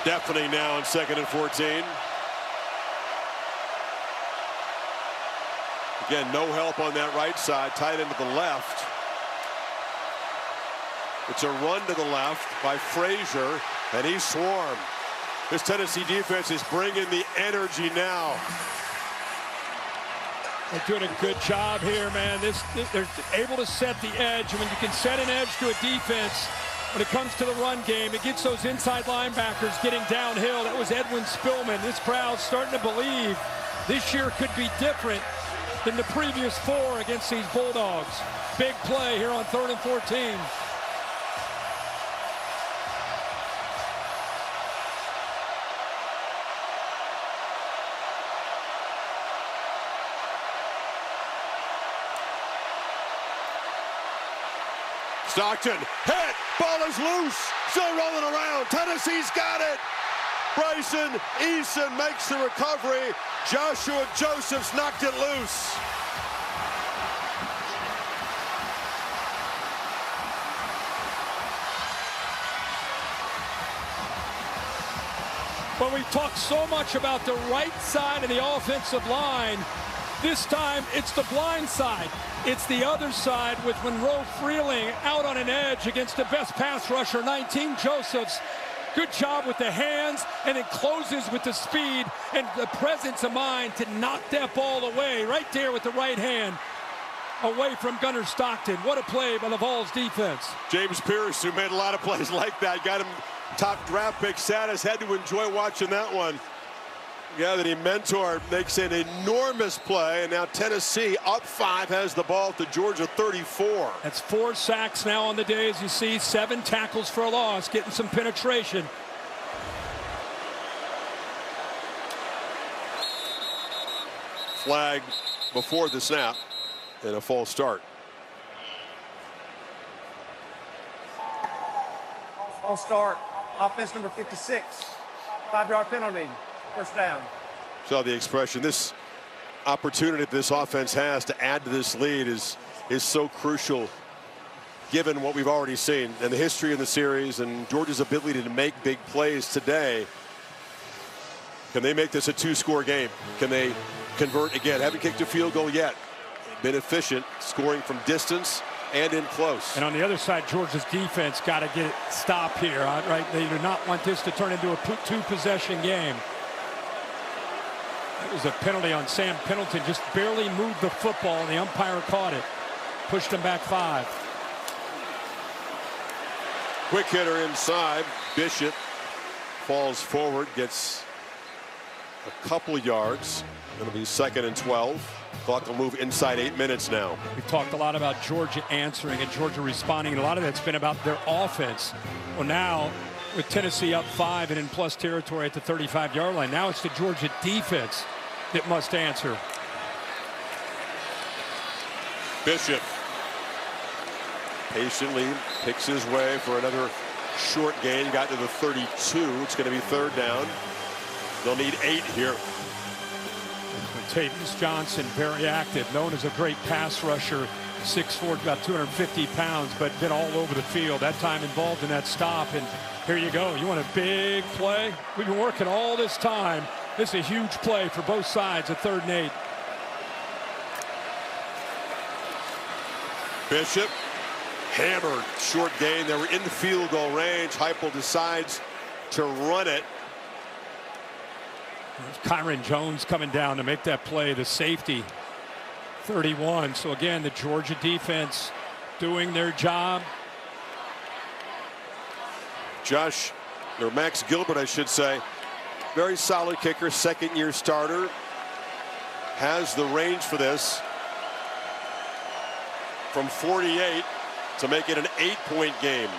Deafening now on 2nd and 14. Again, no help on that right side, tight end to the left. It's a run to the left by Frazier, and he's swarmed. This Tennessee defense is bringing the energy now. They're doing a good job here, man. They're able to set the edge. When you can set an edge to a defense, when it comes to the run game, it gets those inside linebackers getting downhill. That was Edwin Spillman. This crowd's starting to believe this year could be different than the previous 4 against these Bulldogs. Big play here on 3rd and 14. Stockton, hit, ball is loose, still rolling around. Tennessee's got it. Bryson Eason makes the recovery. Joshua Josephs knocked it loose. But we talked so much about the right side of the offensive line. This time, it's the blind side. It's the other side with Monroe Freeling out on an edge against the best pass rusher, 19, Josephs. Good job with the hands, and it closes with the speed and the presence of mind to knock that ball away right there with the right hand away from Gunnar Stockton. What a play by the Vols defense. James Pierce, who made a lot of plays like that, got him top draft pick status, had to enjoy watching that one. Yeah, that he mentored makes an enormous play, and now Tennessee up 5 has the ball to Georgia 34. That's 4 sacks now on the day, as you see, 7 tackles for a loss, getting some penetration. Flag before the snap and a false start. False start, offense number 56, 5-yard penalty. 1st down. Saw the expression. This opportunity that this offense has to add to this lead is so crucial, given what we've already seen and the history of the series and Georgia's ability to make big plays today. Can they make this a 2-score game? Can they convert again? Haven't kicked a field goal yet. Been efficient, scoring from distance and in close. And on the other side, Georgia's defense got to get it stopped here. Right? They do not want this to turn into a 2-possession game. That was a penalty on Sam Pendleton. Just barely moved the football, and the umpire caught it. Pushed him back 5. Quick hitter inside. Bishop falls forward, gets a couple yards. It'll be 2nd and 12. Clock will move inside 8 minutes now. We've talked a lot about Georgia answering and Georgia responding, and a lot of that's been about their offense. Well, now with Tennessee up 5 and in plus territory at the 35-yard line, now it's the Georgia defense that must answer. Bishop patiently picks his way for another short gain. Got to the 32. It's going to be 3rd down. They'll need 8 here. Tavius Johnson, very active, known as a great pass rusher, 6'4", about 250 pounds, but been all over the field. That time involved in that stop, and here you go. You want a big play? We've been working all this time. This is a huge play for both sides at 3rd and 8. Bishop hammered, short gain. They were in the field goal range. Heupel decides to run it. Kyron Jones coming down to make that play, the safety, 31. So again, the Georgia defense doing their job. Max Gilbert, I should say, very solid kicker, 2nd-year starter. Has the range for this from 48 to make it an 8-point game.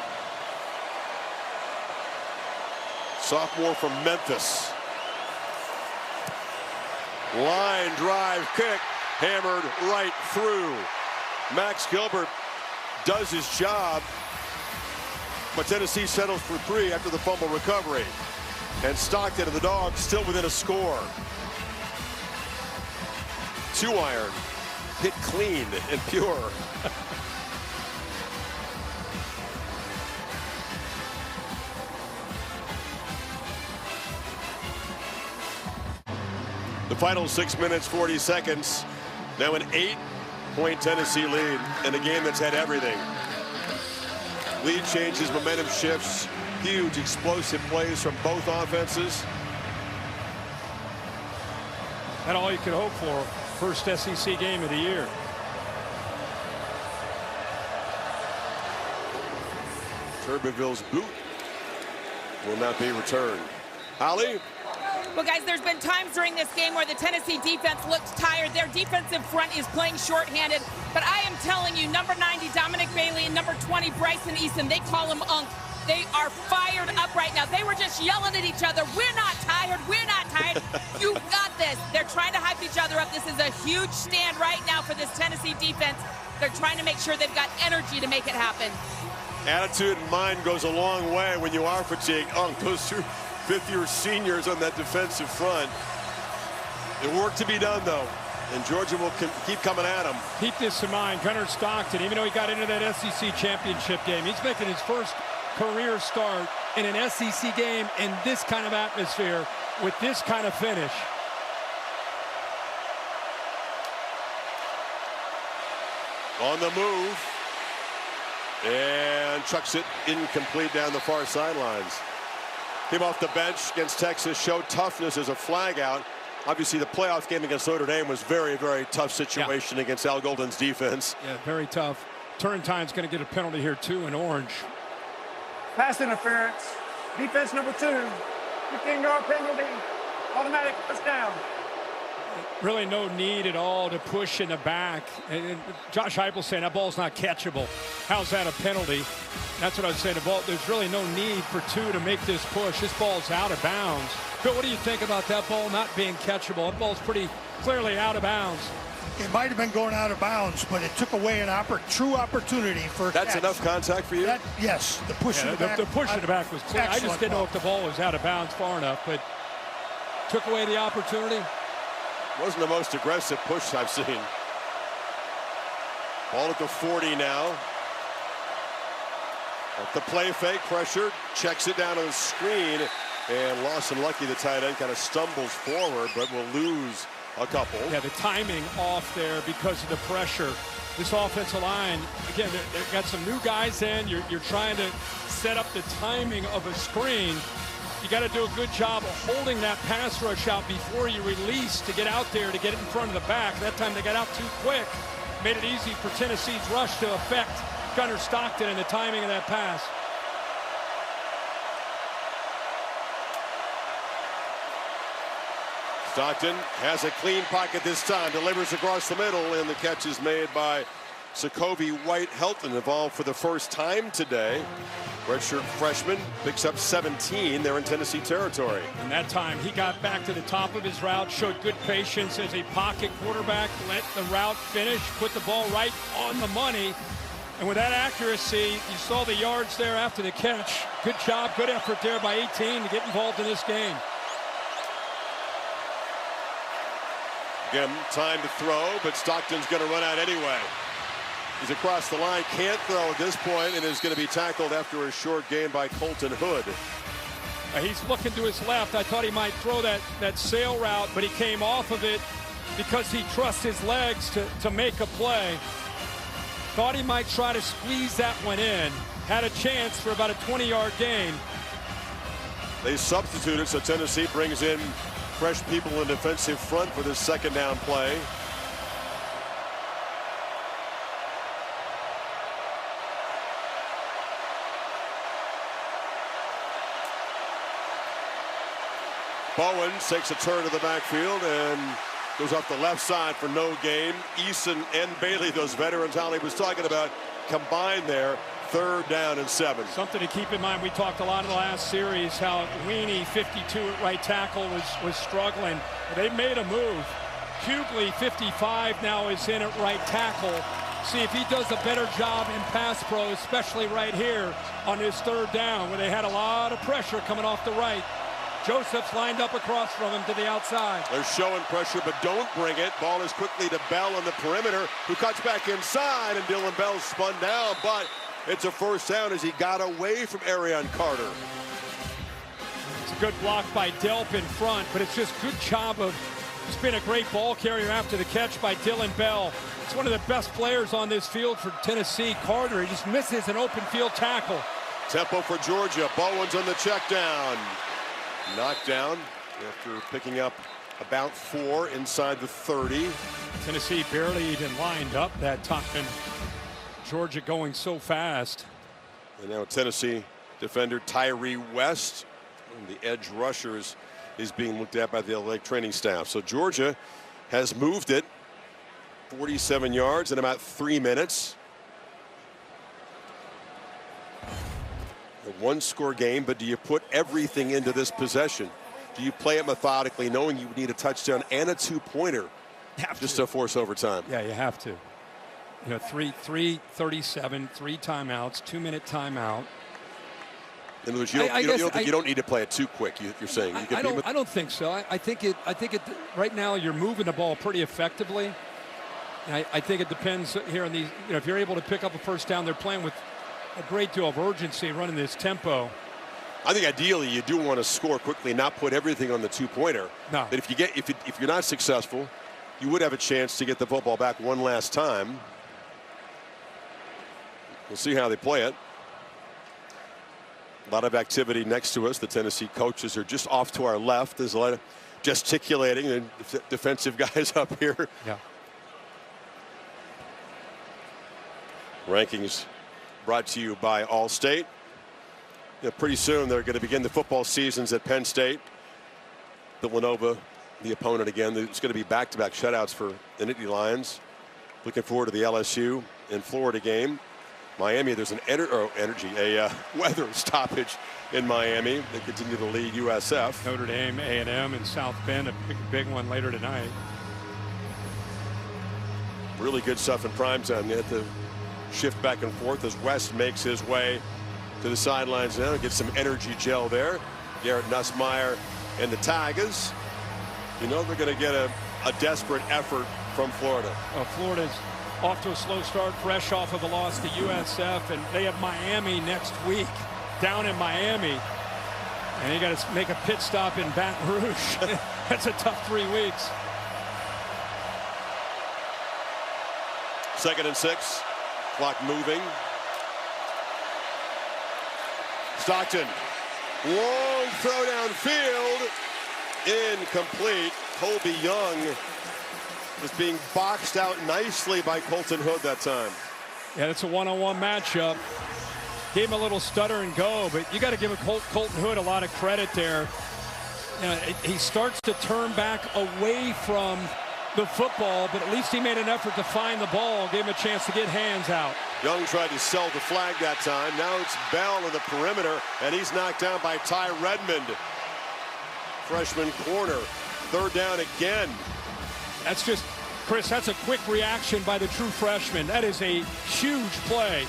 Sophomore from Memphis. Line drive kick, hammered right through. Max Gilbert does his job, but Tennessee settles for 3 after the fumble recovery. And Stockton and the Dogs still within a score. 2-iron, hit clean and pure. The final 6 minutes, 40 seconds. Now an 8-point Tennessee lead in a game that's had everything. Lead changes, momentum shifts, huge explosive plays from both offenses. That's all you could hope for. First SEC game of the year. Tuberville's boot will not be returned. Holly? Well, guys, there's been times during this game where the Tennessee defense looks tired. Their defensive front is playing shorthanded. But I am telling you, number 90, Dominic Bailey, and number 20, Bryson Easton, they call him Unk. They are fired up right now. They were just yelling at each other. We're not tired. We're not tired. You've got this. They're trying to hype each other up. This is a huge stand right now for this Tennessee defense. They're trying to make sure they've got energy to make it happen. Attitude and mind goes a long way when you are fatigued. Those two fifth-year seniors on that defensive front. There's work to be done, though, and Georgia will keep coming at them. Keep this in mind. Gunnar Stockton, even though he got into that SEC championship game, he's making his first career start in an SEC game in this kind of atmosphere with this kind of finish. On the move, and chucks it incomplete down the far sidelines. Came off the bench against Texas, showed toughness as a flag out. Obviously, the playoff game against Notre Dame was very, very tough situation against Al Golden's defense. Yeah, very tough. Turrentine's going to get a penalty here, too, in orange. Pass interference. Defense number 2. 15-yard penalty. Automatic touchdown. Really no need at all to push in the back. And Josh Heupel saying that ball's not catchable. How's that a penalty? That's what I would say. The ball, there's really no need for 2 to make this push. This ball's out of bounds. Bill, what do you think about that ball not being catchable? That ball's pretty clearly out of bounds. It might have been going out of bounds, but it took away an true opportunity for a That's catch. enough contact for you? Yes, the push in the back. The push in the back was clear. I just didn't know if the ball was out of bounds far enough, but took away the opportunity. Wasn't the most aggressive push I've seen. Ball at the 40 now. Off the play fake, pressure, checks it down on the screen, and Lawson Lucky, the tight end, kind of stumbles forward, but will lose a couple. Yeah, the timing off there because of the pressure. This offensive line, again, they've got some new guys in. You're trying to set up the timing of a screen. You got to do a good job of holding that pass rush out before you release to get out there to get it in front of the back. That time they got out too quick. Made it easy for Tennessee's rush to affect Gunnar Stockton and the timing of that pass. Stockton has a clean pocket this time, delivers across the middle, and the catch is made by Sokovie White-Helton, involved for the first time today. Redshirt freshman picks up 17 there in Tennessee territory. And that time he got back to the top of his route, showed good patience as a pocket quarterback, let the route finish, put the ball right on the money. And with that accuracy, you saw the yards there after the catch. Good job, good effort there by 18 to get involved in this game. Again, time to throw, but Stockton's going to run out anyway. He's across the line, can't throw at this point, and is going to be tackled after a short gain by Colton Hood. He's looking to his left. I thought he might throw that sail route, but he came off of it because he trusts his legs to make a play. Thought he might try to squeeze that one in. Had a chance for about a 20-yard gain. They substituted, so Tennessee brings in fresh people in defensive front for this second down play. Bowens takes a turn to the backfield and goes off the left side for no gain. Eason and Bailey, those veterans Holly was talking about, combined there. 3rd down and 7. Something to keep in mind. We talked a lot in the last series how Weenie, 52 at right tackle, was struggling. They made a move. Kugley, 55, now is in at right tackle. See if he does a better job in pass pro, especially right here on his 3rd down, where they had a lot of pressure coming off the right. Joseph's lined up across from him to the outside. They're showing pressure, but don't bring it. Ball is quickly to Bell on the perimeter, who cuts back inside, and Dylan Bell spun down, but it's a 1st down as he got away from Arion Carter. It's a good block by Delp in front, but it's just good job of, it's been a great ball carrier after the catch by Dylan Bell. It's one of the best players on this field for Tennessee. Carter, he just misses an open field tackle. Tempo for Georgia. Bowens on the check down. Knocked down after picking up about 4 inside the 30. Tennessee barely even lined up that time. Georgia going so fast. And now Tennessee defender Tyree West, the edge rushers, is being looked at by the LA training staff. So Georgia has moved it 47 yards in about 3 minutes. A 1-score game, but do you put everything into this possession? Do you play it methodically, knowing you need a touchdown and a 2-pointer just to force overtime? Yeah, you have to. You know, 3:37, 3 timeouts, 2-minute timeout. In other words, you don't need to play it too quick. You're saying you can I don't think so. I think it. Right now, you're moving the ball pretty effectively. And I think it depends here on these. You know, if you're able to pick up a 1st down, they're playing with a great deal of urgency, running this tempo. I think ideally you do want to score quickly, not put everything on the 2-pointer. No. But if you're not successful, you would have a chance to get the football back one last time. We'll see how they play it. A lot of activity next to us. The Tennessee coaches are just off to our left. There's a lot of gesticulating and defensive guys up here. Yeah. Rankings brought to you by Allstate. Yeah, pretty soon they're going to begin the football seasons at Penn State. Villanova, the opponent again. It's going to be back-to-back shutouts for the Nittany Lions. Looking forward to the LSU and Florida game. Miami, there's an weather stoppage in Miami. They continue to lead USF. Notre Dame, A&M, and South Bend, a big one later tonight. Really good stuff in primetime. They have to shift back and forth as West makes his way to the sidelines now. Get some energy gel there. Garrett Nussmeier and the Tigers. You know they're going to get a desperate effort from Florida. Florida's off to a slow start, fresh off of a loss to USF, and they have Miami next week down in Miami. And they got to make a pit stop in Baton Rouge. That's a tough 3 weeks. 2nd and 6. Clock moving. Stockton. Long throw downfield. Incomplete. Colby Young was being boxed out nicely by Colton Hood that time. Yeah, it's a one-on-one matchup. Gave him a little stutter and go, but you got to give Colton Hood a lot of credit there. He starts to turn back away from the football, but at least he made an effort to find the ball, gave him a chance to get hands out. Young tried to sell the flag that time. Now it's Bell in the perimeter, and he's knocked down by Ty Redmond. Freshman corner. Third down again. That's just, Chris, that's a quick reaction by the true freshman. That is a huge play.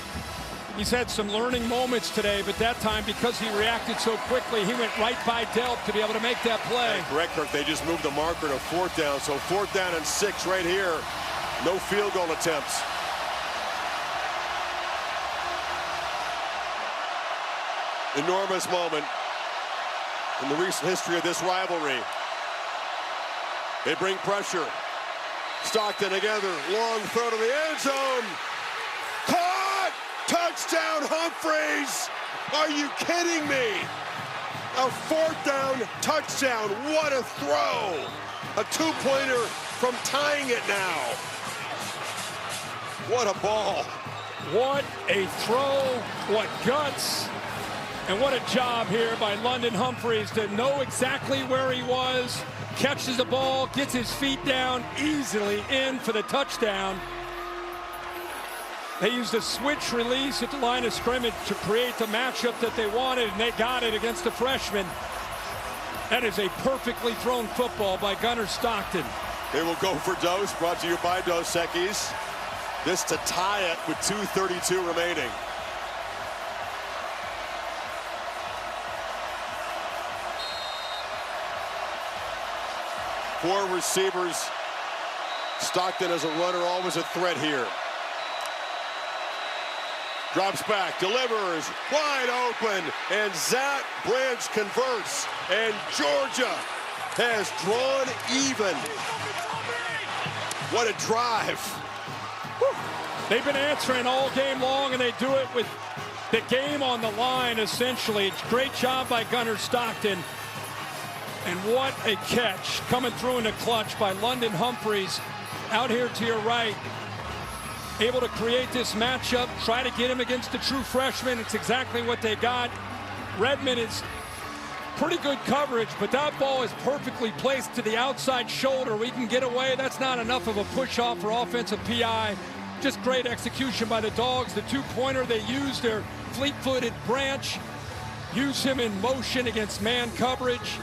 He's had some learning moments today, but that time, because he reacted so quickly, he went right by Delp to be able to make that play. Correct, Kirk. They just moved the marker to fourth down. So 4th down and 6 right here. No field goal attempts. Enormous moment in the recent history of this rivalry. They bring pressure. Stockton together. Long throw to the end zone. Caught! Touchdown, Humphreys! Are you kidding me? A 4th down touchdown. What a throw! A 2-pointer from tying it now. What a ball. What a throw. What guts. And what a job here by London Humphreys to know exactly where he was. Catches the ball, gets his feet down, easily in for the touchdown. They used a switch release at the line of scrimmage to create the matchup that they wanted, and they got it against the freshman. That is a perfectly thrown football by Gunnar Stockton. They will go for Dos, brought to you by Dos Equis. This to tie it with 2:32 remaining. Four receivers. Stockton as a runner, always a threat here. Drops back, delivers, wide open, and Zach Branch converts. And Georgia has drawn even. What a drive. Whew. They've been answering all game long, and they do it with the game on the line, essentially. Great job by Gunnar Stockton. And what a catch coming through in the clutch by London Humphreys out here to your right. Able to create this matchup, try to get him against the true freshman. It's exactly what they got. Redmond is pretty good coverage, but that ball is perfectly placed to the outside shoulder. We can get away. That's not enough of a push-off for offensive PI. Just great execution by the Dogs. The 2-pointer, they used their fleet-footed Branch. Use him in motion against man coverage.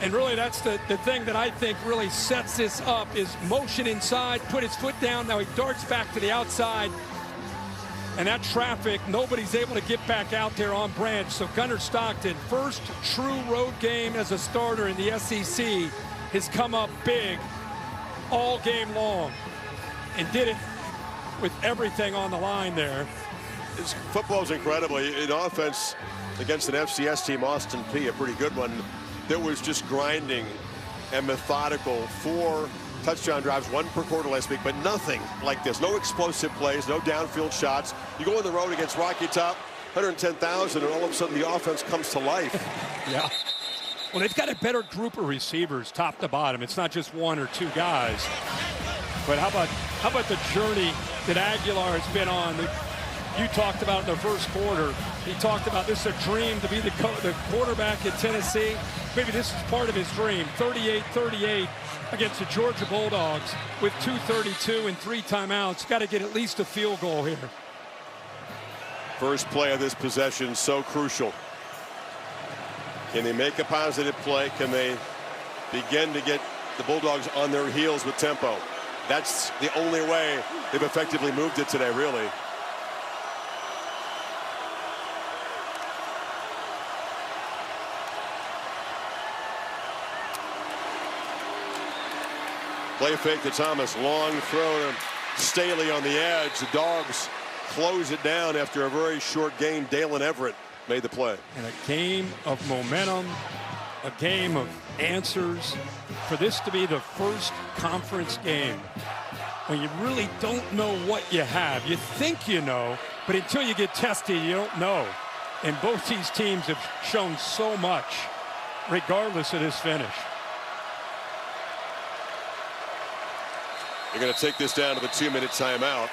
And really, that's the thing that I think really sets this up is motion inside, put his foot down. Now he darts back to the outside. And that traffic, nobody's able to get back out there on Branch. So Gunnar Stockton, first true road game as a starter in the SEC, has come up big all game long and did it with everything on the line there. His football's incredible. In offense against an FCS team, Austin Peay, a pretty good one, that was just grinding and methodical. 4 touchdown drives, 1 per quarter last week, but nothing like this. No explosive plays, no downfield shots. You go on the road against Rocky Top, 110,000, and all of a sudden the offense comes to life. Yeah. Well, they've got a better group of receivers top to bottom. It's not just 1 or 2 guys. But how about the journey that Aguilar has been on? You talked about in the first quarter. He talked about this is a dream to be the quarterback at Tennessee. Maybe this is part of his dream. 38-38 against the Georgia Bulldogs with 2:32 and 3 timeouts. Got to get at least a field goal here. First play of this possession, so crucial. Can they make a positive play? Can they begin to get the Bulldogs on their heels with tempo? That's the only way they've effectively moved it today, really. Play fake to Thomas. Long throw to Staley on the edge. The Dogs close it down after a very short game. Dalen Everett made the play. And a game of momentum, a game of answers. For this to be the first conference game when you really don't know what you have. You think you know, but until you get tested, you don't know. And both these teams have shown so much, regardless of this finish. They're going to take this down to the 2-minute timeout.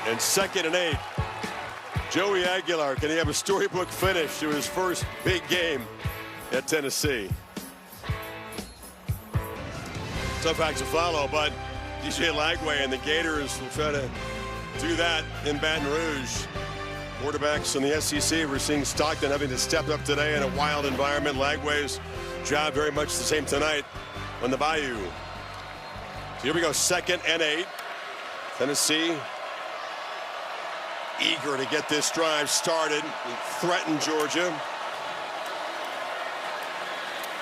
And 2nd and 8. Joey Aguilar, can he have a storybook finish to his first big game at Tennessee? Tough act to follow, but DJ Lagway and the Gators will try to do that in Baton Rouge. Quarterbacks in the SEC, we're seeing Stockton having to step up today in a wild environment. Lagway's job very much the same tonight on the Bayou. So here we go, 2nd and 8. Tennessee eager to get this drive started and threaten Georgia.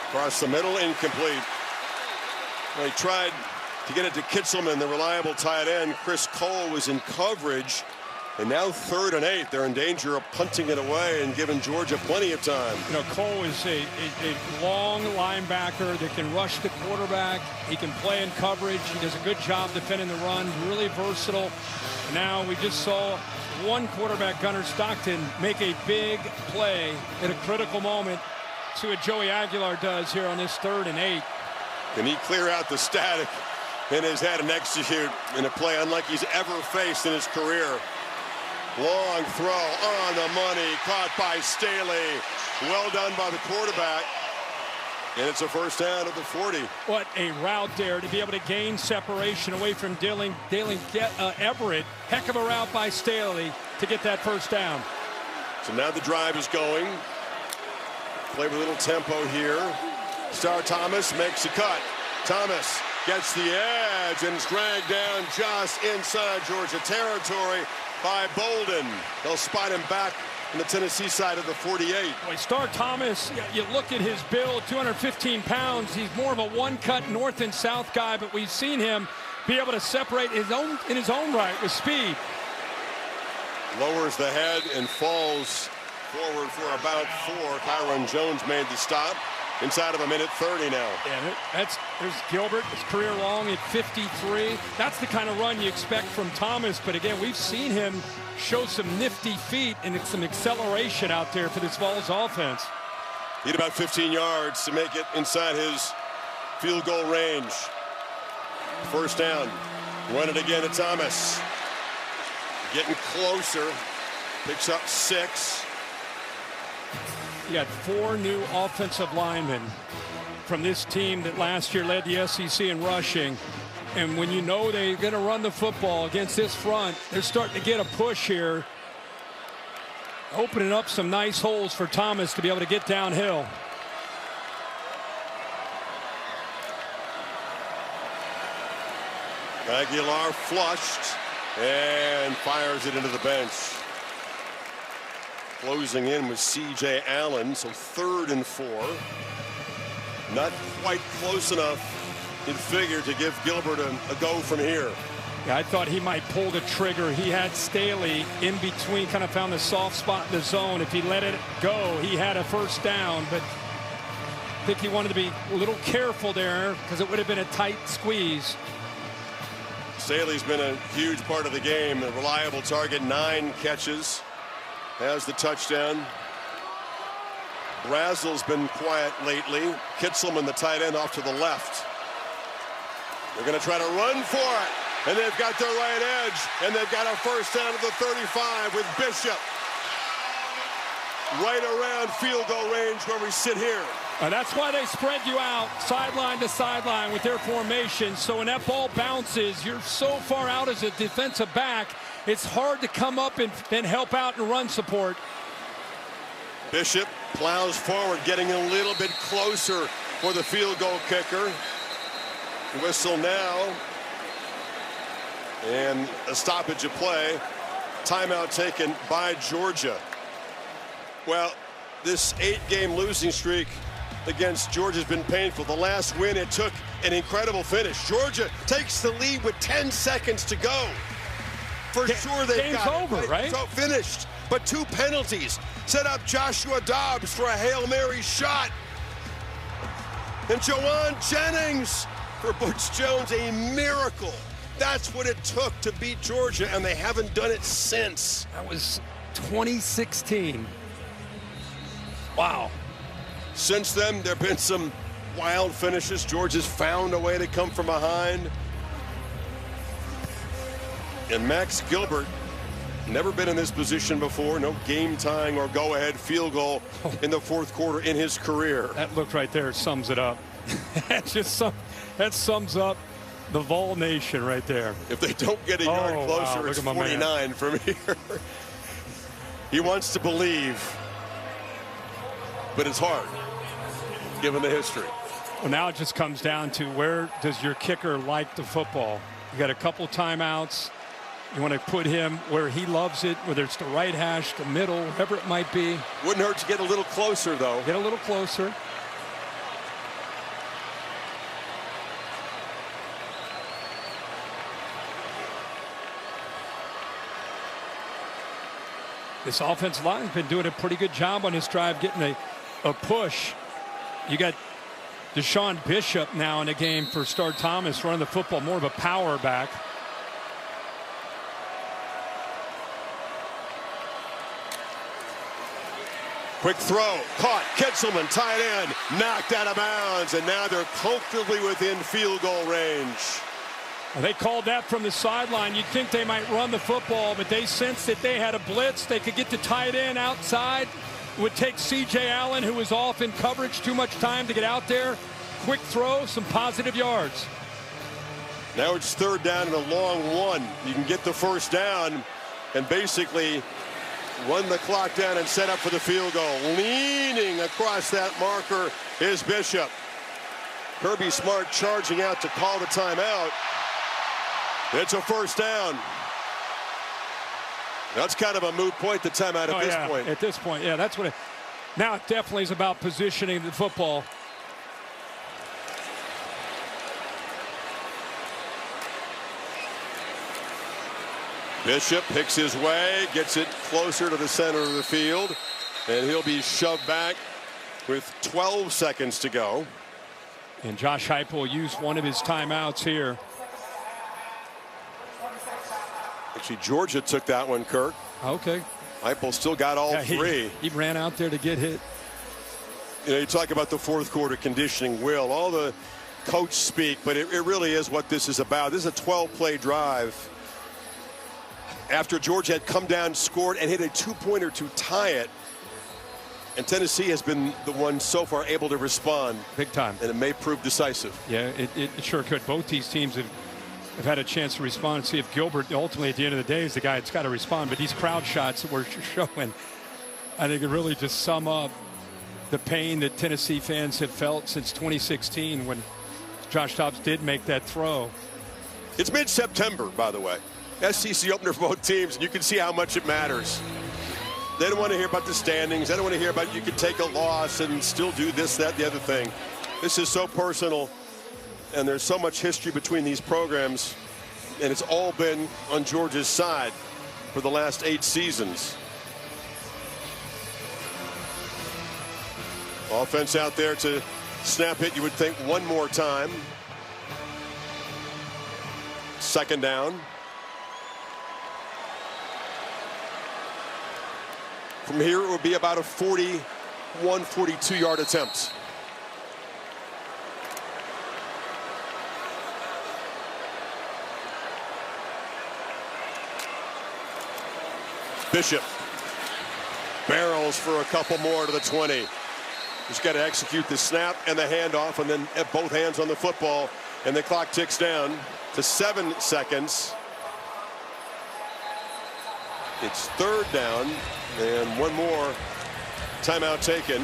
Across the middle, incomplete. Well, he tried to get it to Kitzelman, the reliable tight end. Chris Cole was in coverage. And now 3rd and 8. They're in danger of punting it away and giving Georgia plenty of time. You know, Cole is a long linebacker that can rush the quarterback. He can play in coverage. He does a good job defending the run. Really versatile. Now we just saw one quarterback, Gunnar Stockton, make a big play at a critical moment. See what Joey Aguilar does here on this 3rd and 8. Can he clear out the static in his head and execute in a play unlike he's ever faced in his career? Long throw on the money, caught by Staley. Well done by the quarterback. And it's a first down at the 40. What a route there to be able to gain separation away from Dalen Everett. Heck of a route by Staley to get that first down. So now the drive is going. Play with a little tempo here. Star Thomas makes a cut. Thomas gets the edge and is dragged down just inside Georgia territory by Bolden. They'll spot him back on the Tennessee side of the 48. Boy, Star Thomas, you look at his build, 215 pounds. He's more of a one-cut north and south guy, but we've seen him be able to separate in his own right with speed. Lowers the head and falls forward for about 4. Kyron Jones made the stop. Inside of a minute 30 now. Yeah, there's Gilbert, his career long at 53. That's the kind of run you expect from Thomas. But again, we've seen him show some nifty feet and some acceleration out there for this Vols offense. He had about 15 yards to make it inside his field goal range. First down. Run it again to Thomas. Getting closer. Picks up 6. You got 4 new offensive linemen from this team that last year led the SEC in rushing. And when you know they're going to run the football against this front, they're starting to get a push here, opening up some nice holes for Thomas to be able to get downhill. Aguilar flushed and fires it into the bench. Closing in with C.J. Allen, so 3rd and 4. Not quite close enough, you'd figure, to give Gilbert a go from here. Yeah, I thought he might pull the trigger. He had Staley in between, kind of found the soft spot in the zone. If he let it go, he had a first down, but I think he wanted to be a little careful there because it would have been a tight squeeze. Staley's been a huge part of the game, a reliable target, 9 catches. Has the touchdown. Razzle's been quiet lately. Kitzelman, the tight end, off to the left. They're going to try to run for it. And they've got their right edge. And they've got a first down at the 35 with Bishop. Right around field goal range where we sit here. That's why they spread you out sideline to sideline with their formation. So when that ball bounces, you're so far out as a defensive back, it's hard to come up and help out and run support. Bishop plows forward, getting a little bit closer for the field goal kicker. Whistle now. And a stoppage of play. Timeout taken by Georgia. Well, this 8-game losing streak against Georgia has been painful. The last win, it took an incredible finish. Georgia takes the lead with 10 seconds to go. For sure they've got over, right? So finished, but 2 penalties set up Joshua Dobbs for a Hail Mary shot. And Jawan Jennings for Butch Jones, a miracle. That's what it took to beat Georgia, and they haven't done it since. That was 2016. Wow. Since then, there have been some wild finishes. Georgia's found a way to come from behind. And Max Gilbert Never been in this position before. No game-tying or go-ahead field goal in the fourth quarter in his career. That look right there sums it up. That sums up the Vol Nation right there. If they don't get a yard closer, it's 49 from here. He wants to believe, but it's hard, given the history. Well, now it just comes down to where does your kicker like the football? You got a couple timeouts. You want to put him where he loves it, whether it's the right hash, the middle, whatever it might be. Wouldn't hurt to get a little closer, though. Get a little closer. This offensive line has been doing a pretty good job on this drive, getting a push. You got Deshaun Bishop now in the game for Star Thomas, running the football, more of a power back. Quick throw, caught, Kitzelman, tight end, knocked out of bounds, and now they're comfortably within field goal range. Well, they called that from the sideline. You'd think they might run the football, but they sensed that they had a blitz. They could get the tight end outside. It would take C.J. Allen, who was off in coverage, too much time to get out there. Quick throw, some positive yards. Now it's third down and a long one. You can get the first down and basically run the clock down and set up for the field goal. Leaning across that marker is Bishop. Kirby Smart charging out to call the timeout. It's a first down. That's kind of a moot point, the timeout at this point. At this point, yeah, that's what it. Now it definitely is about positioning the football. Bishop picks his way, gets it closer to the center of the field, and he'll be shoved back with 12 seconds to go. And Josh Heupel used one of his timeouts here. Actually, Georgia took that one, Kirk. Okay. Heupel still got all three. He ran out there to get hit. You know, you talk about the fourth quarter conditioning, Will. All the coach speak, but it really is what this is about. This is a 12-play drive. After Georgia had come down, scored, and hit a two-pointer to tie it. And Tennessee has been the one so far able to respond. Big time. And it may prove decisive. Yeah, it sure could. Both these teams have had a chance to respond and see if Gilbert ultimately at the end of the day is the guy that's got to respond. But these crowd shots that we're showing, I think it really just sum up the pain that Tennessee fans have felt since 2016 when Josh Dobbs did make that throw. It's mid-September, by the way. SEC opener for both teams, and you can see how much it matters. They don't want to hear about the standings. They don't want to hear about you can take a loss and still do this, that, the other thing. This is so personal, and there's so much history between these programs, and it's all been on Georgia's side for the last 8 seasons. Offense out there to snap it, you would think, one more time. Second down. From here, it would be about a 41, 42-yard attempt. Bishop barrels for a couple more to the 20. Just got to execute the snap and the handoff, and then at both hands on the football, and the clock ticks down to 7 seconds. It's third down, and one more timeout taken.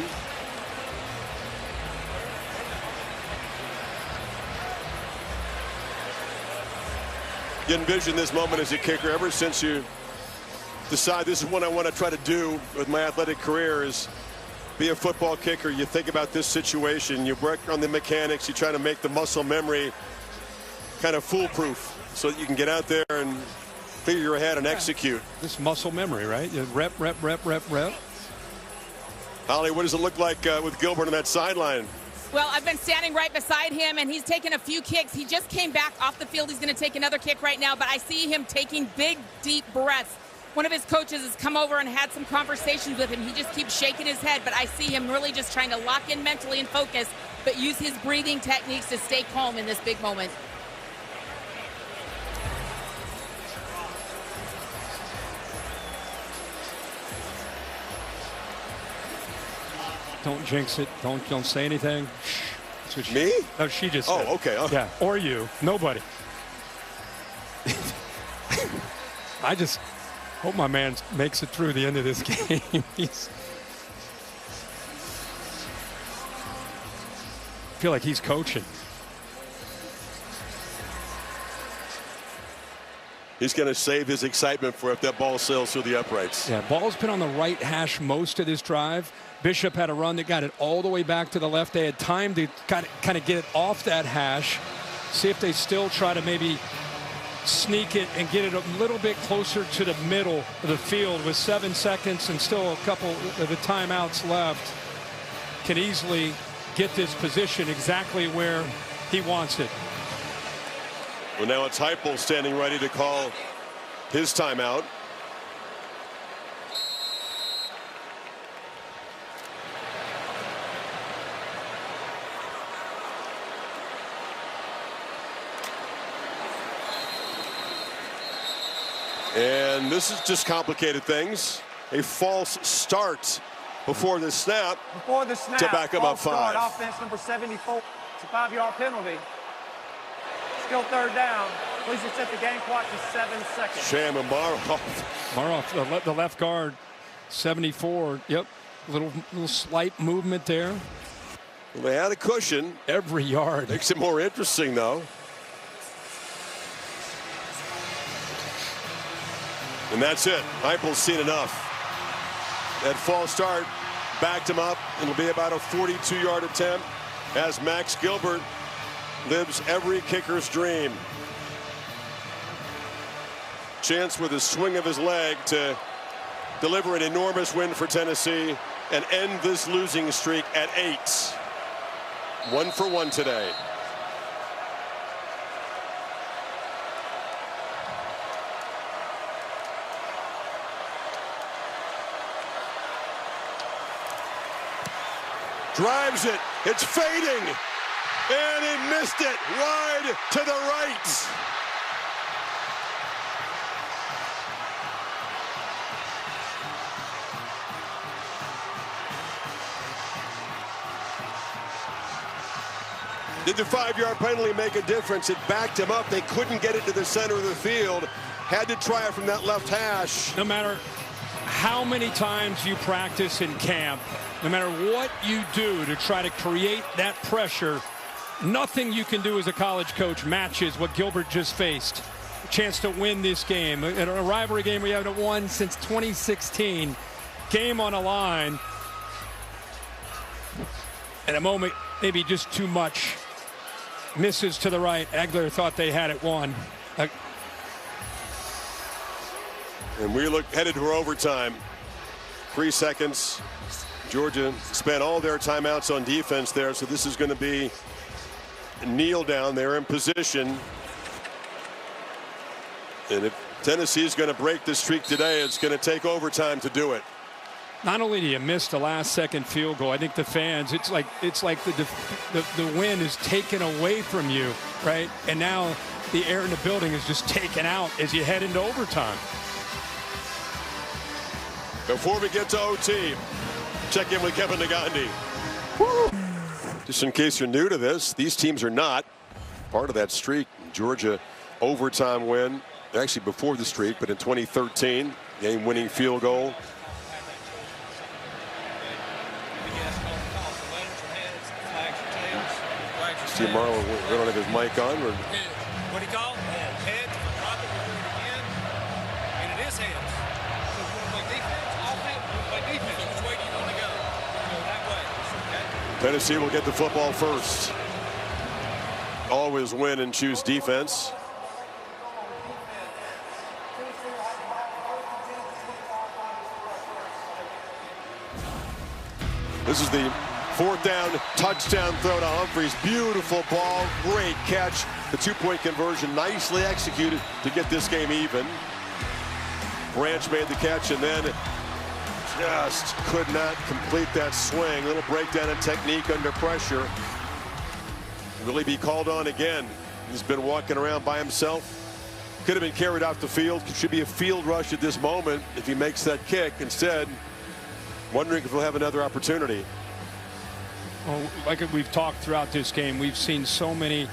You envision this moment as a kicker ever since you decide this is what I want to try to do with my athletic career is be a football kicker. You think about this situation, you work on the mechanics, you try to make the muscle memory kind of foolproof so that you can get out there and clear your head and execute. This muscle memory, right? Rep, rep, rep, rep, rep. Holly, what does it look like with Gilbert on that sideline? Well, I've been standing right beside him, and he's taken a few kicks. He just came back off the field. He's going to take another kick right now, but I see him taking big, deep breaths. One of his coaches has come over and had some conversations with him. He just keeps shaking his head, but I see him really just trying to lock in mentally and focus, but use his breathing techniques to stay calm in this big moment. Don't jinx it. Don't say anything. Shh. Me? No, she just said. Oh, okay. Yeah, or you. Nobody. I just hope my man makes it through the end of this game. I feel like he's coaching. He's going to save his excitement for if that ball sails through the uprights. Yeah, ball's been on the right hash most of this drive. Bishop had a run that got it all the way back to the left. They had time to kind of get it off that hash, see if they still try to maybe sneak it and get it a little bit closer to the middle of the field with 7 seconds and still a couple of the timeouts left. Can easily get this position exactly where he wants it. Well, now it's Heupel standing ready to call his timeout. And this has just complicated things. A false start before the snap. Before the snap, to back him up 5. Offense number 74. It's a 5-yard penalty. Still third down. Please set the game clock to 7 seconds. Sham and Maroff, the left guard, 74. Yep, little slight movement there. Well, they had a cushion. Every yard. Makes it more interesting, though. And that's it. Heupel's seen enough. That false start backed him up. It'll be about a 42-yard attempt as Max Gilbert lives every kicker's dream. Chance with a swing of his leg to deliver an enormous win for Tennessee and end this losing streak at 8. 1 for 1 today. Drives it. It's fading. And he missed it wide to the right. Did the 5-yard penalty make a difference? It backed him up. They couldn't get it to the center of the field. Had to try it from that left hash. No matter how many times you practice in camp, no matter what you do to try to create that pressure, nothing you can do as a college coach matches what Gilbert just faced. A chance to win this game. In a rivalry game we haven't won since 2016. Game on a line. At a moment, maybe just too much. Misses to the right. Egler thought they had it won. And we look headed to overtime. 3 seconds. Georgia spent all their timeouts on defense there, so this is going to be kneel down. They're in position. And if Tennessee is going to break the streak today, it's going to take overtime to do it. Not only do you miss the last-second field goal, I think the fans, it's like the win is taken away from you, right? And now the air in the building is just taken out as you head into overtime. Before we get to OT, check in with Kevin Negandhi. Just in case you're new to this, these teams are not part of that streak. Georgia overtime win, actually before the streak, but in 2013, game-winning field goal. Steve Marlowe, we don't have his mic on. Or... What do you call it? Heads, dropping, we're doing it again. And it is heads. So if you want to play defense, offense, you play defense. Which way do you want to go? Go that way. Okay? Tennessee will get the football first. Always win and choose defense. This is the 4th down touchdown throw to Humphries. Beautiful ball, great catch. The 2-point conversion nicely executed to get this game even. Branch made the catch and then just could not complete that swing. Little breakdown in technique under pressure. Will he be called on again? He's been walking around by himself. Could have been carried off the field. Should be a field rush at this moment if he makes that kick. Instead, wondering if he'll have another opportunity. Well, like we've talked throughout this game, we've seen so many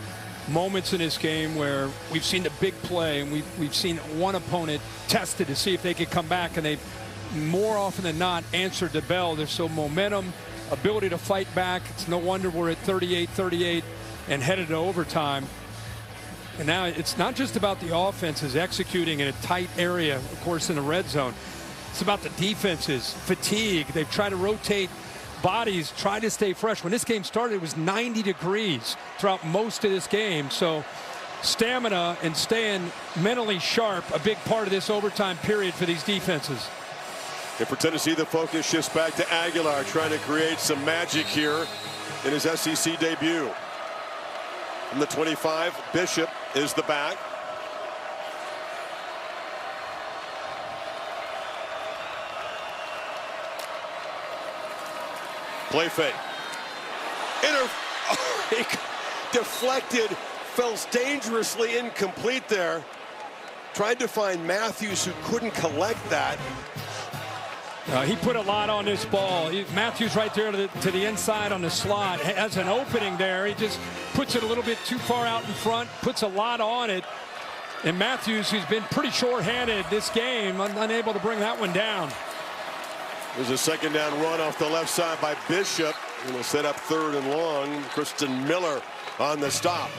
moments in this game where we've seen the big play, and we've seen one opponent tested to see if they could come back, and they've more often than not answered the bell. There's so momentum, ability to fight back. It's no wonder we're at 38-38 and headed to overtime. And now it's not just about the offenses executing in a tight area, of course, in the red zone. It's about the defenses, fatigue. They've tried to rotate bodies, try to stay fresh. When this game started, it was 90 degrees throughout most of this game. So stamina and staying mentally sharp, a big part of this overtime period for these defenses. And for Tennessee, the focus shifts back to Aguilar, trying to create some magic here in his SEC debut. From the 25, Bishop is the back. Play fake. Deflected, fell dangerously incomplete there. Tried to find Matthews, who couldn't collect that. He put a lot on this ball. Matthews right there to the inside on the slot. Has an opening there. He just puts it a little bit too far out in front, puts a lot on it. And Matthews, who's been pretty short-handed this game, unable to bring that one down. There's a second down run off the left side by Bishop. Going to set up 3rd and long. Kristen Miller on the stop.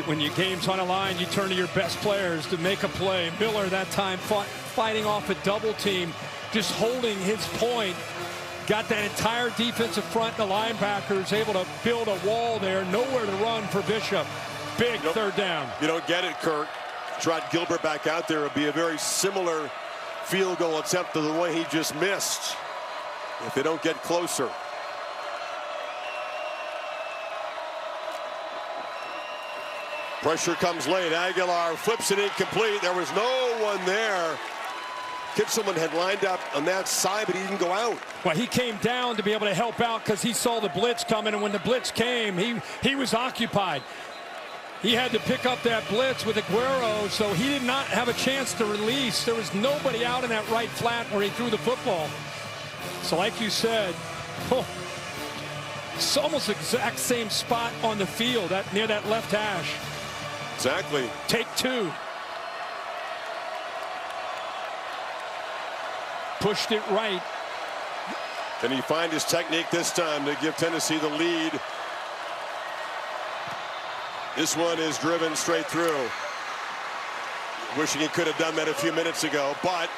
When your game's on a line, you turn to your best players to make a play. Miller that time fighting off a double team, just holding his point. Got that entire defensive front, the linebackers able to build a wall there. Nowhere to run for Bishop. Big 3rd down. You don't get it, Kirk. Trot Gilbert back out there. It'll be a very similar field goal attempt to the one he just missed if they don't get closer. Pressure comes late. Aguilar flips it incomplete. There was no one there. Kitzelman had lined up on that side, but he didn't go out. Well, he came down to be able to help out because he saw the blitz coming, and when the blitz came, he was occupied. He had to pick up that blitz with Aguero, so he did not have a chance to release. There was nobody out in that right flat where he threw the football. So like you said, it's almost the exact same spot on the field, near that left hash. Exactly. Take 2. Pushed it right. Can he find his technique this time to give Tennessee the lead? This one is driven straight through. Wishing he could have done that a few minutes ago, but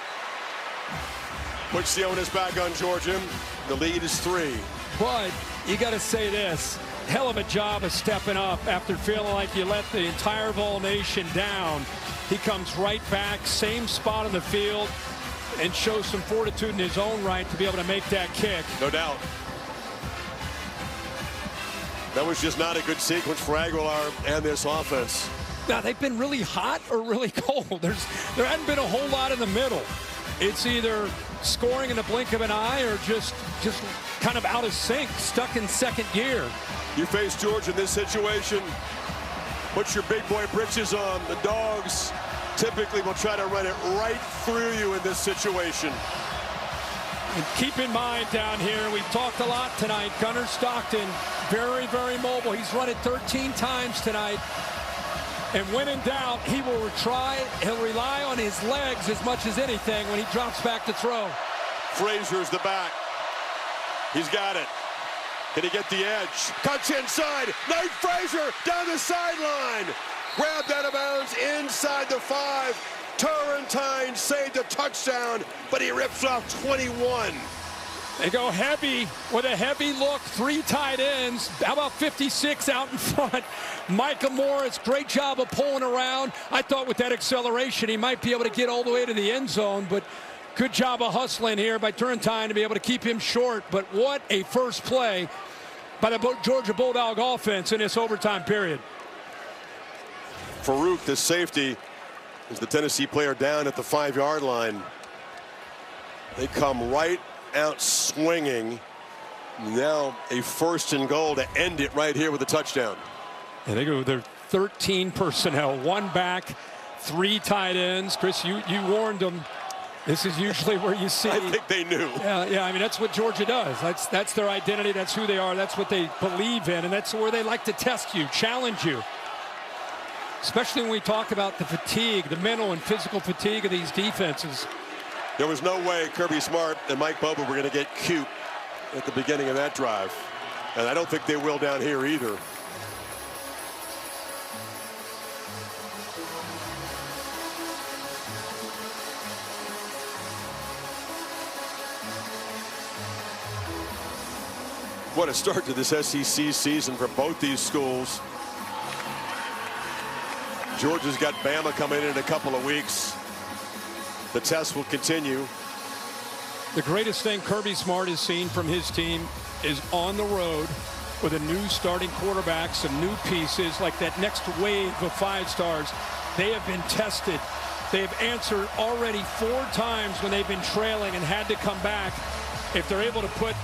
puts the onus back on Georgia. The lead is 3. But you got to say this. Hell of a job of stepping up after feeling like you let the entire Vol Nation down. He comes right back, same spot on the field, and shows some fortitude in his own right to be able to make that kick. No doubt. That was just not a good sequence for Aguilar and this offense. Now, they've been really hot or really cold. There hadn't been a whole lot in the middle. It's either scoring in the blink of an eye or just kind of out of sync, stuck in second gear. You face Georgia in this situation, put your big boy britches on. The Dogs typically will try to run it right through you in this situation. And keep in mind down here, we've talked a lot tonight, Gunnar Stockton, very, very mobile. He's run it 13 times tonight. And when in doubt, he will he'll rely on his legs as much as anything when he drops back to throw. Frazier's the back. He's got it. Can he get the edge? Cuts inside. Nate Frazier down the sideline. Grabbed out of bounds inside the 5. Turrentine saved a touchdown, but he rips off 21. They go heavy with a heavy look. 3 tight ends. How about 56 out in front? Micah Morris, great job of pulling around. I thought with that acceleration, he might be able to get all the way to the end zone, but good job of hustling here by Turrentine to be able to keep him short. But what a first play by the Georgia Bulldog offense in this overtime period. Farouk, the safety, is the Tennessee player down at the 5-yard line. They come right out swinging. Now a 1st and goal to end it right here with a touchdown. And they go with their 13 personnel, 1 back, 3 tight ends. Chris, you warned them This is usually where you see. I think they knew. Yeah. I mean, that's what Georgia does. That's their identity. That's who they are. That's what they believe in, and that's where they like to test you, challenge you. Especially when we talk about the fatigue, the mental and physical fatigue of these defenses. There was no way Kirby Smart and Mike Bobo were going to get cute at the beginning of that drive, and I don't think they will down here either. What a start to this SEC season for both these schools. Georgia's got Bama coming in a couple of weeks. The test will continue. The greatest thing Kirby Smart has seen from his team is on the road with a new starting quarterback, some new pieces, like that next wave of 5 stars. They have been tested. They've answered already 4 times when they've been trailing and had to come back. If they're able to put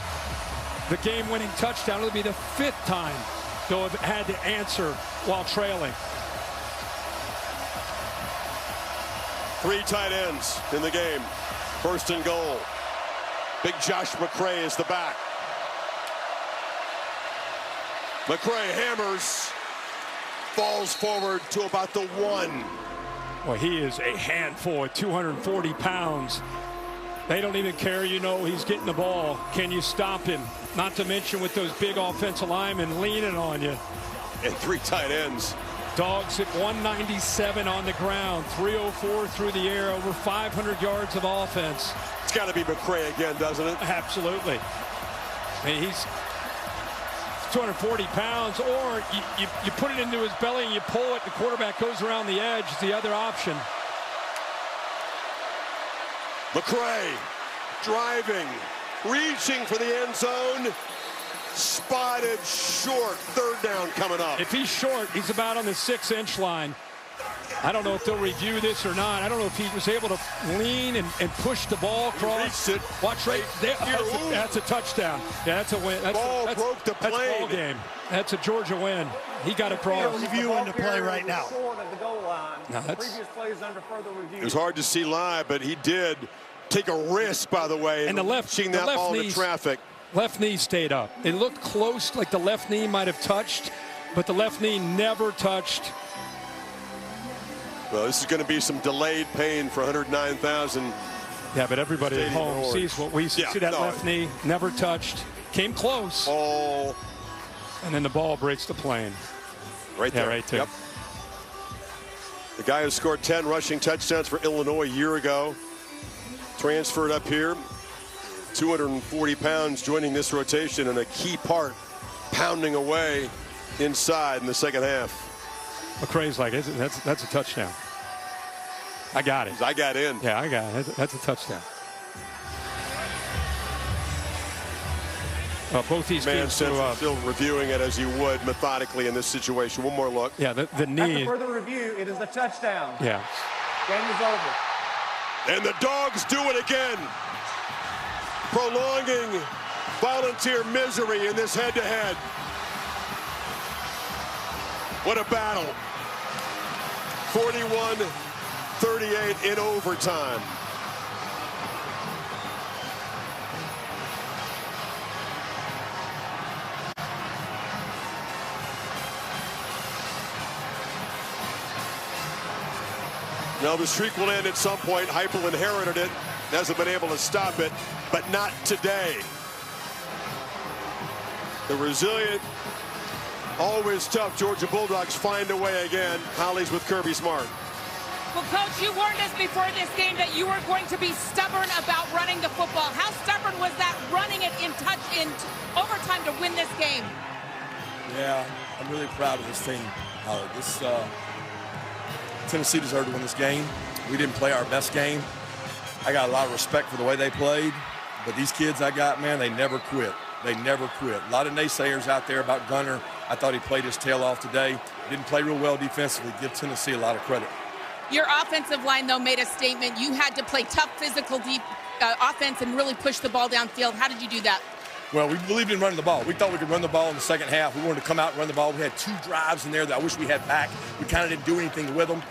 the game-winning touchdown, it'll be the 5th time they'll have had to answer while trailing. 3 tight ends in the game. 1st and goal. Big Josh McCray is the back. McCray hammers. Falls forward to about the 1. Well, he is a handful at 240 pounds. They don't even care, you know, he's getting the ball. Can you stop him? Not to mention with those big offensive linemen leaning on you. And 3 tight ends. Dogs at 197 on the ground, 304 through the air, over 500 yards of offense. It's got to be McCray again, doesn't it? Absolutely. I mean, he's 240 pounds, or you put it into his belly and you pull it, the quarterback goes around the edge. It's the other option. McCray driving, reaching for the end zone. Spotted short. 3rd down coming up. If he's short, he's about on the 6-inch line. I don't know if they'll review this or not. I don't know if he was able to lean and push the ball across. He reached it. Watch right there. That's a touchdown. Yeah, that's a win. Ball broke the plane. That's ball game. That's a Georgia win. He got across. Reviewing the play right now. It was hard to see live, but he did take a risk, by the way, and the left ball into traffic. Left knee stayed up. It looked close, like the left knee might have touched, but the left knee never touched. Well, this is going to be some delayed pain for 109,000. Yeah, but everybody at home sees what we see. Yeah, see that left knee never touched. Came close. Oh. And then the ball breaks the plane. Right there. Yeah, right there. Yep. The guy who scored 10 rushing touchdowns for Illinois a year ago. Transferred up here. 240 pounds joining this rotation, and a key part pounding away inside in the 2nd half. McCray's like, that's a touchdown. I got it. I got in. Yeah, I got it. That's a touchdown. Both these teams still reviewing it as you would methodically in this situation. One more look. Yeah, the knee. After further review, it is a touchdown. Yeah. Game is over. And the Dogs do it again. Prolonging Volunteer misery in this head-to-head. What a battle. 41-38 in overtime. Now the streak will end at some point. Heupel inherited it, hasn't been able to stop it, but not today. The resilient, always tough Georgia Bulldogs find a way again. Holly's with Kirby Smart. Well, Coach, you warned us before this game that you were going to be stubborn about running the football. How stubborn was that, running it in overtime to win this game? Yeah, I'm really proud of this team. Tennessee deserved to win this game. We didn't play our best game. I got a lot of respect for the way they played, but these kids I got, man, they never quit. They never quit. A lot of naysayers out there about Gunner. I thought he played his tail off today. Didn't play real well defensively. Give Tennessee a lot of credit. Your offensive line, though, made a statement. You had to play tough physical offense and really push the ball downfield. How did you do that? Well, we believed in running the ball. We thought we could run the ball in the second half. We wanted to come out and run the ball. We had 2 drives in there that I wish we had back. We kind of didn't do anything with them.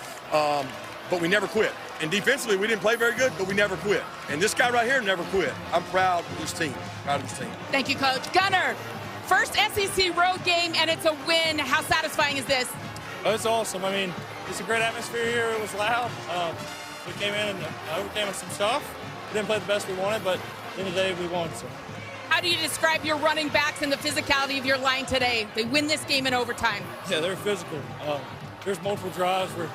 but we never quit. And defensively, we didn't play very good, but we never quit. And this guy right here never quit. I'm proud of this team. Thank you, Coach. Gunner, first SEC road game, and it's a win. How satisfying is this? Oh, it's awesome. I mean, it's a great atmosphere here. It was loud. We came in and overcame some stuff. We didn't play the best we wanted, but at the end of the day, we won. So. How do you describe your running backs and the physicality of your line today? They win this game in overtime. Yeah, they're physical. There's multiple drives where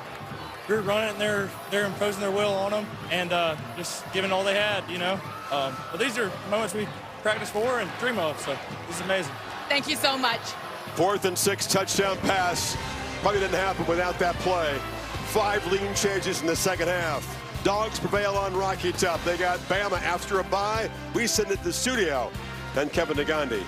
we're running and they're imposing their will on them and just giving all they had, you know. But these are moments we practice for and dream of, so this is amazing. Thank you so much. 4th and 6 touchdown pass. Probably didn't happen without that play. 5 lean changes in the second half. Dogs prevail on Rocky Top. They got Bama after a bye. We send it to the studio. And Kevin Negandhi.